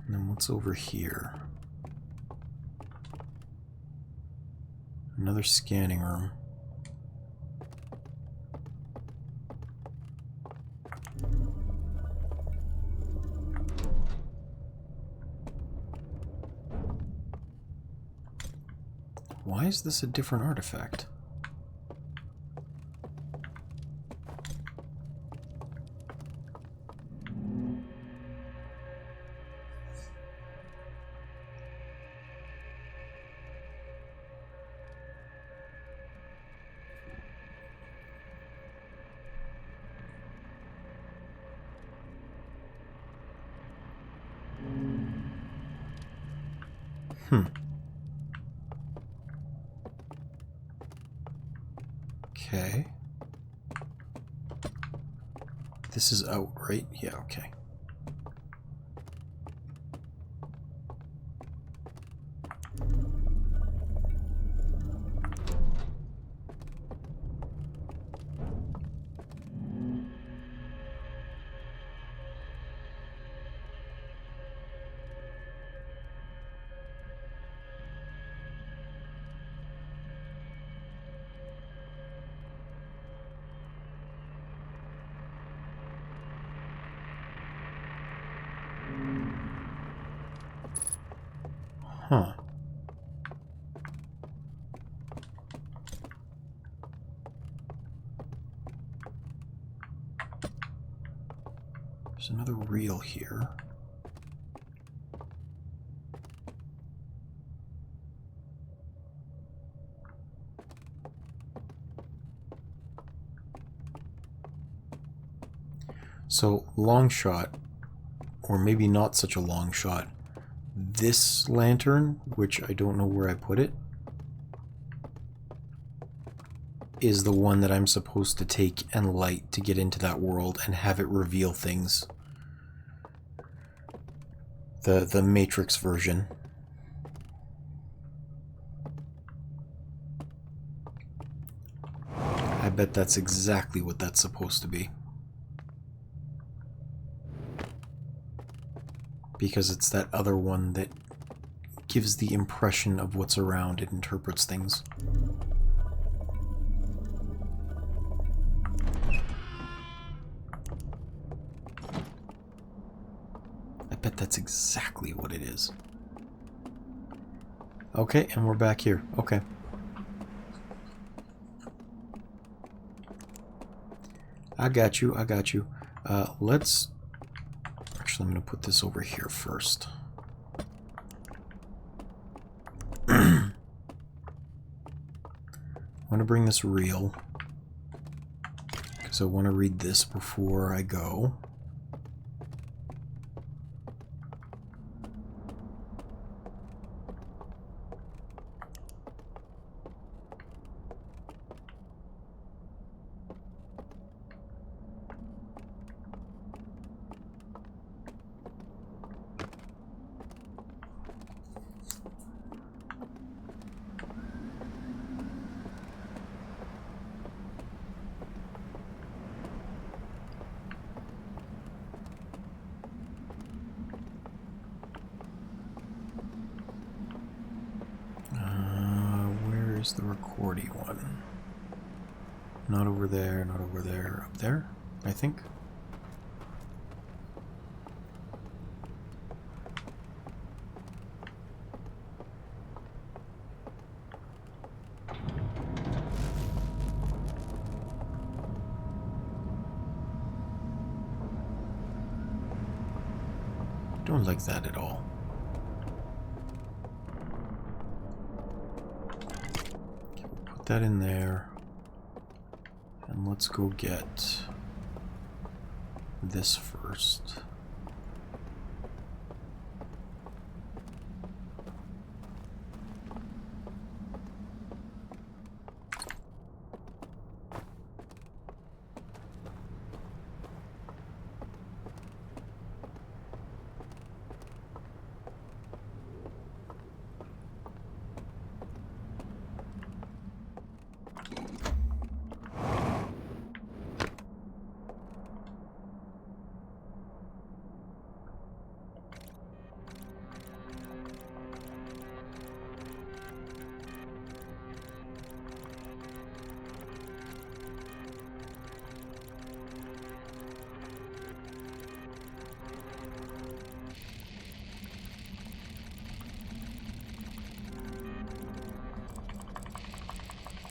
And then what's over here? Another scanning room. Why is this a different artifact? Okay. This is out, right? Yeah, okay. Huh. There's another reel here. So, long shot, or maybe not such a long shot, this lantern, which I don't know where I put it, is the one that I'm supposed to take and light to get into that world and have it reveal things. The Matrix version. I bet that's exactly what that's supposed to be. Because it's that other one that gives the impression of what's around. It interprets things. I bet that's exactly what it is. Okay, and we're back here. Okay. I got you, I got you. Let's... Actually, I'm going to put this over here first. I want to bring this reel, because I want to read this before I go. Where's the recordy one? Not over there, not over there. Up there, I think. Don't like that at all. that in there. And let's go get this first.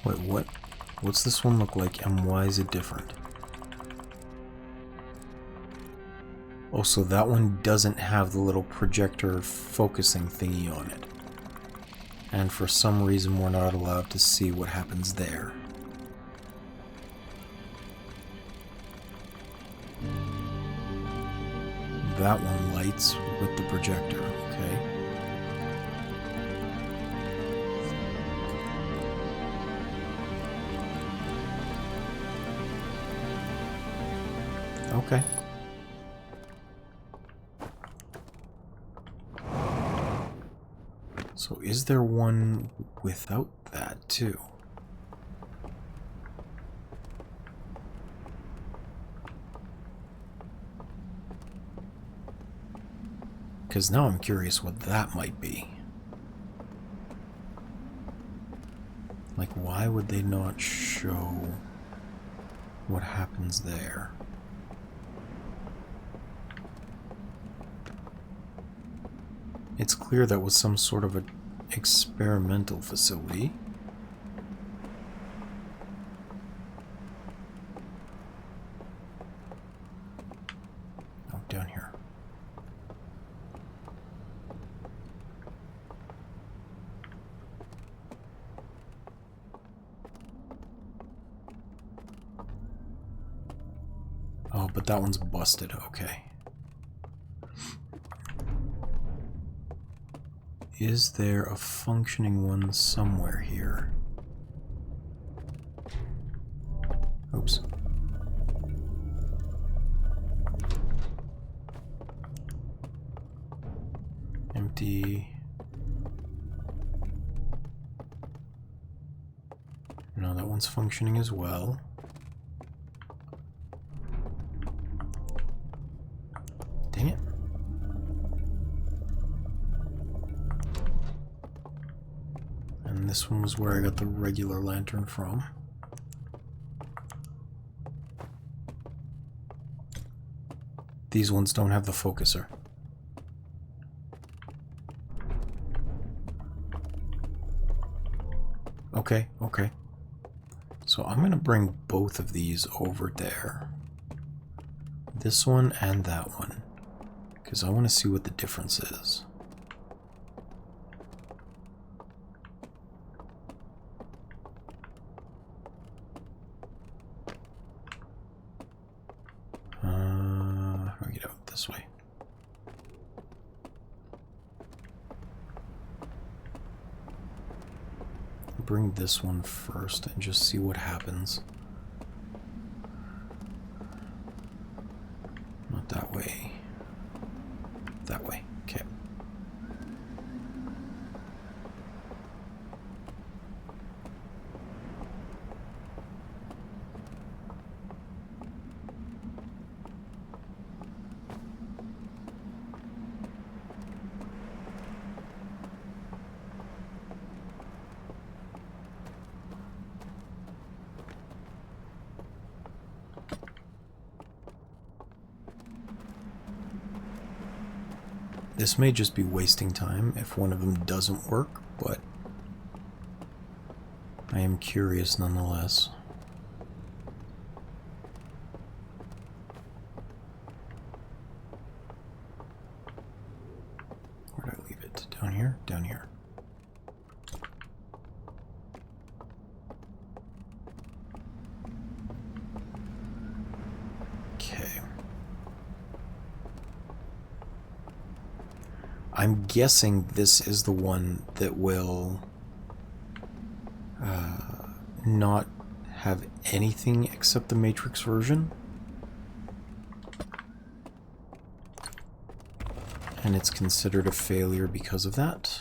Wait, what? What's this one look like, and why is it different? Oh, so that one doesn't have the little projector focusing thingy on it. And for some reason we're not allowed to see what happens there. That one lights with the projector, okay. Okay. So is there one without that too? Because now I'm curious what that might be. Like, why would they not show what happens there? It's clear that was some sort of an experimental facility. Oh, down here. Oh, but that one's busted, okay. Is there a functioning one somewhere here? Oops. Empty. No, that one's functioning as well. Dang it. And this one was where I got the regular lantern from. These ones don't have the focuser. Okay, okay. So I'm gonna bring both of these over there. This one and that one. Because I want to see what the difference is. How do I get out this way? Bring this one first and just see what happens. Not that way. That way. Okay. This may just be wasting time if one of them doesn't work, but I am curious nonetheless. Where did I leave it? Down here? Down here. I'm guessing this is the one that will not have anything except the Matrix version. And it's considered a failure because of that.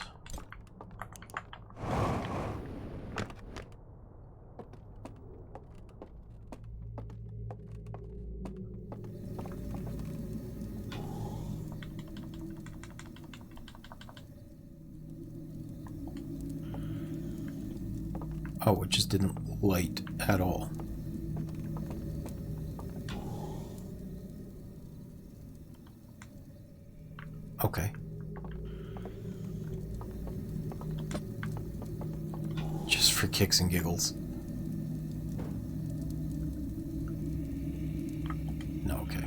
Oh, it just didn't light at all. Okay. Just for kicks and giggles. No, okay.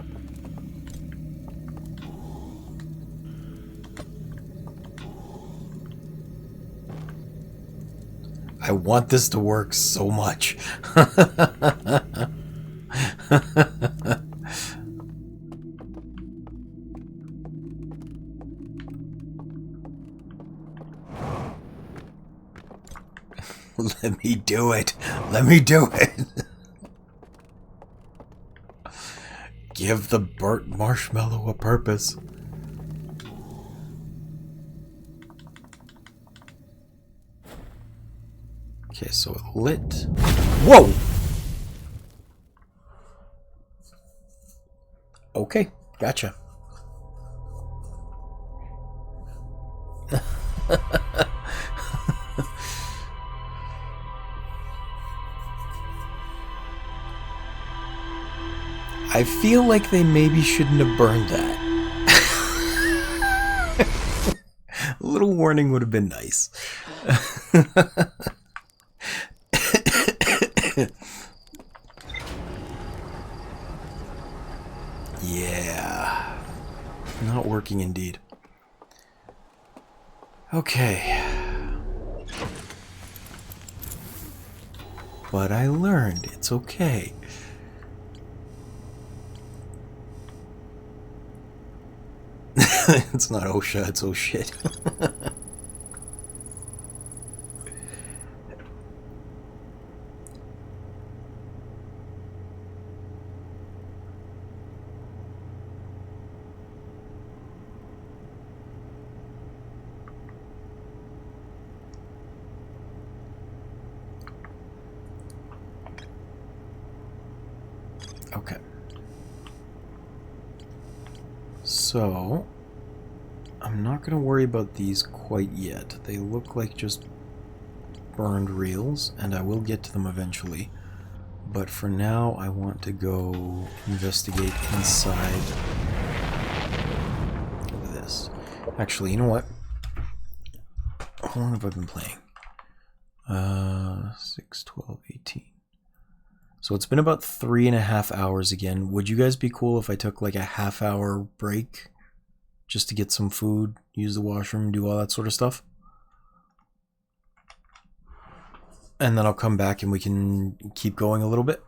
I want this to work so much. Let me do it. Let me do it. Give the burnt marshmallow a purpose. Okay, so it lit. Whoa! Okay, gotcha. I feel like they maybe shouldn't have burned that. A little warning would have been nice. Yeah. Not working indeed. Okay. But I learned. It's okay. It's not OSHA, it's oh shit. Okay. So, I'm not going to worry about these quite yet. They look like just burned reels, and I will get to them eventually. But for now, I want to go investigate inside of this. Actually, you know what? How long have I been playing? 6, 12, 18. So it's been about 3.5 hours again. Would you guys be cool if I took like a half-hour break just to get some food, use the washroom, do all that sort of stuff? And then I'll come back and we can keep going a little bit.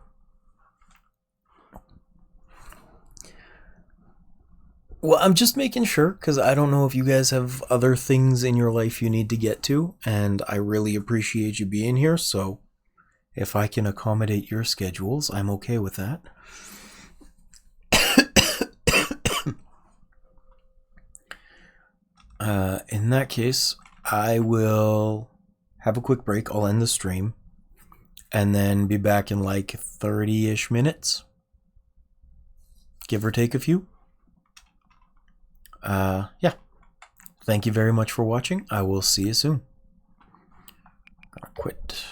Well, I'm just making sure, because I don't know if you guys have other things in your life you need to get to, and I really appreciate you being here, so if I can accommodate your schedules, I'm okay with that. In that case, I will have a quick break. I'll end the stream and then be back in like 30-ish minutes. Give or take a few. Yeah. Thank you very much for watching. I will see you soon. Gonna quit.